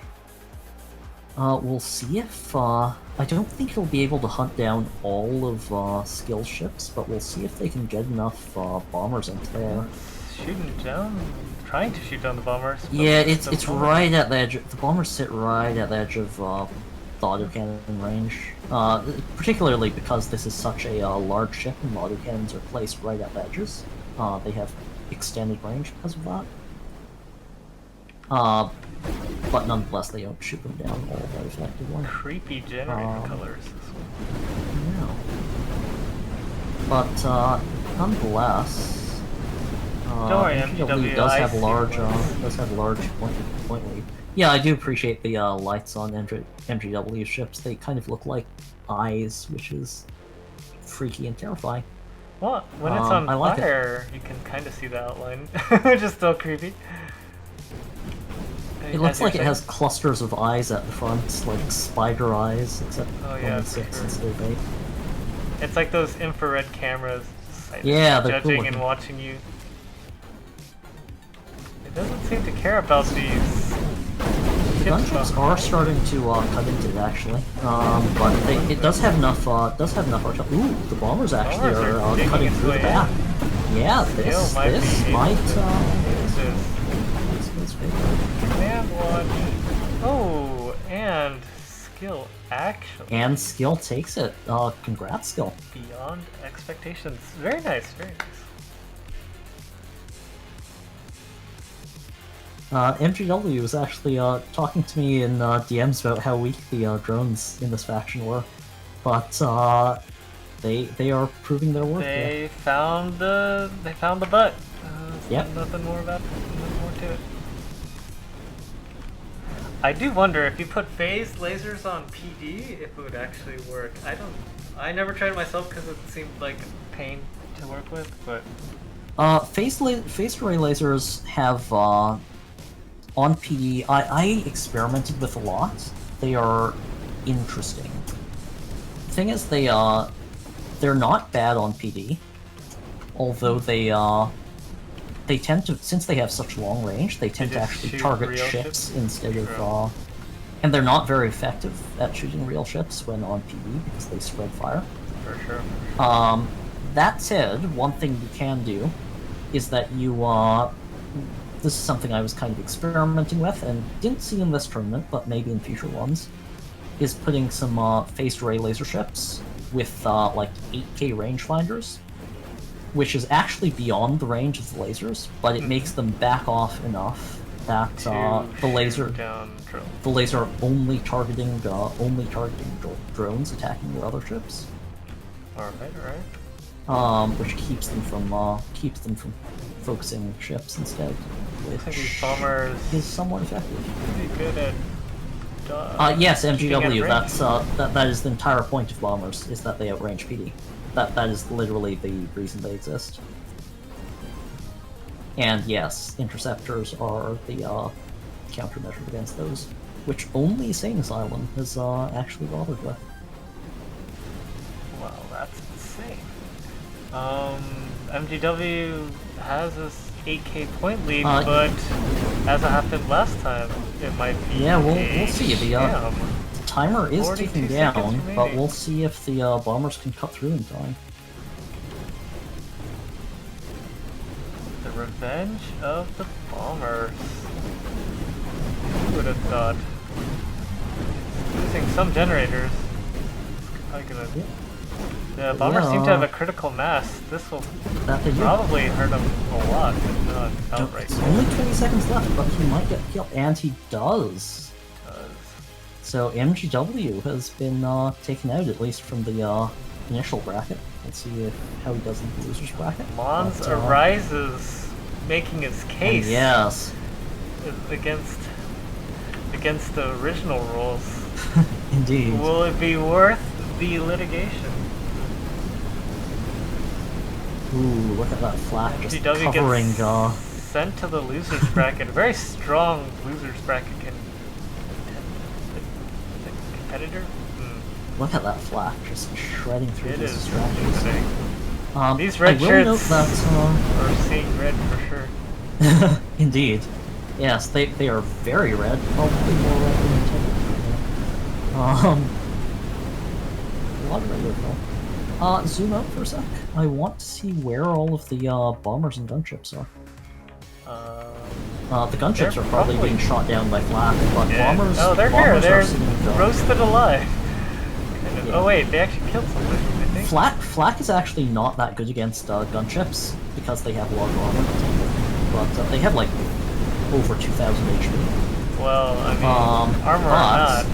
We'll see if I don't think he'll be able to hunt down all of skill ships, but we'll see if they can get enough bombers into there.
Shooting down, trying to shoot down the bombers.
Yeah, it's right at the edge. The bombers sit right at the edge of the autocannon range. Particularly because this is such a large ship, and autocannons are placed right at the edges. They have extended range because of that. But nonetheless, they don't shoot them down all that effectively.
Creepy generator colors.
Yeah. But nonetheless,
don't worry, MGW
does have large point lead. Yeah, I do appreciate the lights on MGW ships. They kind of look like eyes, which is freaky and terrifying.
Well, when it's on fire, you can kind of see the outline, which is still creepy.
It looks like it has clusters of eyes at the front, like spider eyes, except only 6 instead of 8.
It's like those infrared cameras, like
yeah, they're
judging
cool
and watching you. It doesn't seem to care about these.
The gunships are starting to cut into it actually, but it does have enough. Ooh, the bombers actually are cutting through the back. Yeah, this might.
Command launch. Oh, and skill actually.
And skill takes it. Congrats, skill.
Beyond expectations. Very nice. Very nice.
MGW was actually talking to me in DMs about how weak the drones in this faction were, but they are proving their worth.
They found the butt.
Yep.
Nothing more about it. Nothing more to it. I do wonder if you put phased lasers on PD, if it would actually work. I never tried it myself because it seemed like a pain to work with, but
phased array lasers have on PD. I experimented with a lot. They are interesting. The thing is, they're not bad on PD, although they tend to, since they have such long range, they tend to actually target ships instead of, and they're not very effective at shooting real ships when on PD because they spread fire.
For sure.
That said, one thing you can do is that you, this is something I was kind of experimenting with and didn't see in this tournament, but maybe in future ones, is putting some phased array laser ships with like 8K rangefinders, which is actually beyond the range of the lasers, but it makes them back off enough that the laser only targeting drones attacking your other ships.
All right.
Which keeps them from focusing ships instead, which
these bombers
is somewhat effective.
Pretty good at.
Yes, MGW. That is the entire point of bombers, is that they outrange PD. That is literally the reason they exist. And yes, interceptors are the countermeasure against those, which only Satan's Island has actually bothered with.
Wow, that's insane. MGW has this 8K point lead, but as it happened last time, it might be.
Yeah, we'll see. The timer is ticking down, but we'll see if the bombers can cut through in time.
The revenge of the bombers. Who would have thought? Using some generators. Probably gonna. Yeah. The bombers seem to have a critical mass. This will probably hurt him a lot, if not outright.
It's only 20 seconds left, but he might get killed, and he does. So MGW has been taken out, at least from the initial bracket. Let's see how he does in the losers bracket.
Mons arises, making his case.
Yes.
Against the original rules.
Indeed.
Will it be worth the litigation?
Ooh, look at that flash just
MGW
covering
gets sent to the losers bracket. A very strong losers bracket competitor.
Look at that flash just shredding through these distractions.
These red shirts
are
seeing red for sure.
Indeed. Yes, they are very red. Probably more red than intended. A lot of red though. Zoom out for a sec. I want to see where all of the bombers and gunships are. The gunships are probably being shot down by flak, but bombers.
Oh, they're
bombers
here. They're roasted alive. Yeah. Oh wait, they actually killed somebody. I think.
Flak is actually not that good against gunships because they have a lot of armor, but they have like over 2,000 HP.
Well, I mean, armor or not,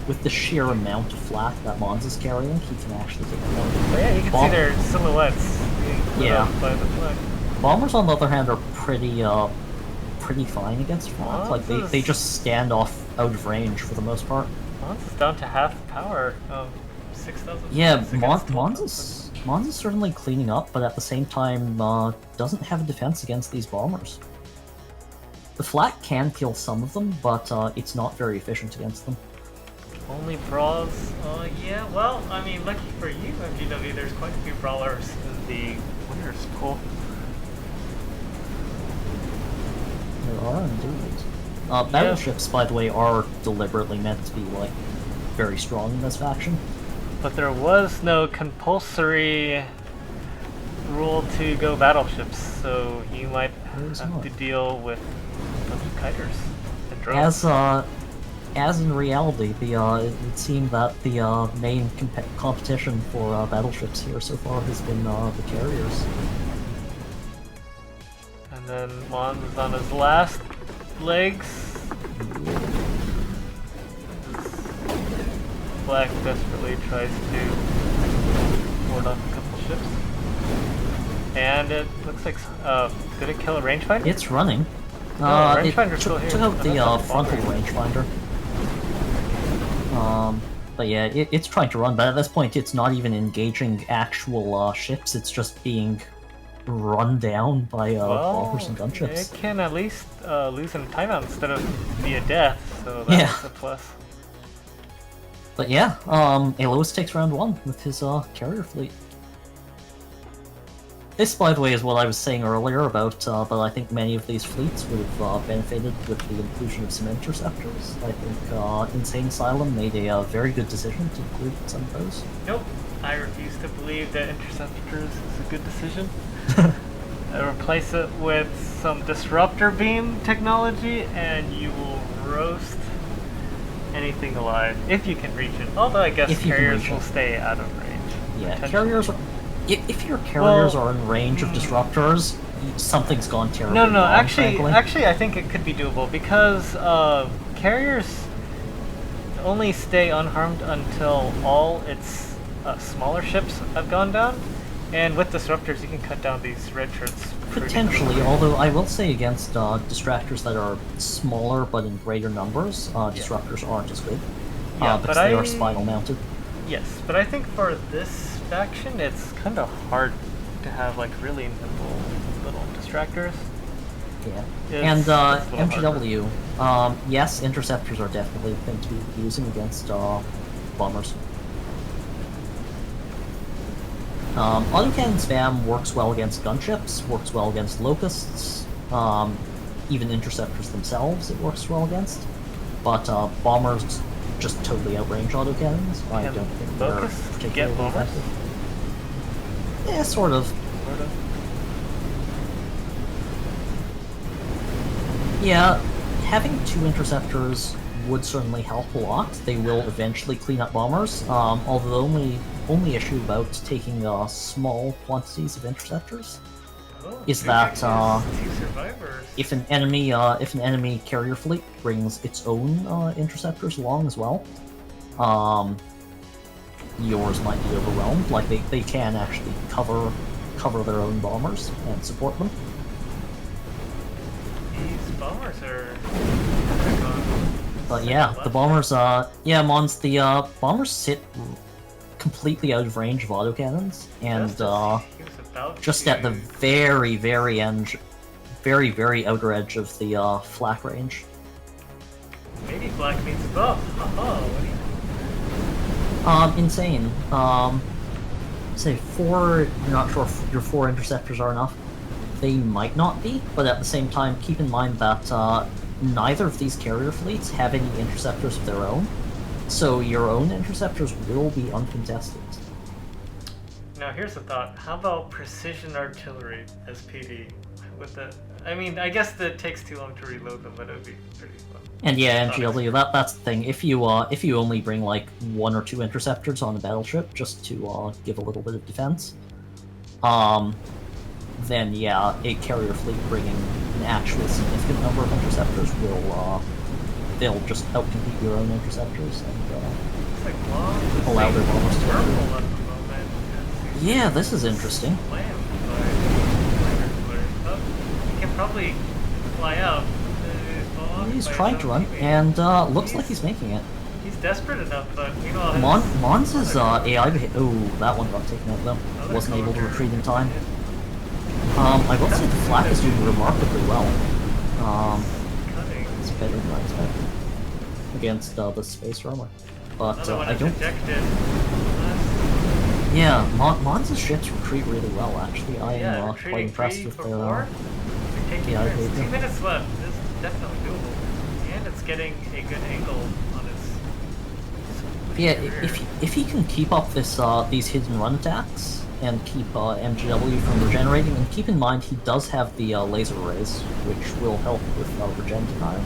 with the sheer amount of flak that Mons is carrying, he can actually take them out.
But yeah, you can see their silhouettes being lit up by the flag.
Bombers, on the other hand, are pretty fine against flak. Like they just stand off out of range for the most part.
Mons is down to half power of 6,000.
Yeah, Mons is certainly cleaning up, but at the same time doesn't have a defense against these bombers. The flak can kill some of them, but it's not very efficient against them.
Only brawls? Yeah, well, I mean, lucky for you, MGW, there's quite a few brawlers in the winners pool.
There are indeed. Battleships, by the way, are deliberately meant to be, like, very strong in this faction.
But there was no compulsory rule to go battleships, so you might have to deal with a bunch of kiters and drones.
As in reality, it would seem that the main competition for battleships here so far has been the carriers.
And then Mons is on his last legs. Black desperately tries to ward off a couple ships. And it looks like, did it kill a rangefinder?
It's running.
No,
it
rangefinder's still here.
took out the frontal rangefinder. But yeah, it's trying to run, but at this point it's not even engaging actual ships, it's just being run down by bombers and gunships.
It can at least lose in timeout instead of via death, so that's a plus.
But yeah, Alois takes round 1 with his carrier fleet. This, by the way, is what I was saying earlier about, but I think many of these fleets would have benefited with the inclusion of some interceptors. I think Insane Asylum made a very good decision to include some of those.
Nope, I refuse to believe that interceptors is a good decision. Replace it with some disruptor beam technology, and you will roast anything alive, if you can reach it. Although I guess carriers will stay out of range.
Yeah, carriers... If your carriers are in range of disruptors, something's gone terribly wrong,
actually, I think it could be doable, because carriers only stay unharmed until all its smaller ships have gone down, and with disruptors you can cut down these red shirts.
Potentially, although I will say against distractors that are smaller but in greater numbers, disruptors aren't as good, because they are spinal mounted.
Yes, but I think for this faction, it's kind of hard to have like really nimble little distractors.
Yeah, and MGW, yes, interceptors are definitely the thing to be using against bombers. Autocannon spam works well against gunships, works well against locusts, even interceptors themselves it works well against, but bombers just totally outrange autocannons. I don't think they're particularly effective. Yeah, sort of. Yeah, having 2 interceptors would certainly help a lot. They will eventually clean up bombers, although the only issue about taking small quantities of interceptors is that if an enemy carrier fleet brings its own interceptors along as well, yours might be overwhelmed. Like they can actually cover their own bombers and support them.
These bombers are.
But yeah, the bombers. Mons. The bombers sit completely out of range of autocannons, and just at the very, very end, very, very outer edge of the flak range.
Maybe black means buff. What do you think?
Insane. Say 4. You're not sure if your 4 interceptors are enough. They might not be, but at the same time, keep in mind that neither of these carrier fleets have any interceptors of their own, so your own interceptors will be uncontested.
Now here's a thought. How about precision artillery as PD? With the, I mean, I guess that takes too long to reload them, but it would be pretty fun.
And yeah, MGW, that's the thing. If you only bring like 1 or 2 interceptors on a battleship just to give a little bit of defense, then yeah, a carrier fleet bringing an actual significant number of interceptors will they'll just outcompete your own interceptors and allow their bombers to run. Yeah, this is interesting.
He can probably fly out.
He's trying to run, and looks like he's making it.
He's desperate enough, but you know.
Mons' AI behavior. Oh, that one got taken out though. Wasn't able to retreat in time. I will say the flak is doing remarkably well. better than I expected against the space armor. But
Another one
I
is
don't.
ejected.
Mons' ships retreat really well. Actually, I
Yeah,
am quite
retreating
impressed
3
with
for
their.
4. We're taking
Yeah, I
turns.
agree.
2 minutes left. This is definitely doable. And it's getting a good angle on his
Yeah,
rear.
if he can keep up this these hidden run attacks and keep MGW from regenerating, and keep in mind he does have the laser rays, which will help with regen denial.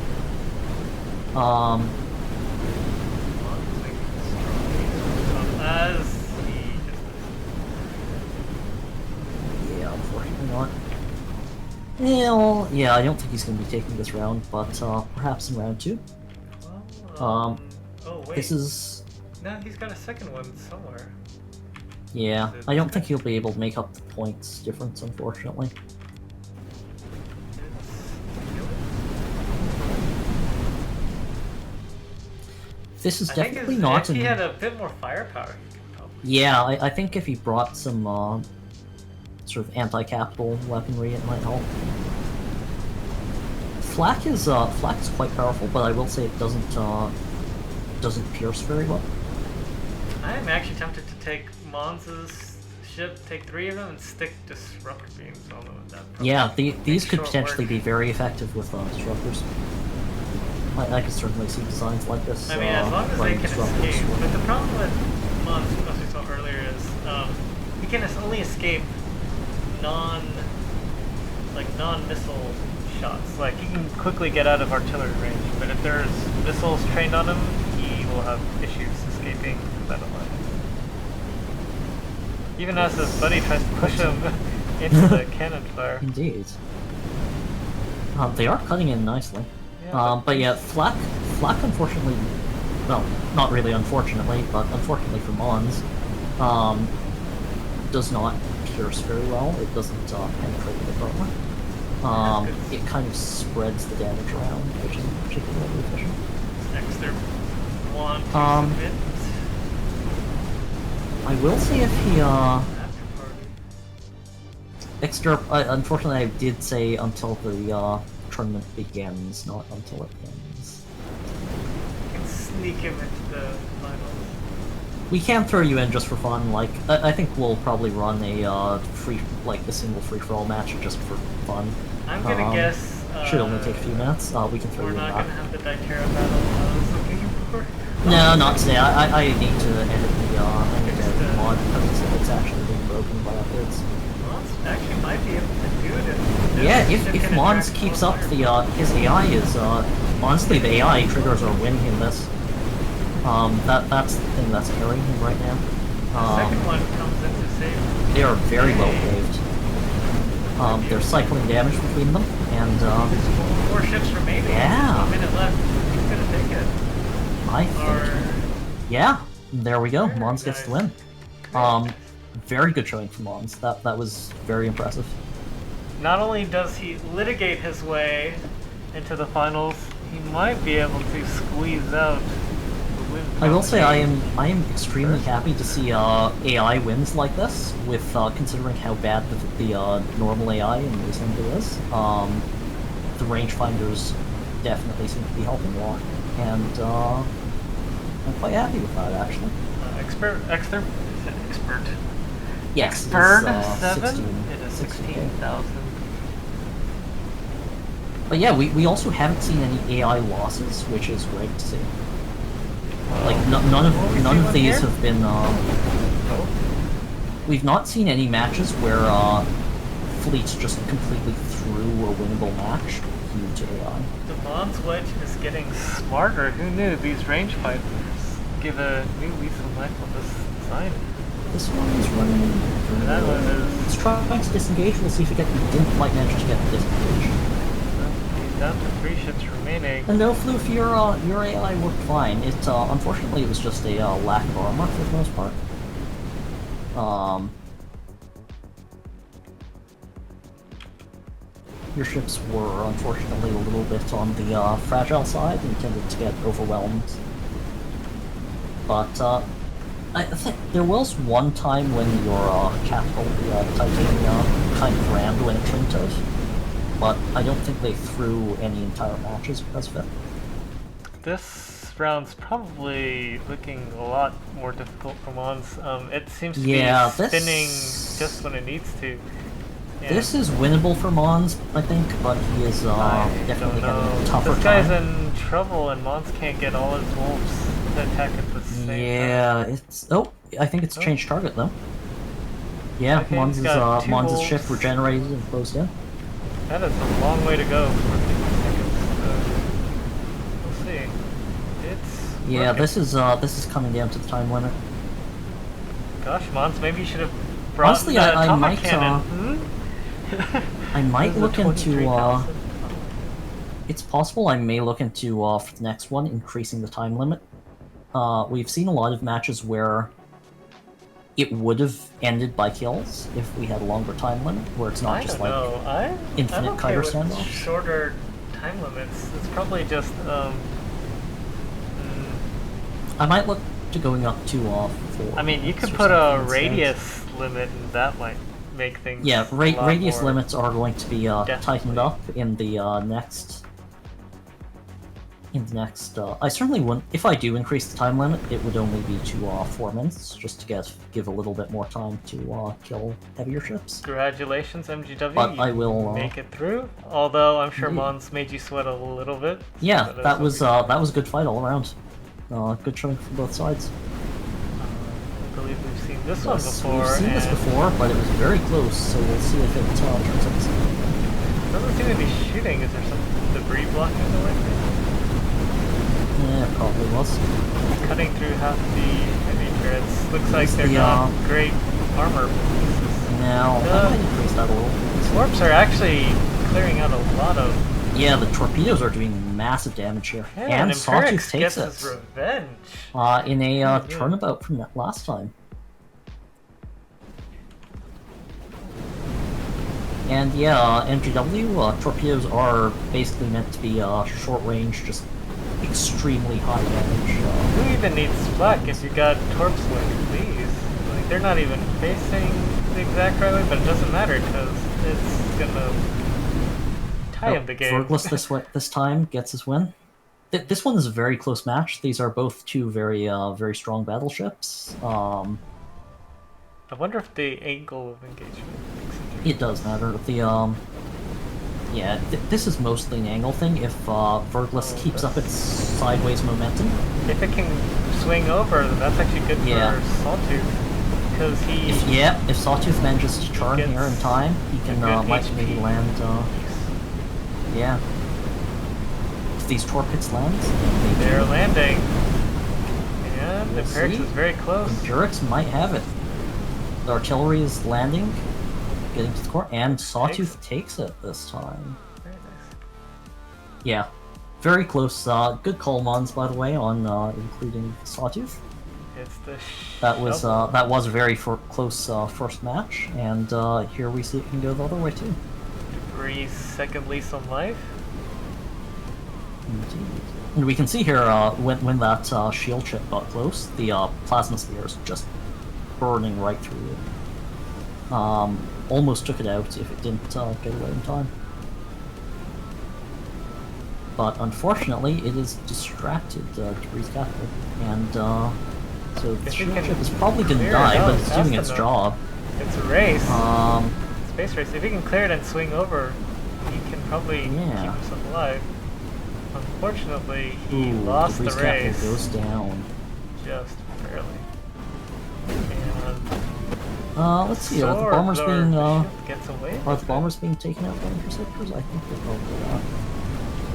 As he just
Yeah, unfortunately not. Well, yeah, I don't think he's going to be taking this round, but perhaps in round 2.
oh wait.
This is...
No, he's got a second one somewhere.
Yeah,
Is it
I don't
this
think
guy?
he'll be able to make up the points difference, unfortunately. This is
I think
definitely
if
not
he
an...
had a bit more firepower, he could probably.
Yeah, I think if he brought some sort of anti-capital weaponry, it might help. Flak is quite powerful, but I will say it doesn't pierce very well.
I am actually tempted to take Mons' ship, take 3 of them, and stick disruptor beams on them. That
Yeah, these
makes
could
short
potentially
work.
be very effective with disruptors. I could certainly see designs like this.
I mean, as long as they
running
can
disruptors.
escape. But the problem with Mons, as we saw earlier, is he can only escape non-missile shots. Like, he can quickly get out of artillery range, but if there's missiles trained on him, he will have issues escaping that line. Even as his buddy tries to push him into the cannon fire.
Indeed. They are cutting in nicely.
Yeah,
But yeah, Flak unfortunately, well, not really unfortunately, but unfortunately for Mons, does not pierce very well. It doesn't penetrate the armor. It kind of spreads the damage around, which isn't particularly efficient.
Next, they're want to submit.
I will say if he
After party.
unfortunately I did say until the tournament begins, not until it ends.
You can sneak him into the finals.
We can throw you in just for fun. Like I think we'll probably run a a single free-for-all match just for fun.
I'm gonna guess.
Should only take a few minutes. We can throw
We're
you in
not
that.
gonna have the Dyterra battle I was looking for.
No, not today. I need to edit the mod because it's actually being broken by updates.
Mons actually might be able to do it.
Yeah, if Mons keeps up his AI is honestly the AI triggers are winning him this. That's the thing that's carrying him right now.
The second one comes in to save.
They are very well paved. They're cycling damage between them, and
There's 4 ships remaining.
Yeah.
1 minute left. Who's gonna take it?
I think, yeah, there we go. Mons gets the win. Very good showing from Mons. That was very impressive.
Not only does he litigate his way into the finals, he might be able to squeeze out the win.
I will say I am extremely happy to see AI wins like this, with considering how bad the normal AI in Reassembly is. The rangefinders definitely seem to be helping a lot, and I'm quite happy with that actually.
Expert.
Yes,
Bird
it's,
7?
16,
It is
16K.
16,000.
But yeah, we also haven't seen any AI losses, which is great to see. Like none of these
here?
have been. We've not seen any matches where fleets just completely threw a winnable match due to AI.
The Mons wedge is getting smarter. Who knew these range fighters give a new lease of life on this design?
This one is running.
That one is.
It's trying to disengage. We'll see if it didn't quite manage to get the disengage.
He's down to 3 ships remaining.
And no, Floof, your AI worked fine. It unfortunately it was just a lack of armor for the most part. Your ships were unfortunately a little bit on the fragile side and tended to get overwhelmed. But I think there was one time when your capital, the Titania, kind of rammed when it shouldn't have. but I don't think they threw any entire matches because of it.
This round's probably looking a lot more difficult for Mons. It seems to
Yeah,
be spinning just when it needs to. And
this is winnable for Mons, I think, but he is definitely having a tougher
This guy's
time.
in trouble, and Mons can't get all his wolves to attack at the same time.
Yeah, it's... Oh, I think it's changed target, though. Yeah,
Okay,
Mons' ship regenerated and closed in.
That is a long way to go for 50 seconds. We'll see. It's
Yeah,
working.
this is coming down to the time limit.
Gosh, Mons, maybe you should have brought
Honestly,
the
I
atomic
might
cannon.
I might look into
23,000.
it's possible I may look into for the next one increasing the time limit. We've seen a lot of matches where it would have ended by kills if we had a longer time limit, where it's not just like infinite
I'm okay
kiter
with
standoffs.
shorter time limits. It's probably just
I might look to going up to 4.
I mean, you could put a radius limit, and that might make things.
Yeah, radius
more
limits are going to be tightened up in the next. I certainly wouldn't. If I do increase the time limit, it would only be to 4 minutes, just to give a little bit more time to kill heavier ships.
Congratulations, MGW.
But I will
make it through. Although I'm sure Mons made you sweat a little bit.
Yeah, that was a good fight all around. Good showing from both sides.
I believe we've seen this one before.
We've seen this before, but it was very close, so we'll see if it turns out the same.
Doesn't seem to be shooting. Is there some debris blocking the way?
Yeah, it probably was.
Cutting through half the heavy turrets. Looks like they're not great armor pieces.
Now, I might increase that a little.
Warps are actually clearing out a lot of...
Yeah, the torpedoes are doing massive damage here.
Yeah,
and Sawtooth
gets
takes
his revenge.
In a turnabout from that last time. And yeah, MGW, torpedoes are basically meant to be short range, just extremely high damage.
Who even needs flak if you got torps like these? Like, they're not even facing the exact right way, but it doesn't matter because it's gonna tie him the game.
Vergless this time gets his win. This one is a very close match. These are both two very strong battleships.
I wonder if the angle of engagement makes it.
It does matter. This is mostly an angle thing. If Vergless keeps up its sideways momentum,
if it can swing over, then that's actually good for Sawtooth, because
if Sawtooth manages to turn here in time, he can might maybe land. If these torpedoes land,
they're landing, and the Imperatrix is very close.
Imperatrix might have it. The artillery is landing. Getting to the core, and Sawtooth takes it this time.
Very nice.
Yeah, very close. Good call, Mons, by the way, on including Sawtooth.
It's the
that was a very close first match, and here we see it can go the other way too.
Debris' second lease on life.
Indeed. And we can see here when that shield chip got close, the plasma sphere is just burning right through it. Almost took it out if it didn't get away in time. But unfortunately, it is distracted Debris' capital, and so the shield ship is probably going to die, but it's doing its job.
It's a race. Space race. If he can clear it and swing over, he can probably keep himself alive. Unfortunately, he lost the race.
Capital goes down.
Just barely.
Let's see. Are the bombers being
are
the bombers being taken out by interceptors? I think they probably are.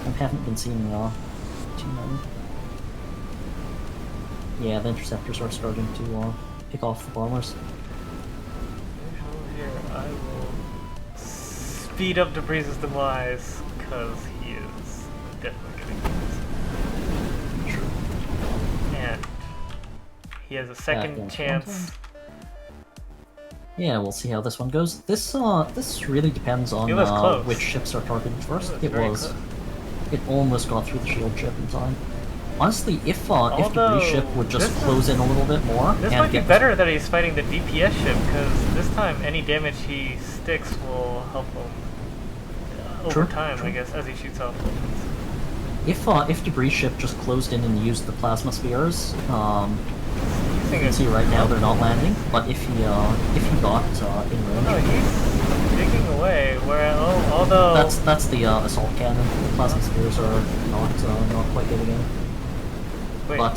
I haven't been seeing too many. Yeah, the interceptors are starting to pick off the bombers.
Here, I will speed up Debris' demise because he is definitely getting this.
Sure.
And he has a second chance.
Yeah, we'll see how this one goes. This really depends on which ships are targeted first. It was. It almost got through the shield ship in time. Honestly, if Debris ship would just close in a little bit more,
this might be better that he's fighting the DPS ship, because this time any damage he sticks will help him. over time, I guess, as he shoots off weapons.
If Debris ship just closed in and used the plasma spears, you can see right now they're not landing. But if he got in range,
oh, he's digging away. Although
that's the assault cannon. The plasma spears are not quite getting in.
Wait,
but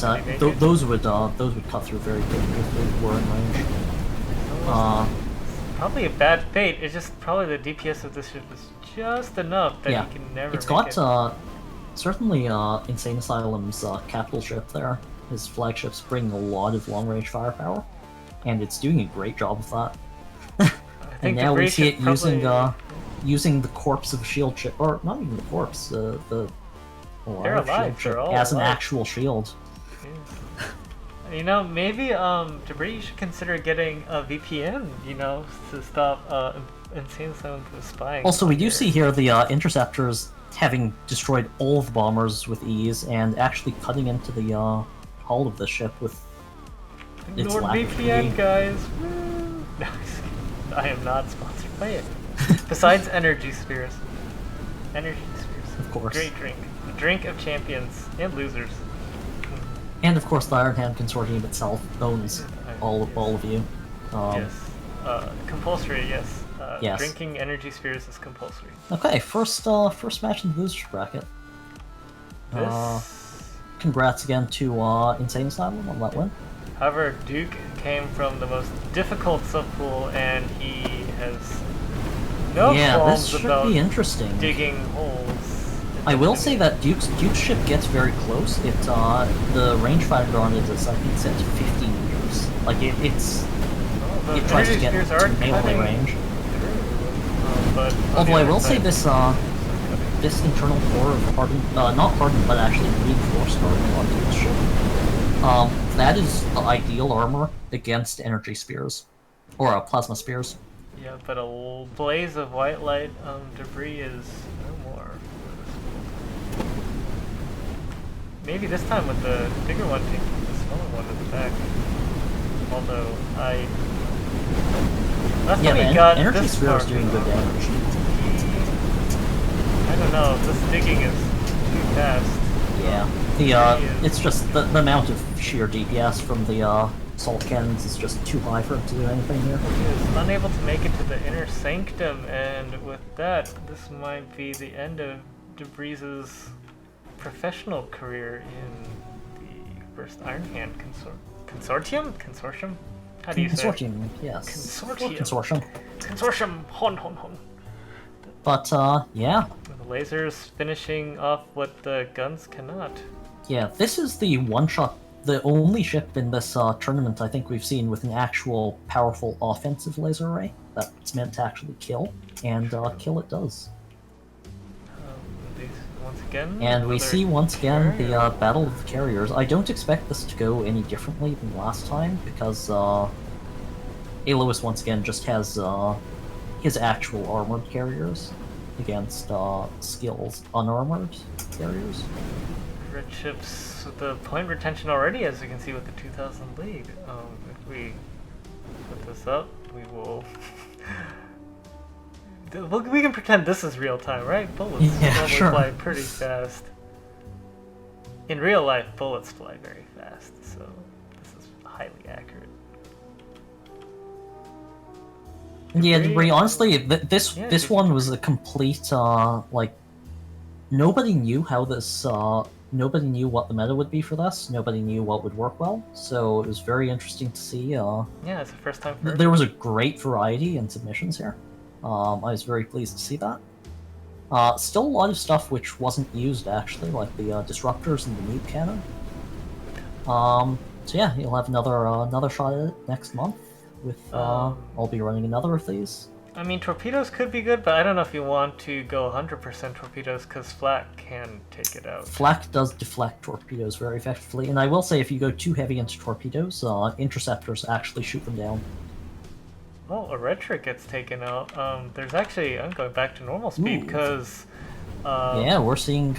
those would cut through very quickly if they were in range.
Probably a bad fate. It's just probably the DPS of this ship is just enough that he can never.
It's got certainly Insane Asylum's capital ship there. His flagship's bringing a lot of long-range firepower, and it's doing a great job of that. And now we see it using the corpse of a shield ship, or not even the corpse, the
alive,
shield ship as an actual shield.
Yeah. You know, maybe Debris should consider getting a VPN, you know, to stop Insane Asylum from spying.
Also, we do see here the interceptors having destroyed all the bombers with ease and actually cutting into the hull of the ship with its
NordVPN, guys. Woo! No, I am not sponsored by it. Besides energy spheres. Energy spheres.
Of course.
Great drink. The drink of champions and losers.
And of course, the Iron Hand Consortium itself owns all of you.
Yes. Compulsory, yes.
Yes.
Drinking energy spheres is compulsory.
Okay, first match in the losers bracket. Congrats again to Insane Asylum on that win.
However, Duke came from the most difficult subpool, and he has no qualms about
be interesting.
Digging holes.
I will say that Duke's ship gets very close. It the rangefinder on it is, I think, set to 50 meters. Like it tries to get to melee range.
But
although I will say this internal core of hardened, not hardened, but actually reinforced armor on Duke's ship. That is the ideal armor against energy spears, or plasma spears.
Yeah, but a blaze of white light debris is no more. Maybe this time with the bigger one taking the smaller one to the back. Although last time we got
energy
this
spear is doing good damage.
I don't know. This digging is too fast.
Yeah, it's just the amount of sheer DPS from the assault cannons is just too high for it to do anything here.
He is unable to make it to the inner sanctum, and with that, this might be the end of Debris's professional career in the first Iron Hand Consortium? Consortium? How do you say it?
Consortium, yes.
Consortium.
Consortium.
Consortium. Hon.
But, yeah.
The lasers finishing off what the guns cannot.
Yeah, this is the one-shot, the only ship in this tournament I think we've seen with an actual powerful offensive laser array that's meant to actually kill, and kill it does.
Once again,
and we see once again the Battle of the Carriers. I don't expect this to go any differently than last time, because Alois once again just has his actual armored carriers against Skill's unarmored carriers.
Red ships with the point retention already, as you can see with the 2000 lead. If we put this up, we will... we can pretend this is real time, right? Bullets fly pretty fast. In real life, bullets fly very fast, so this is highly accurate.
Yeah, Debris, honestly, this one was a complete, like, nobody knew how this, nobody knew what the meta would be for this, nobody knew what would work well, so it was very interesting to see,
yeah, it's the first time for
there was a great variety in submissions here. I was very pleased to see that. Still a lot of stuff which wasn't used, actually, like the disruptors and the nuke cannon. So yeah, you'll have another shot at it next month. With I'll be running another of these.
I mean, torpedoes could be good, but I don't know if you want to go 100% torpedoes, because flak can take it out.
Flak does deflect torpedoes very effectively, and I will say if you go too heavy into torpedoes, interceptors actually shoot them down.
Well, a red trick gets taken out. There's actually, I'm going back to normal speed, because...
yeah, we're seeing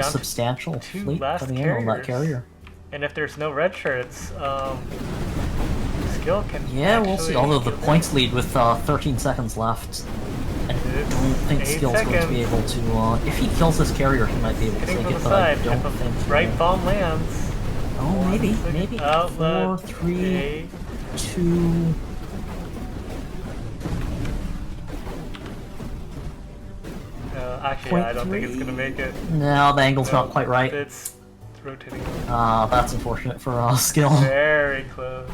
substantial fleet coming in on that carrier.
And if there's no red shirts, Skill can
we'll see. Although the points lead with 13 seconds left. And I don't think
8
Skill's going to be able to, if he kills this carrier, he might be able to
Getting
take
from
it,
the
but I
side.
don't
If a
think
right bomb lands.
Oh, maybe. 4,
Outlet.
3,
8.
2...
Actually, I don't think it's gonna make it.
No, the angle's not quite right.
It's rotating.
That's unfortunate for Skill.
Very close.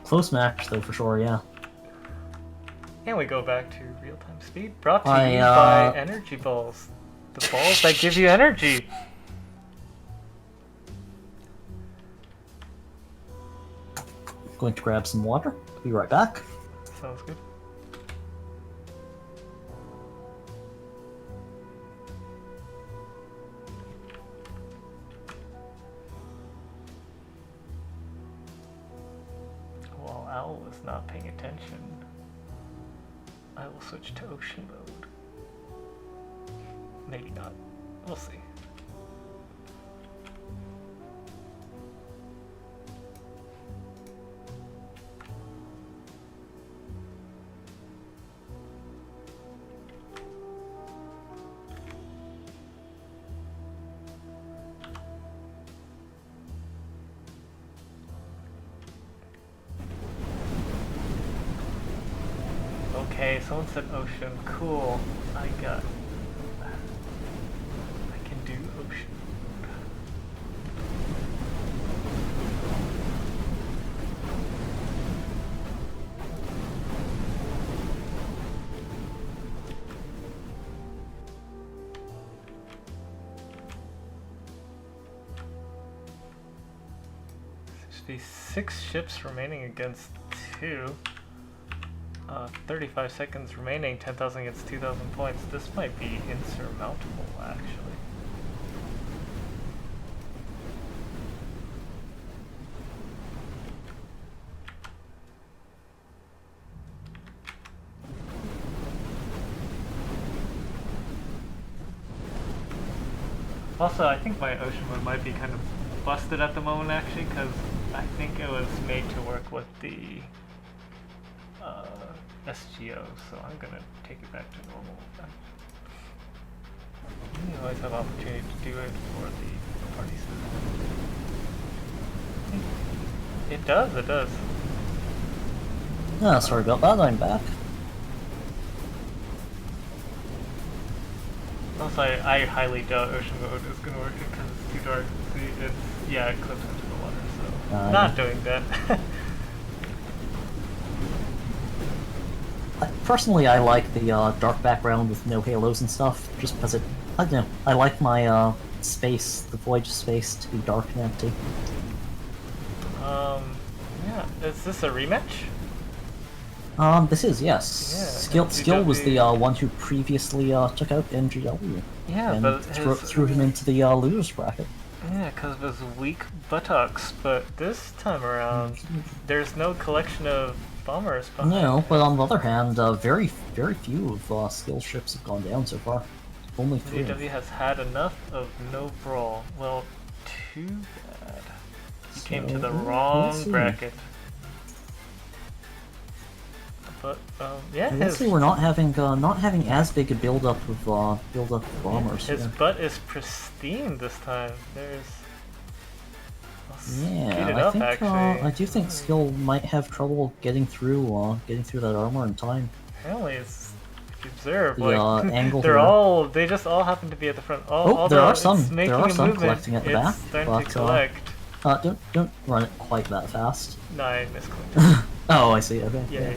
Close match, though, for sure, yeah.
And we go back to real-time speed, brought to you by energy balls. The balls that give you energy.
Going to grab some water. Be right back.
Sounds good. While Owl is not paying attention, I will switch to ocean mode. Maybe not. We'll see. Okay, someone said ocean. Cool. I can do ocean. There should be 6 ships remaining against 2. 35 seconds remaining, 10,000 against 2,000 points. This might be insurmountable, actually. Also, I think my ocean mode might be kind of busted at the moment, actually, because I think it was made to work with the SGO, so I'm gonna take it back to normal. You always have opportunity to do it for the party system. It does.
Yeah, sorry about that, I'm back.
Also, I highly doubt ocean mode is gonna work because it's too dark. See, it clips into the water, so not doing that.
Personally, I like the dark background with no halos and stuff, just because I don't know, I like my space, the void space, to be dark and empty.
Yeah, is this a rematch?
This is, yes.
Yeah,
Skill was the one who previously took out NGW.
Yeah,
and
but
threw him into the losers bracket.
Yeah, because of his weak buttocks, but this time around, there's no collection of bombers behind.
No, but on the other hand, very few of Skill ships have gone down so far. Only 3.
NGW has had enough of no brawl. Well, too bad. He came to the wrong bracket. But yeah,
let's see, we're not having as big a build-up of bombers.
His butt is pristine this time.
I do think Skill might have trouble getting through that armor in time.
Apparently, it's observed.
The angle.
They just all happen to be at the front.
There are some
movement,
collecting at the back,
starting to collect.
Don't run it quite that fast.
No, I misclicked.
Oh, I see. Okay.
Yeah.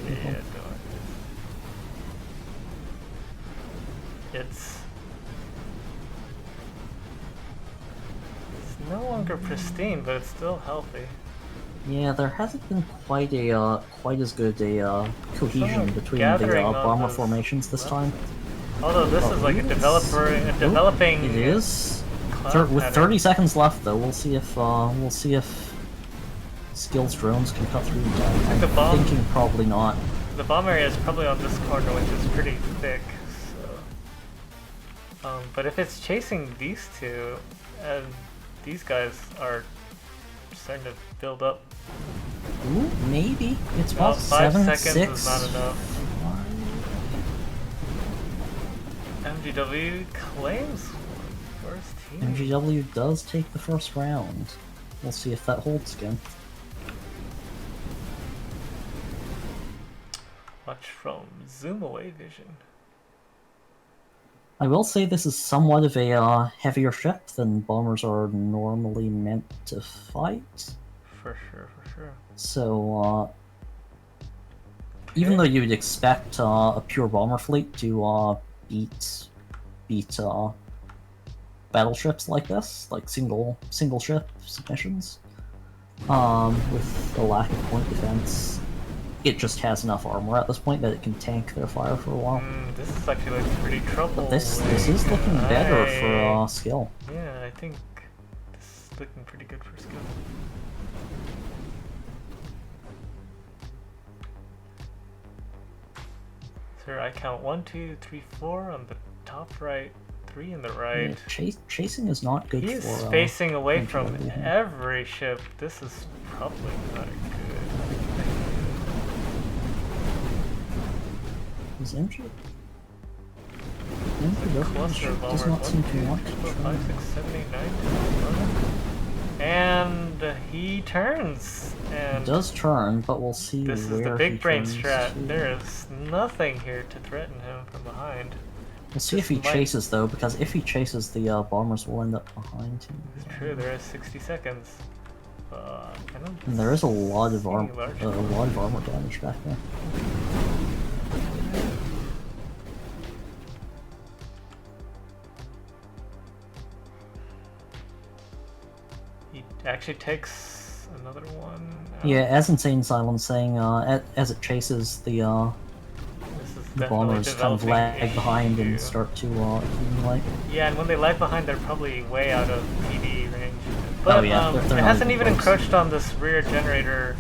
It's no longer pristine, but it's still healthy.
Yeah, there hasn't been quite as good a cohesion between the bomber formations this time.
Although this is like a developing.
It is. With 30 seconds left, though, we'll see if Skill's drones can cut through. I'm thinking probably not.
The bomb area is probably on this corner, which is pretty thick. So, but if it's chasing these two, and these guys are starting to build up.
Ooh, maybe it's
Well,
about
5
7,
seconds
6.
is not enough. MGW claims first team.
MGW does take the first round. We'll see if that holds again.
Watch from Zoom Away Vision.
I will say this is somewhat of a heavier ship than bombers are normally meant to fight.
For sure, for sure.
So, even though you would expect a pure bomber fleet to beat battleships like this, like single ship submissions, with a lack of point defense, it just has enough armor at this point that it can tank their fire for a while.
This is actually looking pretty trouble.
But this is looking better for skill.
Yeah, I think this is looking pretty good for skill. Sir, I count 1, 2, 3, 4 on the top right, 3 in the right.
Yeah, chasing is not good
He's
for
spacing away from
MGW.
every ship. This is probably not good.
Is MGW
Cluster of
does
bomber.
not seem to
1, 2,
want
3,
to
4,
try.
5, 6, 7, 8, 9, 10, 11. And he turns. And
It does turn, but we'll see
this is
where
the big
he
brain
turns
strat.
to.
There is nothing here to threaten him from behind.
We'll see if he chases though, because if he chases, the bombers will end up behind him.
It's true. There is 60 seconds. I don't
And there is a lot of
see
armor
large
damage back there.
He actually takes another one.
Yeah, as Insane Asylum's saying, as it chases,
This is
the
definitely
bombers kind of
developing
lag behind and
issue.
start to accumulate.
Yeah, and when they lag behind, they're probably way out of PD range. But
Oh, yeah, they're
it
not
hasn't
even
even
close.
encroached on this rear generator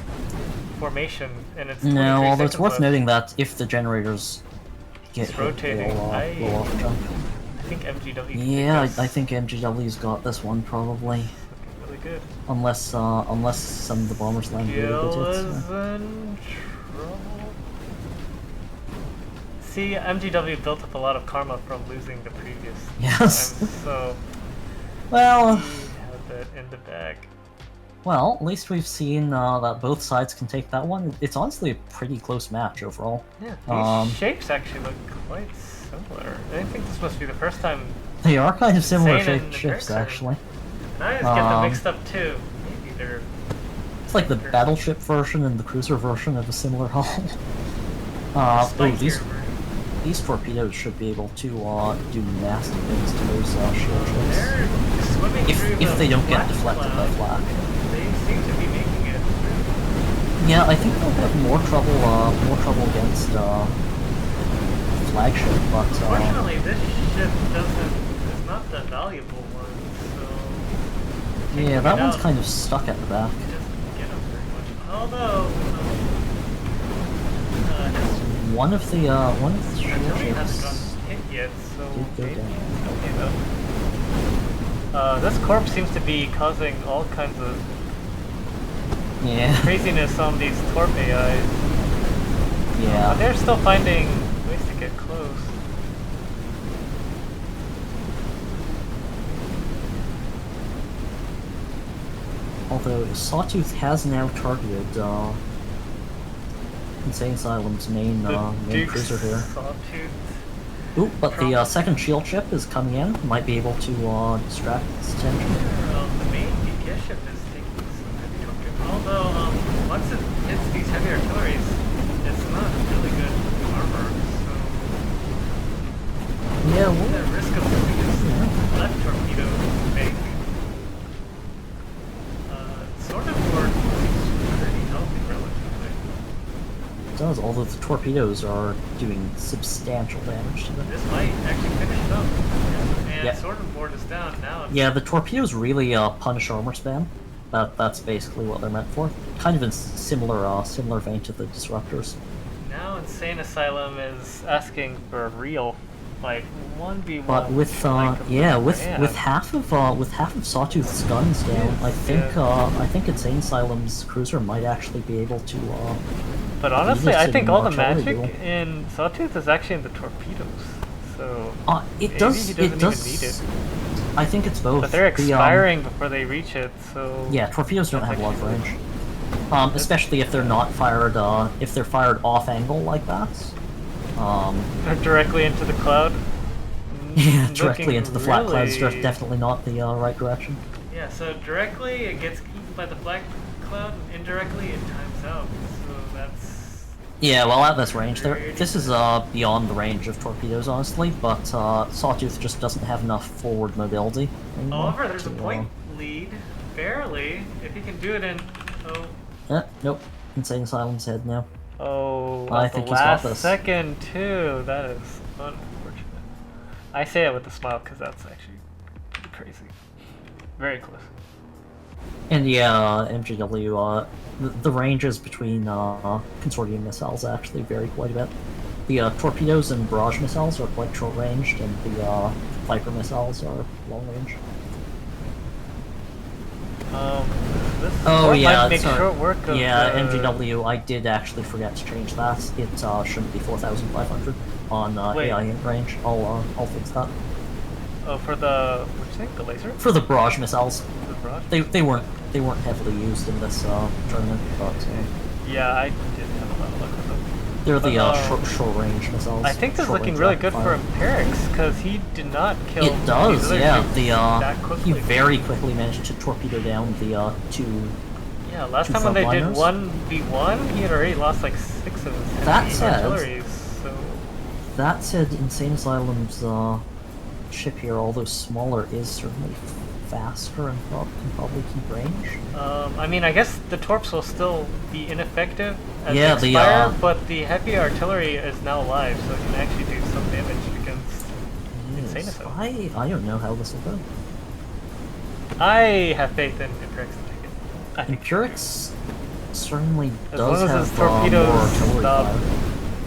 formation, and it's 23
No, although it's
seconds
worth
left.
noting that if the generators get
It's
hit,
rotating.
they'll blow off a chunk.
I think MGW.
Yeah,
is
I think MGW's got this one probably,
looking really good.
unless some of the bombers land really
Gil
good hits.
is in trouble. See, MGW built up a lot of karma from losing the previous
Yes.
times, so
Well,
he had that in the bag.
well, at least we've seen that both sides can take that one. It's honestly a pretty close match overall.
Yeah, these shapes actually look quite similar. I think this must be the first time.
They are kind of similar
Insane and
shaped ships,
Berserker.
actually.
I always get them mixed up too. Maybe they're.
It's like the battleship version and the cruiser version of a similar hull.
Splinter.
These torpedoes should be able to do nasty things to those shield ships.
They're swimming through
If they don't get
black
deflected by
cloud.
flak.
They seem to be making it.
Yeah, I think they'll have more trouble against flagship, but
Fortunately, this ship is not the valuable one, so
yeah, that one's
out.
kind of stuck at the back.
it doesn't get up very much. Although,
One of the shield
artillery hasn't
ships.
gotten hit yet, so
Did go
maybe
down.
it's okay though. This corpse seems to be causing all kinds of
Yeah.
craziness on these torp AIs. But
Yeah.
they're still finding ways to get close.
Although Sawtooth has now targeted Insane Asylum's main
Duke's
cruiser here.
Sawtooth.
Ooh, but the second shield ship is coming in. Might be able to distract its attention.
The main DPS ship is taking some heavy torpedoes. Although, once it hits these heavy artilleries, it's not really good armor, so
Yeah,
the
well,
risk of losing its left torpedo is big. Sort of board seems pretty healthy relatively.
it does. Although the torpedoes are doing substantial damage to them.
This might actually finish it up. And
Yeah.
sort of board is down now. It's
Yeah, the torpedoes really punish armor spam. That's basically what they're meant for. Kind of in similar vein to the disruptors.
Now Insane Asylum is asking for a real fight, 1v1.
But with
flank of
yeah,
the
with
brand.
half of Sawtooth's guns down, I think Insane Asylum's cruiser might actually be able to.
But honestly, I
this
think
in
all the
artillery
magic
duel.
in Sawtooth is actually in the torpedoes. So
It
maybe
does.
he doesn't
It does.
even need it.
I think it's both.
But they're expiring before they reach it, so
Yeah, torpedoes don't have a lot of
actually
range. Especially if they're not fired. If they're fired off angle like that.
Or directly into the cloud.
Yeah, directly
Looking
into the flat clouds.
really-
Definitely not the right direction.
Yeah, so directly it gets eaten by the black cloud, and indirectly it times out. So that's
Yeah, well, at this range, this is beyond the range of torpedoes, honestly. But Sawtooth just doesn't have enough forward mobility anymore.
However, there's a point lead, barely, if he can do it in.
Nope. Insane Asylum's head now.
Oh,
I
at the
think he's got
last
this.
second too. That is unfortunate. I say it with a smile because that's actually pretty crazy. Very close.
And yeah, MGW, the ranges between Consortium missiles actually vary quite a bit. The torpedoes and barrage missiles are quite short-ranged, and the Viper missiles are long-range.
This
Oh yeah,
might make short work of
MGW. I did actually forget to change that. It shouldn't be 4,500 on AI range. I'll fix that.
Oh, for the what you think? The laser?
For the barrage missiles,
The barrage?
they weren't heavily used in this tournament, but
Yeah, I did have a lot of luck with them.
they're the short range missiles.
I think this is looking
short-range
really
rapid
good for
fire.
Empirix because he did not kill.
It does,
these other
yeah.
ships
The
that
he
quickly.
very quickly managed to torpedo down the two.
Yeah, last
two
time when they did
frontliners.
1v1, he had already lost like 6 of his
That
heavy
said-
artilleries. So
That said, Insane Asylum's ship here, although smaller, is certainly faster and can probably keep range.
I mean, I guess the torps will still be ineffective as
Yeah,
they
the,
expire, but the heavy artillery is now alive, so it can actually do some damage against Insane
Yes,
Asylum.
I don't know how this will go.
I have faith in Empirix to take it. I think
Empirix certainly
as long
does
as
have
his
more
torpedoes
artillery
stop
fire.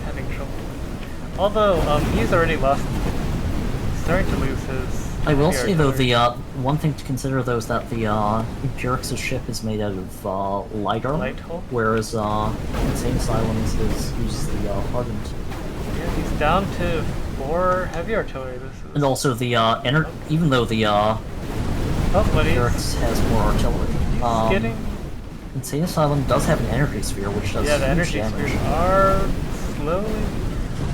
having trouble. Although he's already lost, starting to lose his.
I will
heavy
say though,
artillery.
the one thing to consider though is that the Empirix's ship is made out of light armor,
Light hull?
whereas Insane Asylum's uses the hardened.
Yeah, he's down to 4 heavy artillery. This is.
And also the even though the
Oh, but
Empirix has more artillery,
he's getting.
Insane Asylum does have an energy sphere, which does
Yeah, the
huge
energy
damage.
spheres are slowly.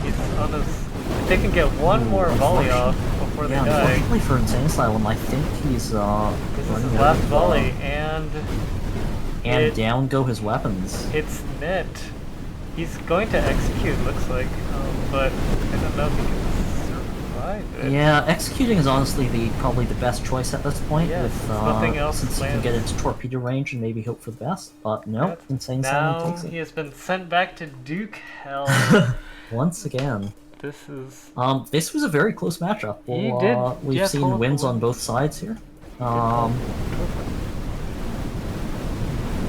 He's on his. If they can get one more volley off before they
Yeah,
die.
unfortunately for Insane Asylum, I think he's
This is
running
his
out
last
of,
volley, and it-
down go his weapons.
it's net. He's going to execute, looks like, but I don't know if he can survive it.
Yeah, executing is honestly probably the best choice at this point.
Yeah,
with
since nothing else
since you can
lands.
get into torpedo range and maybe hope for the best. But no,
Yep.
Insane Asylum
Now
takes
he
it
has been sent back to Duke Hell.
once again.
This is.
This was a very close matchup.
He
We'll,
did,
we've
yeah,
seen
pull up the
wins on
wins.
both sides here.
Go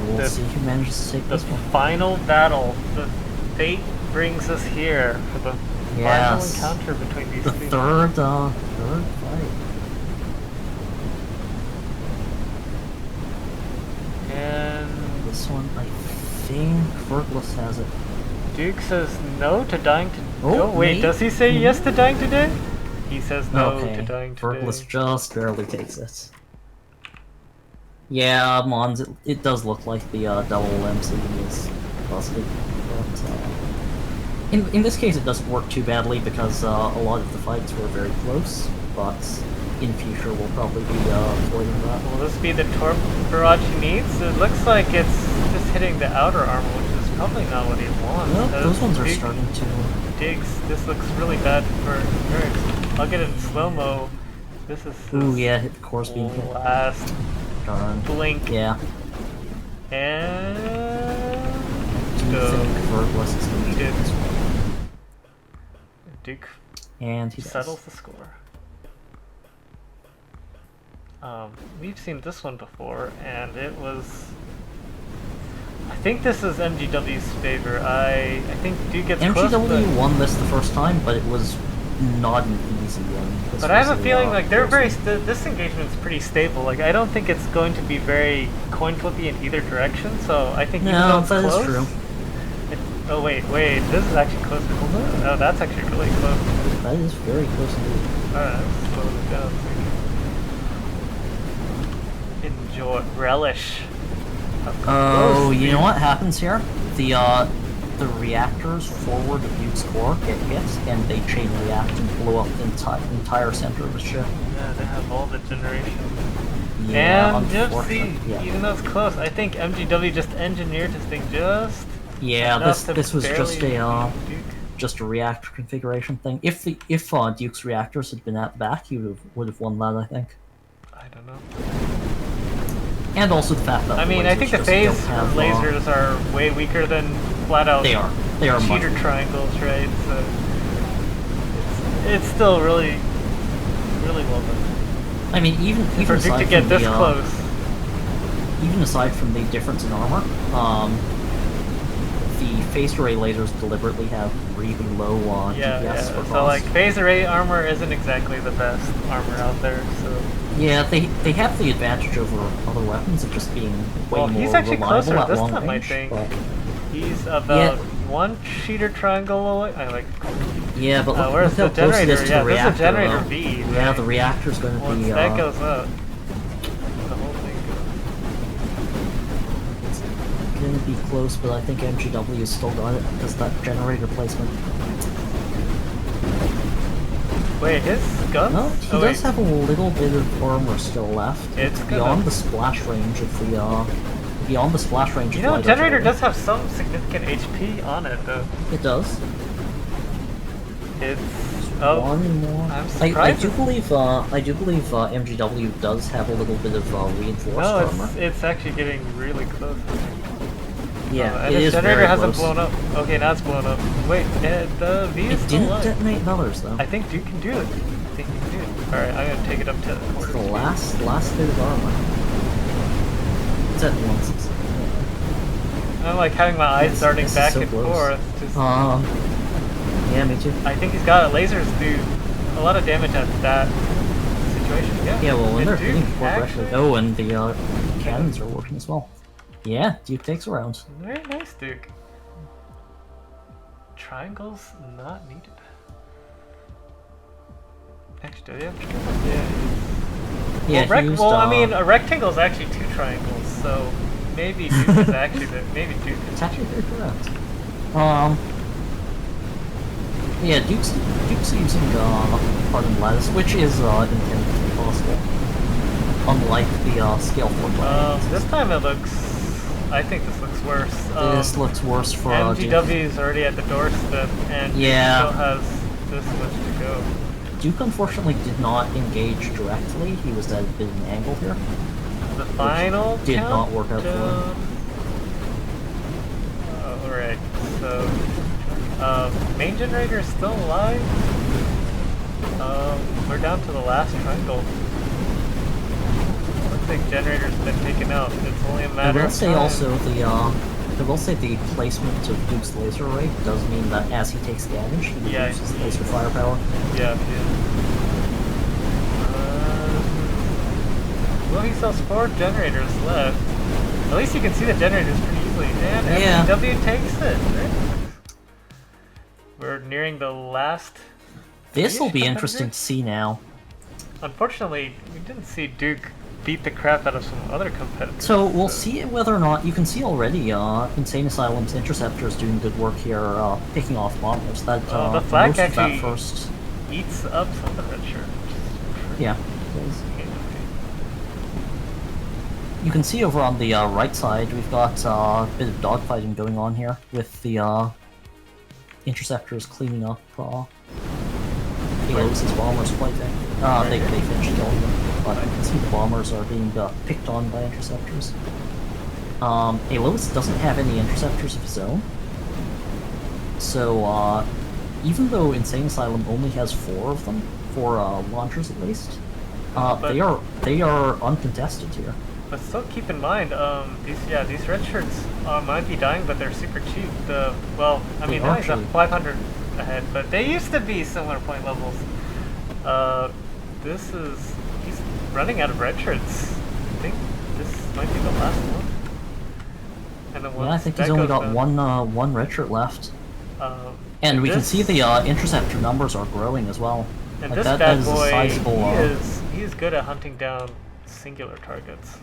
We'll
The-
see who manages to take
The
this one.
final battle. The fate brings us here for the
Yes.
final encounter between these
The
two.
third fight.
And
This one, I think Vergless has it.
Duke says no to dying to.
Oh,
wait,
me?
does he say yes to dying today? He says no
Okay,
to dying today.
Vergless just barely takes it. Yeah, Mons, it does look like the double MC is busted. But, in this case, it doesn't work too badly because a lot of the fights were very close, but in future we'll probably be avoiding that.
Will this be the torp barrage he needs? It looks like it's just hitting the outer armor, which is probably not what he wants.
Well,
as
those ones are
Duke
starting to...
digs. This looks really bad for Eric's. I'll get it in slow-mo. This is
Ooh,
his
yeah, hit the core's being hit.
last
Darn.
blink.
Yeah.
And...
Do you
go.
think Vergless is going to
He
take
did.
this one?
Duke
And he does.
settles the score. We've seen this one before, and it was... I think this is MGW's favor. I think Duke gets close,
MGW won this the first time, but it was not an easy one. This
but I have
was
a feeling like they're
close
very...
one.
this engagement's pretty stable. Like, I don't think it's going to be very coin flippy in either direction, so I think even though
No,
it's
that is
close...
true.
Oh, wait, this is actually close. No, that's actually really close.
That is very close indeed.
Alright, let's slow it down so we can enjoy, relish.
Oh, you know what happens here? The reactors forward of Duke's core get hit, and they chain react and blow up the entire center of the ship.
Yeah, they have all the generation.
Yeah,
and just
unfortunately,
see,
yeah.
even though it's close, I think MGW just engineered this thing just.
Yeah,
enough
this was just
barely
a
beat Duke.
just a reactor configuration thing. If Duke's reactors had been at the back, he would have won that, I think.
I don't know.
And also the fact that
I mean, I think the phase lasers are way weaker than flat out.
They are
cheater
much
triangles, right? So it's still really well done.
I mean, even
For Duke
aside
to get
from
this
the,
close.
even aside from the difference in armor, the phased array lasers deliberately have really low DPS for
So like phase array armor isn't exactly the best armor out there. So
yeah, they have the advantage over other weapons of just being way more
he's actually
reliable
closer
at
this
long
time,
range.
I think.
But
he's about one cheater triangle away.
yeah, but look,
where's
look
the
how close it
generator?
is to
Yeah,
the
this is
reactor.
a generator
though.
B.
Yeah,
Right?
the reactor's going to
Once
be.
that goes up, the whole thing goes.
It's going to be close, but I think MGW has still got it because of that generator placement.
Wait, his guns?
No, he does have a little bit of armor still left.
It's
beyond the splash range of the beyond the splash range.
You know, generator does have some significant HP on it, though.
It does.
It's
one more.
I'm
I
surprised.
do believe MGW does have a little bit of reinforced armor.
It's actually getting really close.
Yeah,
and
it
the
is
generator
very
hasn't
close.
blown up. Okay, now it's blown up. Wait, the V is
It
still
didn't
alive.
detonate others though.
I think Duke can do it. I think you can do it. Alright, I'm gonna take it up to the
It's
quarter.
the last bit of armor. It's at once.
I'm like having my eyes darting back
so
and
close.
forth. Just,
yeah, me too.
I think he's got lasers do a lot of damage at that situation. Yeah.
Yeah, well, when
And
they're
Duke
hitting correctly.
actually-
Oh, and the cannons are working as well. Yeah, Duke takes a round.
Very nice, Duke. Triangles not needed. Actually, yeah.
Yeah, he used,
I mean, a rectangle is actually two triangles, so maybe Duke is actually maybe Duke is
it's actually very correct. Yeah, Duke's using hardened lattice, which is intended to be possible. Unlike the scale 4 triangles.
This time it looks. I think this looks worse.
This looks worse for
MGW
Duke.
is already at the doorstep, and
Yeah.
still has this much to go.
Duke unfortunately did not engage directly. He was at a bit of an angle here.
The final
did not work out for him.
Alright, so main generator is still alive. We're down to the last triangle. Looks like generator's been taken out. It's only a matter of time.
I will say the placement of Duke's laser array does mean that as he takes damage, he reduces laser firepower.
Yeah. Well, he sells 4 generators left. At least you can see the generators pretty easily. And MGW takes it. Right? We're nearing the last.
This will be interesting to see now.
Unfortunately, we didn't see Duke beat the crap out of some other competitors.
So we'll see whether or not you can see already. Insane Asylum's interceptors doing good work here, picking off bombers. That
the flak
most of
actually
that first
eats up some of the red shirt.
Yeah. You can see over on the right side, we've got a bit of dogfighting going on here with the interceptors cleaning up Aloys's bombers fighting. They finished killing them, but you can see the bombers are being picked on by interceptors. Aloys doesn't have any interceptors of his own, so even though Insane Asylum only has 4 of them, 4 launchers at least, they are uncontested here.
But still keep in mind, these red shirts might be dying, but they're super cheap. Now he's at 500 ahead, but they used to be similar point levels. He's running out of red shirts. I think this might be the last one. And then
I think he's only got one red shirt left. And we can
this-
see the interceptor numbers are growing as well.
And
Like
this
that
bad
is a
boy,
sizable.
he is good at hunting down singular targets.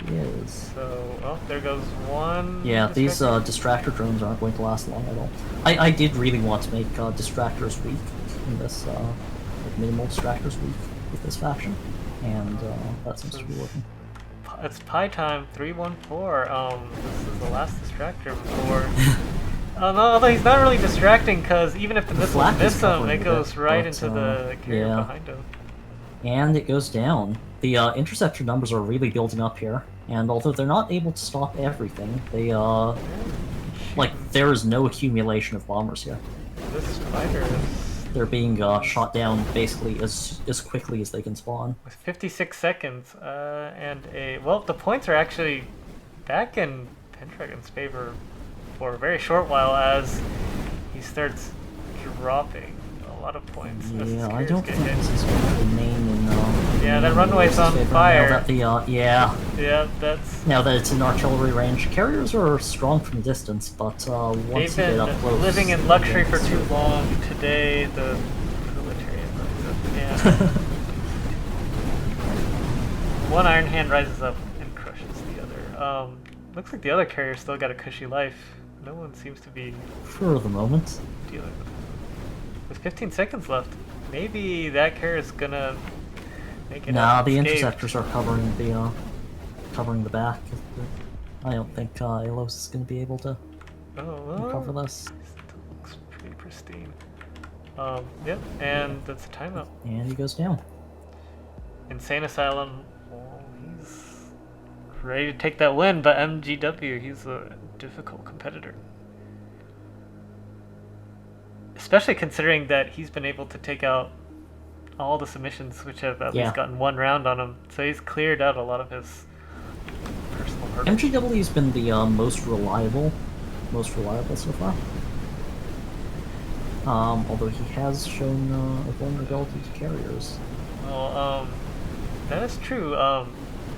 He is.
So, well, there goes one.
Yeah, these
distractor.
distractor drones aren't going to last long at all. I did really want to make distractors weak in this, like minimal distractors weak with this faction, and that seems to be working.
It's pie time 314. This is the last distractor before. No, although he's not really distracting because even if the missiles
flak is
miss him,
covering
it
a
goes
bit,
right
but,
into the carrier
yeah.
behind him.
And it goes down. The interceptor numbers are really building up here, and although they're not able to stop everything, they like there is no accumulation of bombers here.
This fighter is
They're being shot down basically as quickly as they can spawn.
with 56 seconds and a well, the points are actually back in Pendragon's favor for a very short while as he starts dropping a lot of points. as his
Yeah, I
carriers
don't
get
think
hit.
this is going to remain in.
Yeah, that
in
runway's on
favor
fire.
Now that the yeah,
Yeah, that's.
now that it's in artillery range, carriers are strong from a distance, but once
They've
you get
been
up close,
living in luxury for
it's-
too long. Today, the proletariat rises up. Yeah. One Iron Hand rises up and crushes the other. Looks like the other carrier still got a cushy life. No one seems to be
for the moment.
dealing with it. With 15 seconds left, maybe that carrier's gonna make it.
Nah,
out
the
unscathed.
interceptors are covering the back. I don't think Alos is going to be able to
Oh,
cover
well,
this.
still looks pretty pristine. Yep, and that's a timeout.
And he goes down.
Insane Asylum, well, he's ready to take that win, but MGW, he's a difficult competitor. Especially considering that he's been able to take out all the submissions, which have at
Yeah.
least gotten one round on him. So he's cleared out a lot of his personal hurdles.
MGW's been the most reliable so far. Although he has shown a vulnerability to carriers.
Well, that is true.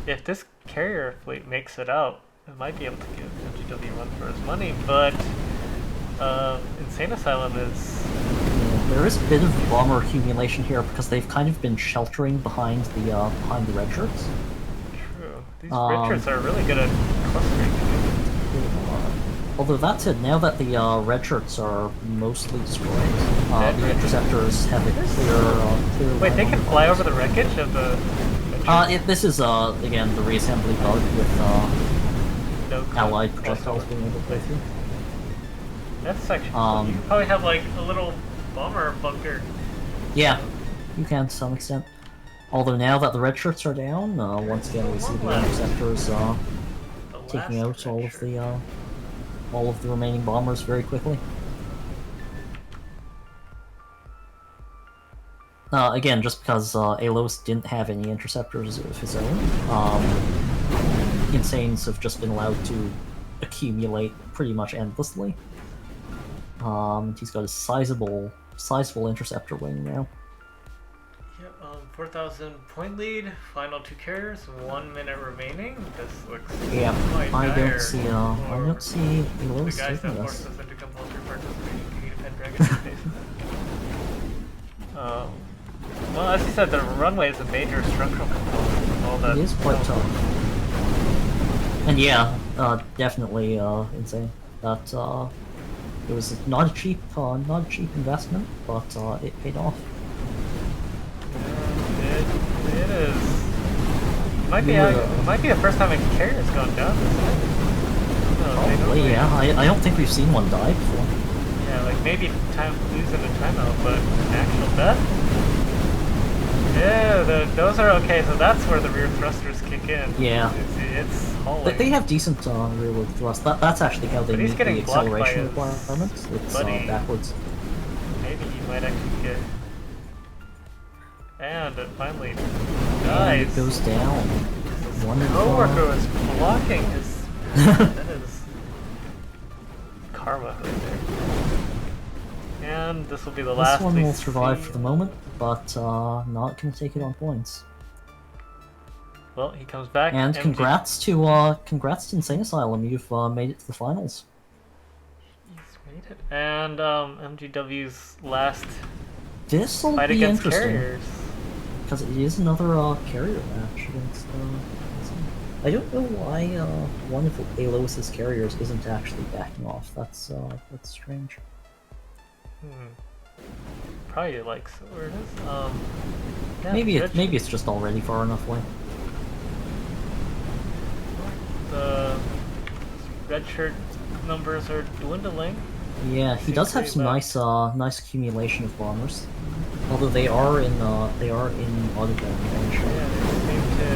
If this carrier fleet makes it out, it might be able to give MGW a run for his money, but Insane Asylum is...
There is a bit of bomber accumulation here because they've kind of been sheltering behind the red shirts.
True. These red shirts are really good at clustering.
Although that said, now that the red shirts are mostly destroyed,
Dead
the
red
interceptors have a clear
Wait, they
line
can
on
fly over the wreckage of the...
this is again the reassembly bug with
no
allied projectiles being able to play through.
That's actually cool. You could probably have like a little bomber bunker.
Yeah, you can to some extent. Although now that the red shirts are down, once again we see the interceptors taking out all of the remaining bombers very quickly. Again, just because Alos didn't have any interceptors of his own, Insanes have just been allowed to accumulate pretty much endlessly. He's got a sizable interceptor wing now.
Yep, 4,000 point lead, final two carriers, 1 minute remaining. This looks quite
I
dire
don't see
for
Alos
the guys
taking
that
this.
forced us into compulsory participation in King of Pendragon days. Well, as you said, the runway is a major structural component of all that.
It is quite tough. And yeah, definitely insane. That it was not a cheap investment, but it paid off.
It is. It might be the first time a carrier's gone down.
Probably, yeah. I don't think we've seen one die before.
Yeah, like maybe losing a timeout, but an actual death. Yeah, those are okay. So that's where the rear thrusters kick in.
Yeah.
It's hauling.
They have decent rearward thrust. That's actually how they
But he's
meet the
getting blocked by
acceleration
his
requirements. It's
buddy.
backwards.
Maybe he might actually get. And it finally
And
dies.
it goes down.
His coworker was blocking his. That is karma right there. And this will be the last.
This one
we
will survive
see.
for the moment, but not going to take it on points.
Well, he comes back.
And
MG
congrats to Insane Asylum. You've made it to the finals.
He's made it. And MGW's last
This'll
fight
be
against
interesting.
carriers.
Because it is another carrier match against. I don't know why one of Alois's carriers isn't actually backing off. That's strange.
Probably like so where it is. Yeah,
Maybe it's just already far enough away.
The red shirt numbers are dwindling.
Yeah, he does have some nice accumulation of bombers. Although they are in autogun range.
Yeah, they seem to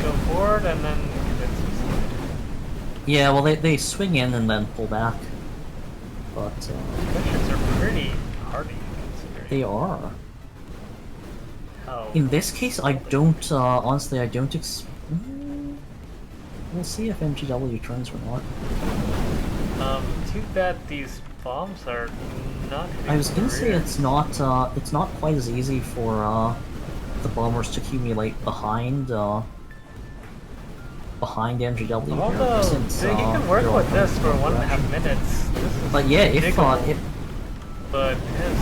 go forward and then commit suicide.
Yeah, well they swing in and then pull back. But
red shirts are pretty hardy considering.
they are.
How
In this case, I don't honestly. I don't. We'll see if MGW turns or not.
Too bad these bombs are not.
I was gonna say it's not quite as easy for the bombers to accumulate behind MGW.
Although
Since,
he can work with this for 1.5 minutes. This is
but yeah, if
but his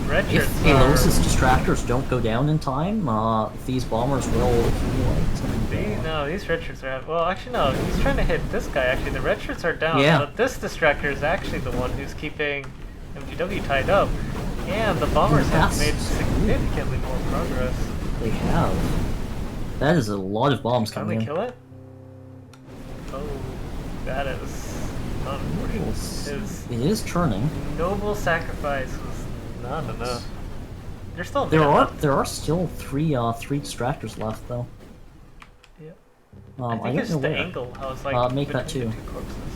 red
if
shirts
Alois's distractors don't go down in time, these bombers will accumulate.
No, these red shirts are. Well, actually, no. He's trying to hit this guy. Actually, the red shirts are down.
Yeah.
But this distractor is actually the one who's keeping MGW tied up, and the bombers have made significantly more progress.
They have. That is a lot of bombs coming in.
Finally kill it. Oh, that is unfortunate.
It is turning.
Noble sacrifice was not enough. There's still
there are still three distractors left though.
Yeah.
I
think
don't
it's
know
the
where.
angle. How it's like
make that
between
two.
the two corpses.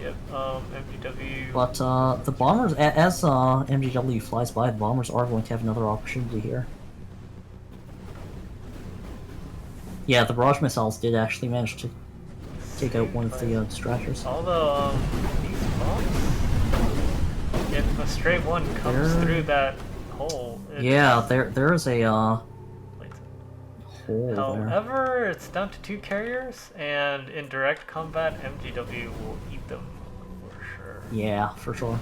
Yep. MGW.
But the bombers, as MGW flies by, the bombers are going to have another opportunity here. Yeah, the barrage missiles did actually manage to take out one of the distractors.
Although these bombs, if a stray one comes through that hole,
yeah, there is a hole
However, it's down to 2 carriers, and in direct combat, MGW will eat them for sure.
Yeah, for sure.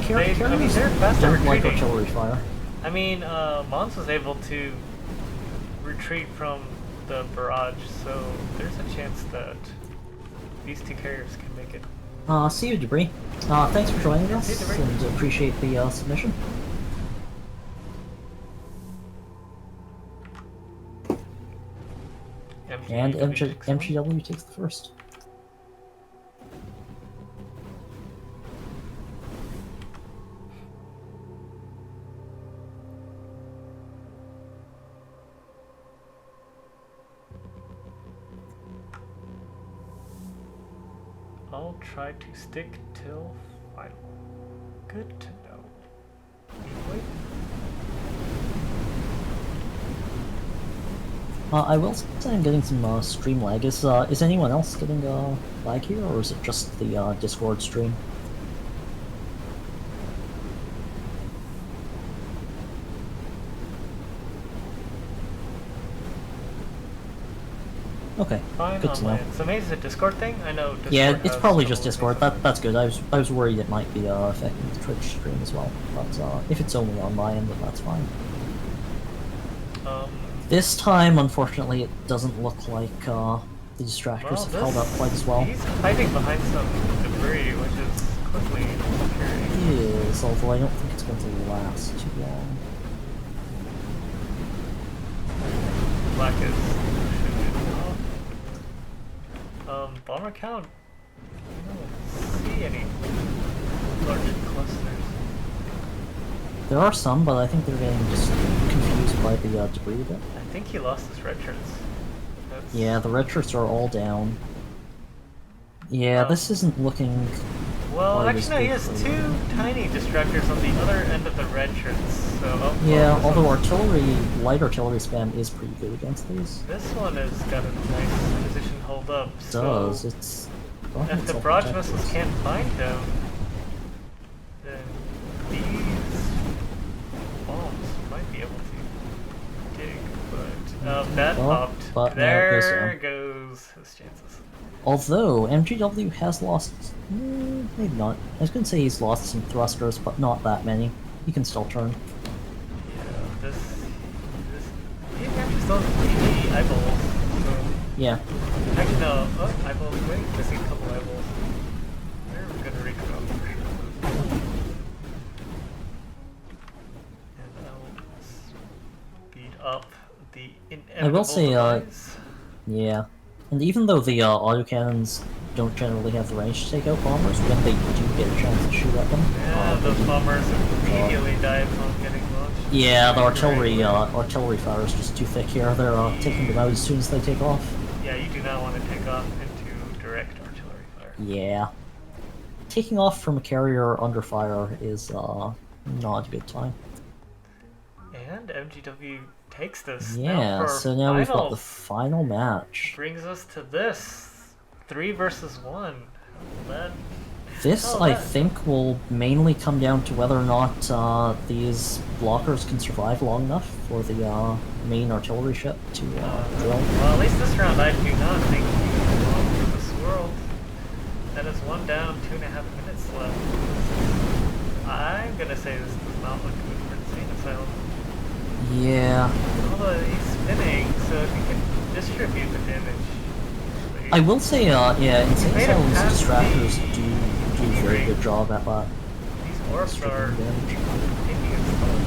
They're fast at
don't like
retreating.
artillery fire.
I mean, Mons was able to retreat from the barrage, so there's a chance that these 2 carriers can make it.
See you, Debris. Thanks for joining us, and appreciate the submission. And MGW takes the first.
I'll try to stick till final. Good to know. Wait.
I will say I'm getting some stream lag. Is anyone else getting lag here, or is it just the Discord stream? Okay,
fine
good to know.
So maybe it's a Discord thing? I know Discord.
Yeah, it's probably just Discord. That's good. I was worried it might be affecting the Twitch stream as well. But if it's only on my end, then that's fine. This time, unfortunately, it doesn't look like the distractors have held up quite as well.
He's hiding behind some debris, which is quickly appearing.
He is, although I don't think it's going to last too long.
Black is bomber count. I don't see any large clusters.
There are some, but I think they're getting just confused by the debris a bit.
I think he lost his red shirts.
Yeah, the red shirts are all down. Yeah, this isn't looking...
Well, actually, no, he has 2 tiny distractors on the other end of the red shirts, so...
yeah, although light artillery spam is pretty good against these.
This one has got a nice position hold up,
It does, it's...
if the barrage missiles can't find him, then these bombs might be able to dig, but... That
Oh,
popped.
but no, it goes
There
down.
goes his chances.
Although MGW has lost, maybe not. I was gonna say he's lost some thrusters, but not that many. He can still turn.
Yeah, this he actually still has 80 eyeballs. So
Yeah.
actually no, oh, eyeballs. Wait, missing a couple eyeballs. They're gonna recount for sure. And I'll speed up the inevitable
I will say,
demise.
yeah. And even though the autocannons don't generally have the range to take out bombers, when they do get a chance to shoot at them,
Yeah, those bombers immediately die upon getting launched.
yeah, the artillery fire is just too thick here. They're taking them out as soon as they take off.
Yeah, you do not want to take off into direct artillery fire.
Yeah. Taking off from a carrier under fire is not a good time.
And MGW takes this.
Yeah, so now we've got the
finals.
final match.
Brings us to this 3 versus 1. That,
This, I think, will mainly come down to whether or not these blockers can survive long enough for the main artillery ship to drill.
Well, at least this round I do not think he belong to this world. That is 1 down, 2.5 minutes left. I'm gonna say this does not look good for Insane Asylum.
Yeah.
Although he's spinning, so if he can distribute the damage.
I will say, yeah, Insane
made it
Asylum's
past
distractors
the
do a very good job at that.
These orbs are
Stripping damage.
taking its toll.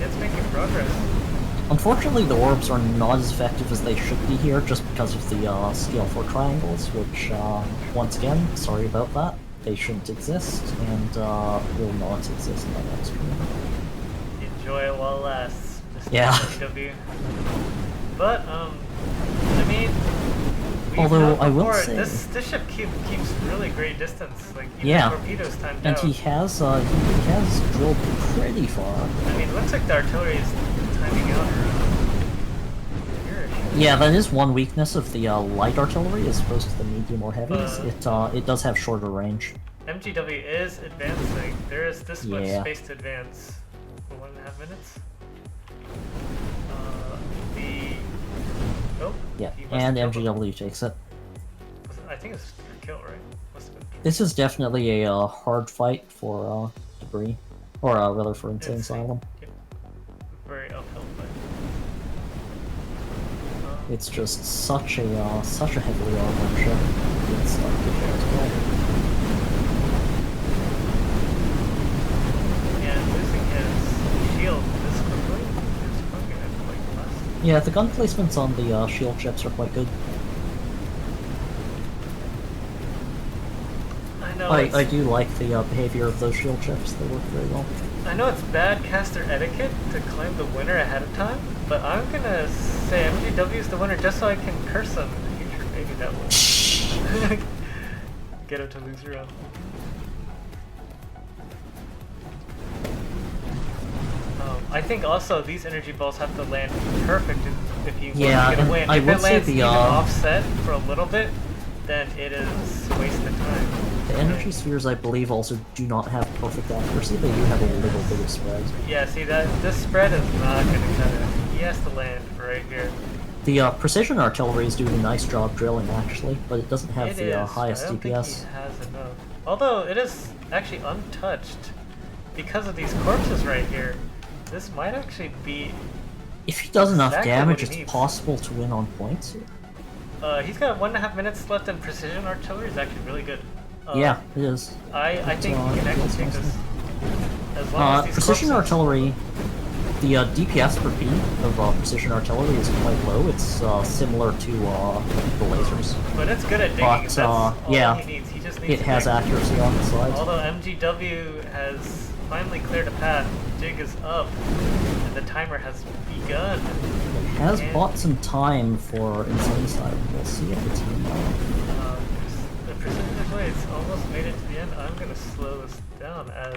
It's making progress.
Unfortunately, the orbs are not as effective as they should be here, just because of the scale 4 triangles, which, once again, sorry about that. They shouldn't exist, and will not exist in the next room.
Enjoy it while it lasts, Mr.
Yeah.
MW. But, I mean,
Although I will
before,
say,
this ship keeps really great distance. Like even
yeah,
torpedoes timed
and
out.
he has drilled pretty far.
I mean, it looks like the artillery is timing out around here.
Yeah, that is one weakness of the light artillery as opposed to the medium or heavies. It does have shorter range.
MGW is advancing. There is this much
Yeah.
space to advance for 1.5 minutes.
Yeah,
he must
and
have killed
MGW takes it.
I think it's a kill, right? Must have been.
This is definitely a hard fight for Debris, or rather for Insane Asylum.
Yep. Very uphill fight.
It's just such a heavily armored ship. It's difficult.
And losing his shield this quickly is probably gonna be like last.
Yeah, the gun placements on the shield ships are quite good.
I know.
I do like the behavior of those shield ships. They work very well.
I know it's bad caster etiquette to claim the winner ahead of time, but I'm gonna say MGW is the winner just so I can curse him in the future. Maybe that will get him to lose a round. I think also these energy balls have to land perfect if you want to get a win.
I
If
will
it
say
lands
the
even offset for a little bit, then it is wasted time.
the energy spheres, I believe, also do not have perfect accuracy. They do have a little bit of spread.
Yeah, see that this spread is not going to cut it. He has to land right here.
The precision artillery is doing a nice job drilling, actually, but it doesn't have the highest
I don't
DPS.
think he has enough. Although it is actually untouched because of these corpses right here. This might actually be.
If he does enough
exactly
damage,
what he
it's
needs.
possible to win on points.
He's got 1.5 minutes left, and precision artillery is actually really good.
Yeah, it is.
I think he can actually take this. As long as these
Precision
corpses-
artillery, the DPS per beat of precision artillery is quite low. It's similar to the lasers.
But it's good at digging.
But,
That's all
yeah,
he needs. He just needs
It
to
has
dig.
accuracy on the sides.
Although MGW has finally cleared a path, dig is up, and the timer has begun.
It has bought some time for Insane Asylum. We'll see if it's
The precision blades almost made it to the end. I'm gonna slow this down as I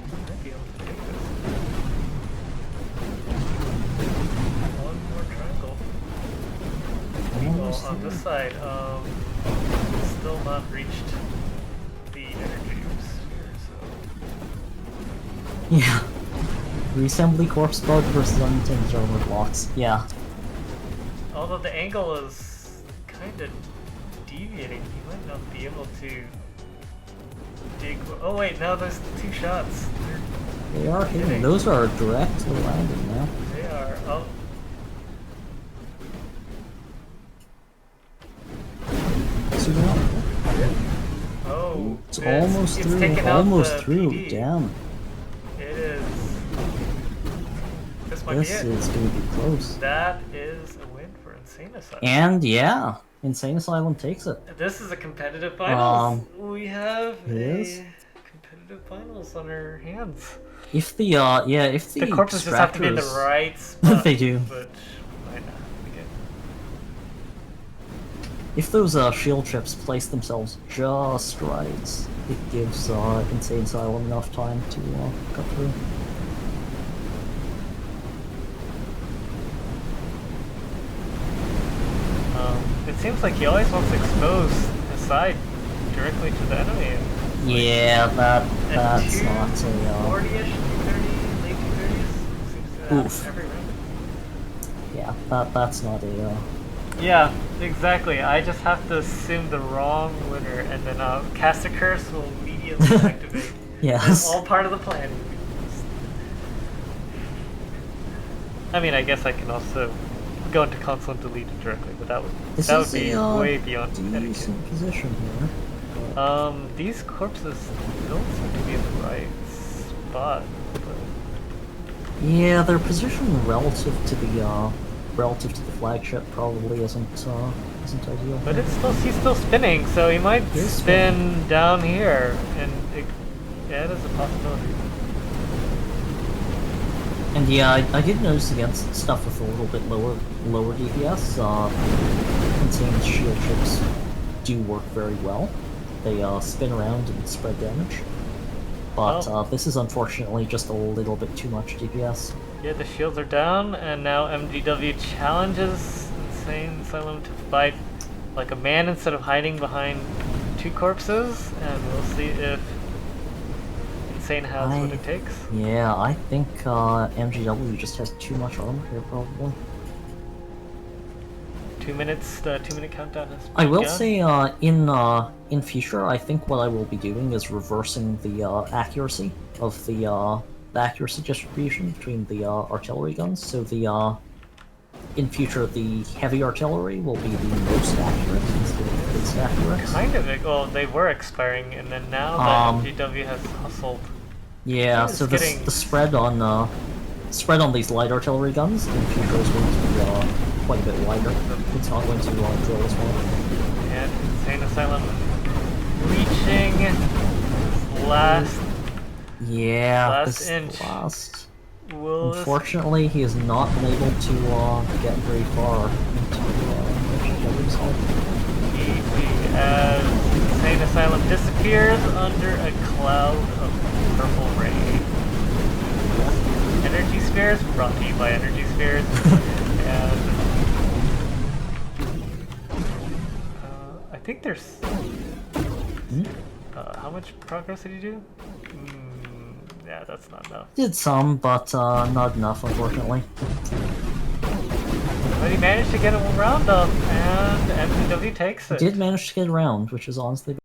might be able to take this. One more triangle. Well, on this side, still not reached the energy sphere, so.
Yeah. Reassembly corpse bug versus unintended armor blocks. Yeah.
Although the angle is kind of deviating, he might not be able to dig. Oh wait, now there's 2 shots.
They are hitting. Those are directly landing now.
They are. Oh. Oh,
it's almost through.
Taken
Almost
out the
through.
PD.
Damn.
It is. This might
This
be it.
is going to be close.
That is a win for Insane Asylum.
And yeah, Insane Asylum takes it.
This is a competitive finals. We have a competitive finals on our hands.
If the if
the corpses just have to be in the right spot.
They do.
But why not? Okay.
If those shield chips place themselves just right, it gives Insane Asylum enough time to cut through.
It seems like he always wants to expose his side directly to the enemy.
Yeah, that's not a
40-ish, 230, late 230s. Seems to
oof.
every round.
Yeah, that's not a
Yeah, exactly. I just have to assume the wrong winner, and then cast a curse will immediately activate.
Yes.
It's all part of the plan. I mean, I guess I can also go into console and delete it directly, but that would be way beyond etiquette.
Position here.
These corpses don't seem to be in the right spot. But...
Yeah, their position relative to the flagship probably isn't ideal.
But he's still spinning, so he might spin down here, and that is a possibility.
And yeah, I did notice against stuff with a little bit lower DPS, Insane's shield chips do work very well. They spin around and spread damage. But this is unfortunately just a little bit too much DPS.
Yeah, the shields are down, and now MGW challenges Insane Asylum to fight like a man instead of hiding behind 2 corpses, and we'll see if Insane has what it takes.
Yeah, I think MGW just has too much armor here, probably.
2 minutes, the 2-minute countdown has
I will
begun.
say, in future, I think what I will be doing is reversing the accuracy of the accuracy distribution between the artillery guns. So in future, the heavy artillery will be the most accurate instead of the least accurate.
Kind of. Well, they were expiring, and then now that MGW has hustled.
Yeah, so the spread on these light artillery guns in future is going to be quite a bit wider. It's not going to drill as well.
And Insane Asylum reaching last.
Yeah,
last inch.
Unfortunately, he has not been able to get very far into the side.
Easy as Insane Asylum disappears under a cloud of purple rain. Energy Spheres, brought to you by Energy Spheres. And I think there's... how much progress did he do? Yeah, that's not enough.
Did some, but not enough, unfortunately.
But he managed to get a round up, and MCW takes it.
Did manage to get around, which is honestly